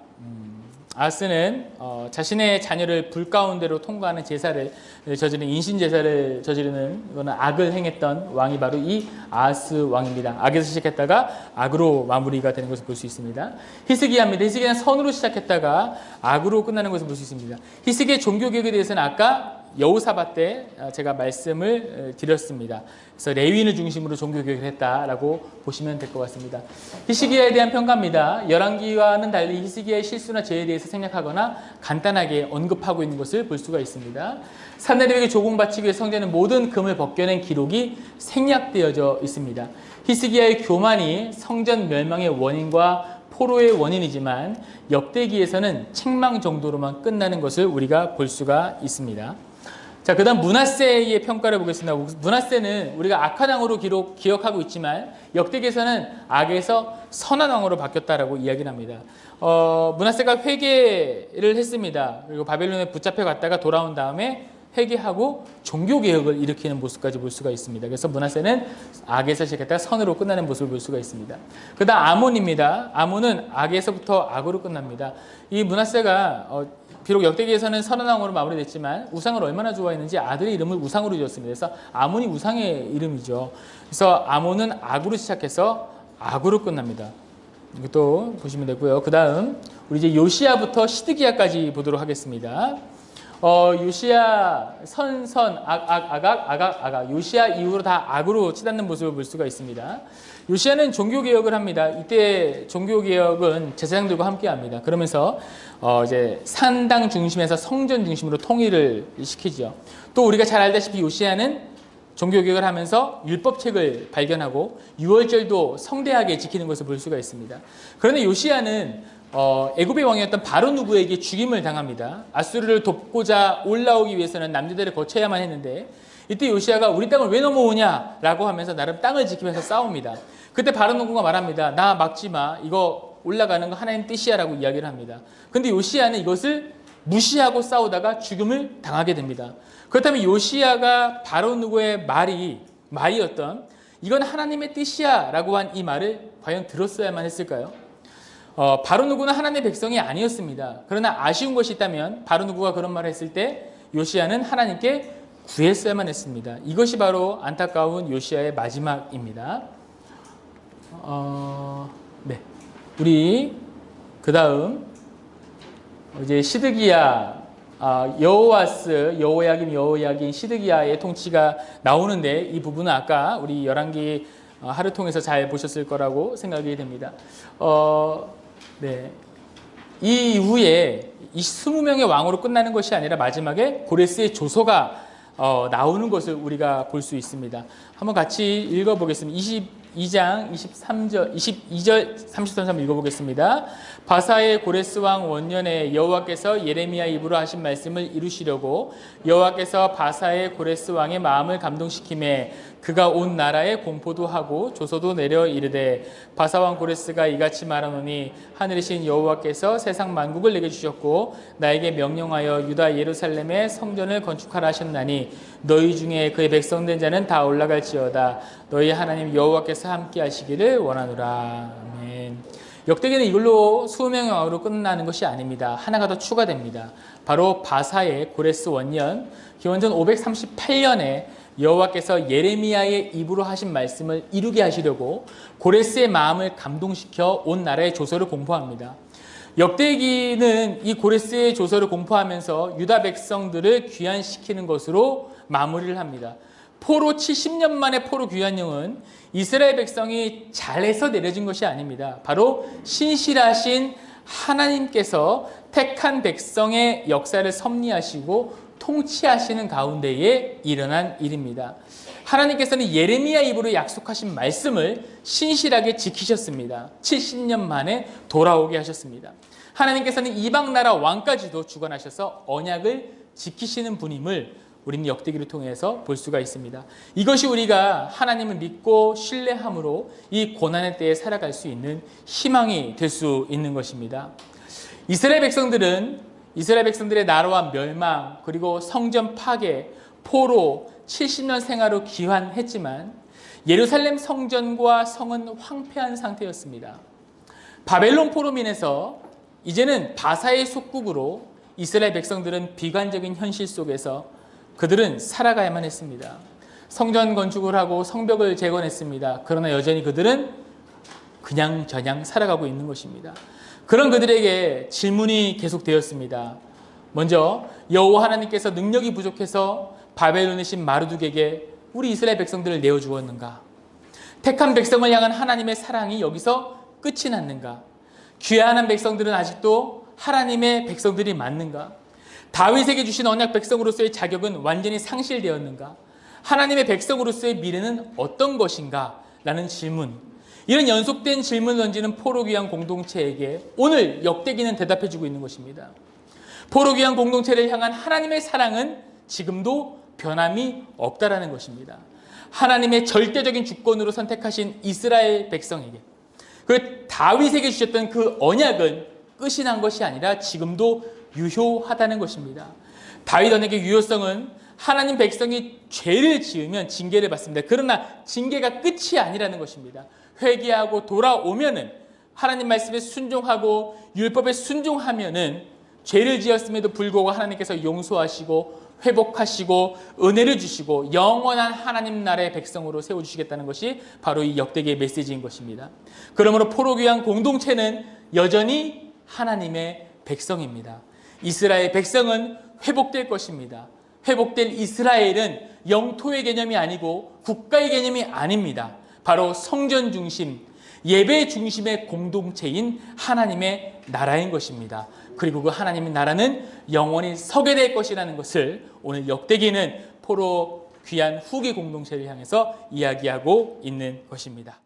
아하스는 자신의 자녀를 불 가운데로 통과하는 제사를 저지르는 인신 제사를 저지르는 이거는 악을 행했던 왕이 바로 이 아하스 왕입니다. 악에서 시작했다가 악으로 마무리가 되는 것을 볼 수 있습니다. 히스기야입니다. 히스기야는 선으로 시작했다가 악으로 끝나는 것을 볼 수 있습니다. 히스기야의 종교 개혁에 대해서는 아까 여호사밧 때 제가 말씀을 드렸습니다. 그래서 레위인을 중심으로 종교 개혁을 했다라고 보시면 될 것 같습니다. 히스기야에 대한 평가입니다. 열왕기와는 달리 히스기야의 실수나 죄에 대해서 생략하거나 간단하게 언급하고 있는 것을 볼 수가 있습니다. 산헤립에게 조공 바치기 위해 성전의 모든 금을 벗겨낸 기록이 생략되어져 있습니다. 히스기야의 교만이 성전 멸망의 원인과 포로의 원인이지만 역대기에서는 책망 정도로만 끝나는 것을 우리가 볼 수가 있습니다. 자, 그 다음 므낫세의 평가를 보겠습니다. 므낫세는 우리가 악한 왕으로 기억하고 있지만 역대기에서는 악에서 선한 왕으로 바뀌었다라고 이야기를 합니다. 므낫세가 회개를 했습니다. 그리고 바벨론에 붙잡혀 갔다가 돌아온 다음에 회개하고 종교개혁을 일으키는 모습까지 볼 수가 있습니다. 그래서 므낫세는 악에서 시작했다가 선으로 끝나는 모습을 볼 수가 있습니다. 그 다음 아몬입니다. 아몬은 악에서부터 악으로 끝납니다. 이 므낫세가 비록 역대기에서는 선한 왕으로 마무리됐지만 우상을 얼마나 좋아했는지 아들의 이름을 우상으로 지었습니다. 그래서 아몬이 우상의 이름이죠. 그래서 아몬은 악으로 시작해서 악으로 끝납니다. 이것도 보시면 되고요. 그 다음 우리 이제 요시야부터 시드기야까지 보도록 하겠습니다. 요시야 악 요시야 이후로 다 악으로 치닫는 모습을 볼 수가 있습니다. 요시야는 종교개혁을 합니다. 이때 종교개혁은 제사장들과 함께 합니다. 그러면서 이제 산당 중심에서 성전 중심으로 통일을 시키죠. 또 우리가 잘 알다시피 요시야는 종교개혁을 하면서 율법책을 발견하고 유월절도 성대하게 지키는 것을 볼 수가 있습니다. 그런데 요시야는 애굽의 왕이었던 바로 누구에게 죽임을 당합니다. 아수르를 돕고자 올라오기 위해서는 남유다를 거쳐야만 했는데 이때 요시야가 우리 땅을 왜 넘어오냐라고 하면서 나름 땅을 지키면서 싸웁니다. 그때 바로 누구가 말합니다. 나 막지 마. 이거 올라가는 거 하나님 뜻이야라고 이야기를 합니다. 근데 요시야는 이것을 무시하고 싸우다가 죽음을 당하게 됩니다. 그렇다면 요시야가 바로 누구의 말이었던 이건 하나님의 뜻이야라고 한 이 말을 과연 들었어야만 했을까요? 바로 누구는 하나님의 백성이 아니었습니다. 그러나 아쉬운 것이 있다면 바로 누구가 그런 말을 했을 때 요시야는 하나님께 구했어야만 했습니다. 이것이 바로 안타까운 요시야의 마지막입니다. 우리 그 다음 이제 시드기야 여호와스, 여호야긴, 시드기야의 통치가 나오는데 이 부분은 아까 우리 열왕기 하루 통해서 잘 보셨을 거라고 생각이 됩니다. 네. 이 이후에 이 20명의 왕으로 끝나는 것이 아니라 마지막에 고레스의 조서가 나오는 것을 우리가 볼 수 있습니다. 한번 같이 읽어보겠습니다. 22장 22절 30절 한번 읽어보겠습니다. 바사의 고레스 왕 원년에 여호와께서 예레미야 입으로 하신 말씀을 이루시려고 여호와께서 바사의 고레스 왕의 마음을 감동시키매 그가 온 나라에 공포도 하고 조서도 내려 이르되 바사 왕 고레스가 이같이 말하노니 하늘이신 여호와께서 세상 만국을 내게 주셨고 나에게 명령하여 유다 예루살렘에 성전을 건축하라 하셨나니 너희 중에 그의 백성된 자는 다 올라갈지어다 너희 하나님 여호와께서 함께 하시기를 원하노라. 아멘. 역대기는 이걸로 20명의 왕으로 끝나는 것이 아닙니다. 하나가 더 추가됩니다. 바로 바사의 고레스 원년 기원전 538년에 여호와께서 예레미야의 입으로 하신 말씀을 이루게 하시려고 고레스의 마음을 감동시켜 온 나라의 조서를 공포합니다. 역대기는 이 고레스의 조서를 공포하면서 유다 백성들을 귀환시키는 것으로 마무리를 합니다. 포로 70년 만에 포로 귀환령은 이스라엘 백성이 잘해서 내려진 것이 아닙니다. 바로 신실하신 하나님께서 택한 백성의 역사를 섭리하시고 통치하시는 가운데에 일어난 일입니다. 하나님께서는 예레미야 입으로 약속하신 말씀을 신실하게 지키셨습니다. 70년 만에 돌아오게 하셨습니다. 하나님께서는 이방 나라 왕까지도 주관하셔서 언약을 지키시는 분임을 우리는 역대기를 통해서 볼 수가 있습니다. 이것이 우리가 하나님을 믿고 신뢰함으로 이 고난의 때에 살아갈 수 있는 희망이 될 수 있는 것입니다. 이스라엘 백성들의 나라와 멸망 그리고 성전 파괴, 포로 70년 생활로 귀환했지만 예루살렘 성전과 성은 황폐한 상태였습니다. 바벨론 포로 인해서 이제는 바사의 속국으로 이스라엘 백성들은 비관적인 현실 속에서 그들은 살아가야만 했습니다. 성전 건축을 하고 성벽을 재건했습니다. 그러나 여전히 그들은 그냥저냥 살아가고 있는 것입니다. 그런 그들에게 질문이 계속되었습니다. 먼저 여호와 하나님께서 능력이 부족해서 바벨론의 신 마르둑에게 우리 이스라엘 백성들을 내어주었는가? 택한 백성을 향한 하나님의 사랑이 여기서 끝이 났는가? 귀환한 백성들은 아직도 하나님의 백성들이 맞는가? 다윗에게 주신 언약 백성으로서의 자격은 완전히 상실되었는가? 하나님의 백성으로서의 미래는 어떤 것인가? 라는 질문. 이런 연속된 질문을 던지는 포로귀환 공동체에게 오늘 역대기는 대답해주고 있는 것입니다. 포로귀환 공동체를 향한 하나님의 사랑은 지금도 변함이 없다라는 것입니다. 하나님의 절대적인 주권으로 선택하신 이스라엘 백성에게 그 다윗에게 주셨던 그 언약은 끝이 난 것이 아니라 지금도 유효하다는 것입니다. 다윗 언약의 유효성은 하나님 백성이 죄를 지으면 징계를 받습니다. 그러나 징계가 끝이 아니라는 것입니다. 회개하고 돌아오면은 하나님 말씀에 순종하고 율법에 순종하면은 죄를 지었음에도 불구하고 하나님께서 용서하시고 회복하시고 은혜를 주시고 영원한 하나님 나라의 백성으로 세워주시겠다는 것이 바로 이 역대기의 메시지인 것입니다. 그러므로 포로귀환 공동체는 여전히 하나님의 백성입니다. 이스라엘 백성은 회복될 것입니다. 회복될 이스라엘은 영토의 개념이 아니고 국가의 개념이 아닙니다. 바로 성전 중심, 예배 중심의 공동체인 하나님의 나라인 것입니다. 그리고 그 하나님의 나라는 영원히 서게 될 것이라는 것을 오늘 역대기는 포로 귀한 후기 공동체를 향해서 이야기하고 있는 것입니다.